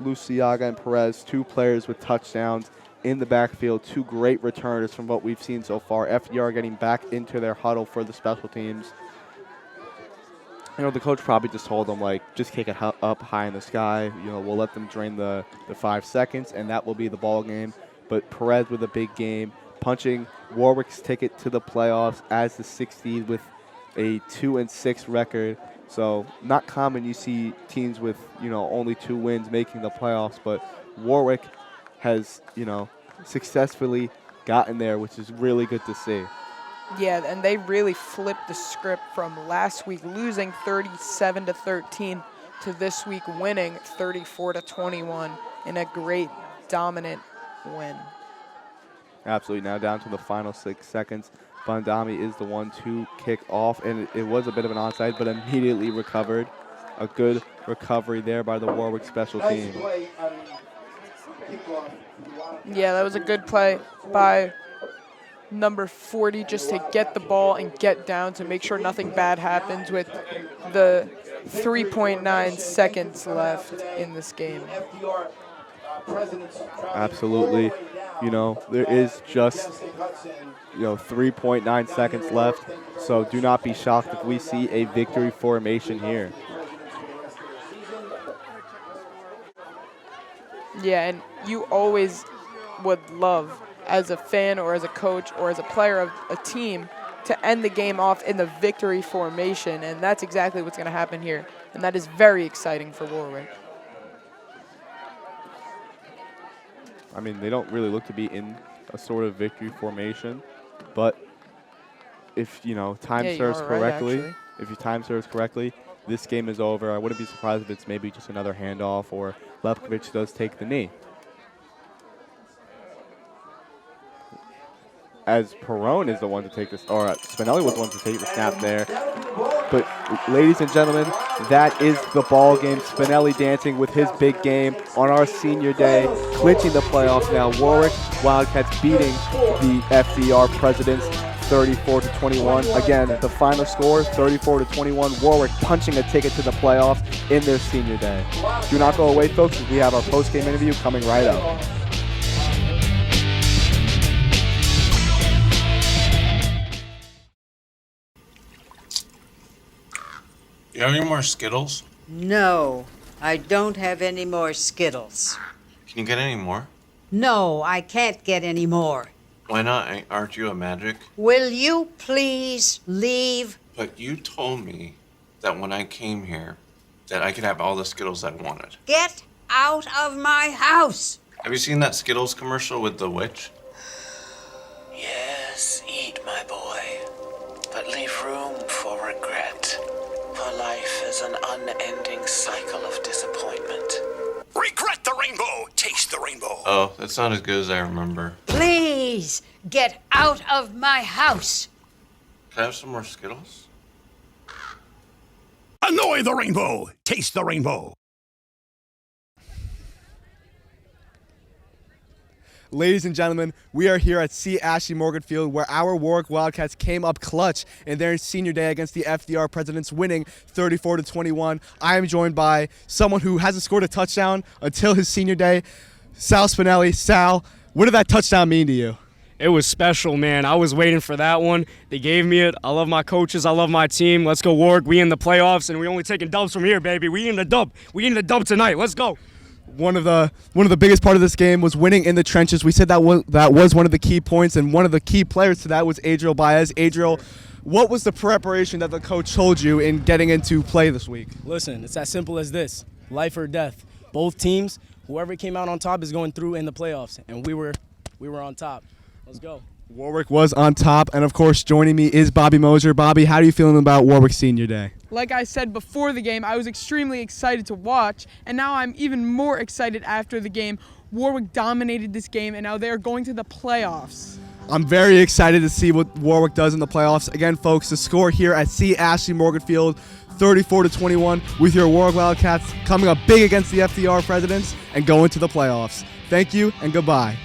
Luciaga and Perez, 2 players with touchdowns in the backfield, 2 great returners from what we've seen so far. FDR getting back into their huddle for the special teams. The coach probably just told them, just kick it up high in the sky. We'll let them drain the 5 seconds, and that will be the ball game. But Perez with a big game, punching Warwick's ticket to the playoffs as the 6th seed with a 2-6 record. So not common you see teams with, only 2 wins making the playoffs, but Warwick has, successfully gotten there, which is really good to see. Yeah, and they really flipped the script from last week losing 37-13 to this week winning 34-21 in a great dominant win. Absolutely. Now down to the final 6 seconds. Bandami is the one to kick off, and it was a bit of an onside, but immediately recovered. A good recovery there by the Warwick special team. Yeah, that was a good play by number 40 just to get the ball and get down to make sure nothing bad happens with the 3.9 seconds left in this game. Absolutely. There is just 3.9 seconds left, so do not be shocked if we see a victory formation here. Yeah, and you always would love, as a fan or as a coach or as a player of a team, to end the game off in the victory formation, and that's exactly what's going to happen here, and that is very exciting for Warwick. I mean, they don't really look to be in a sort of victory formation, but if time serves correctly, this game is over. I wouldn't be surprised if it's maybe just another handoff or Lefkovich does take the knee. As Perone is the one to take this, or Spinelli was the one to take the snap there. But ladies and gentlemen, that is the ball game. Spinelli dancing with his big game on our senior day, clinching the playoffs now. Warwick Wildcats beating the FDR Presidents 34-21. Again, the final score, 34-21. Warwick punching a ticket to the playoffs in their senior day. Do not go away, folks, as we have our post-game interview coming right up. You have any more Skittles? No, I don't have any more Skittles. Can you get any more? No, I can't get any more. Why not? Aren't you a magic? Will you please leave? But you told me that when I came here, that I could have all the Skittles I wanted. Get out of my house! Have you seen that Skittles commercial with the witch? Yes, eat, my boy, but leave room for regret. For life is an unending cycle of disappointment. Regret the rainbow, taste the rainbow. Oh, that's not as good as I remember. Please, get out of my house! Can I have some more Skittles? Annoy the rainbow, taste the rainbow. Ladies and gentlemen, we are here at C. Ashley Morgan Field, where our Warwick Wildcats came up clutch in their senior day against the FDR Presidents, winning 34-21. I am joined by someone who hasn't scored a touchdown until his senior day, Sal Spinelli. Sal, what did that touchdown mean to you? It was special, man. I was waiting for that one. They gave me it. I love my coaches. I love my team. Let's go, Warwick. We in the playoffs, and we only taking dubs from here, baby. We in the dub. We in the dub tonight. Let's go. One of the biggest part of this game was winning in the trenches. We said that was one of the key points, and one of the key players to that was Adriel Baez. Adriel, what was the preparation that the coach told you in getting into play this week? Listen, it's as simple as this: life or death. Both teams, whoever came out on top is going through in the playoffs, and we were on top. Let's go. Warwick was on top, and of course, joining me is Bobby Moser. Bobby, how are you feeling about Warwick's senior day? Like I said before the game, I was extremely excited to watch, and now I'm even more excited after the game. Warwick dominated this game, and now they're going to the playoffs. I'm very excited to see what Warwick does in the playoffs. Again, folks, the score here at C. Ashley Morgan Field, 34-21, with your Warwick Wildcats coming up big against the FDR Presidents and going to the playoffs. Thank you, and goodbye.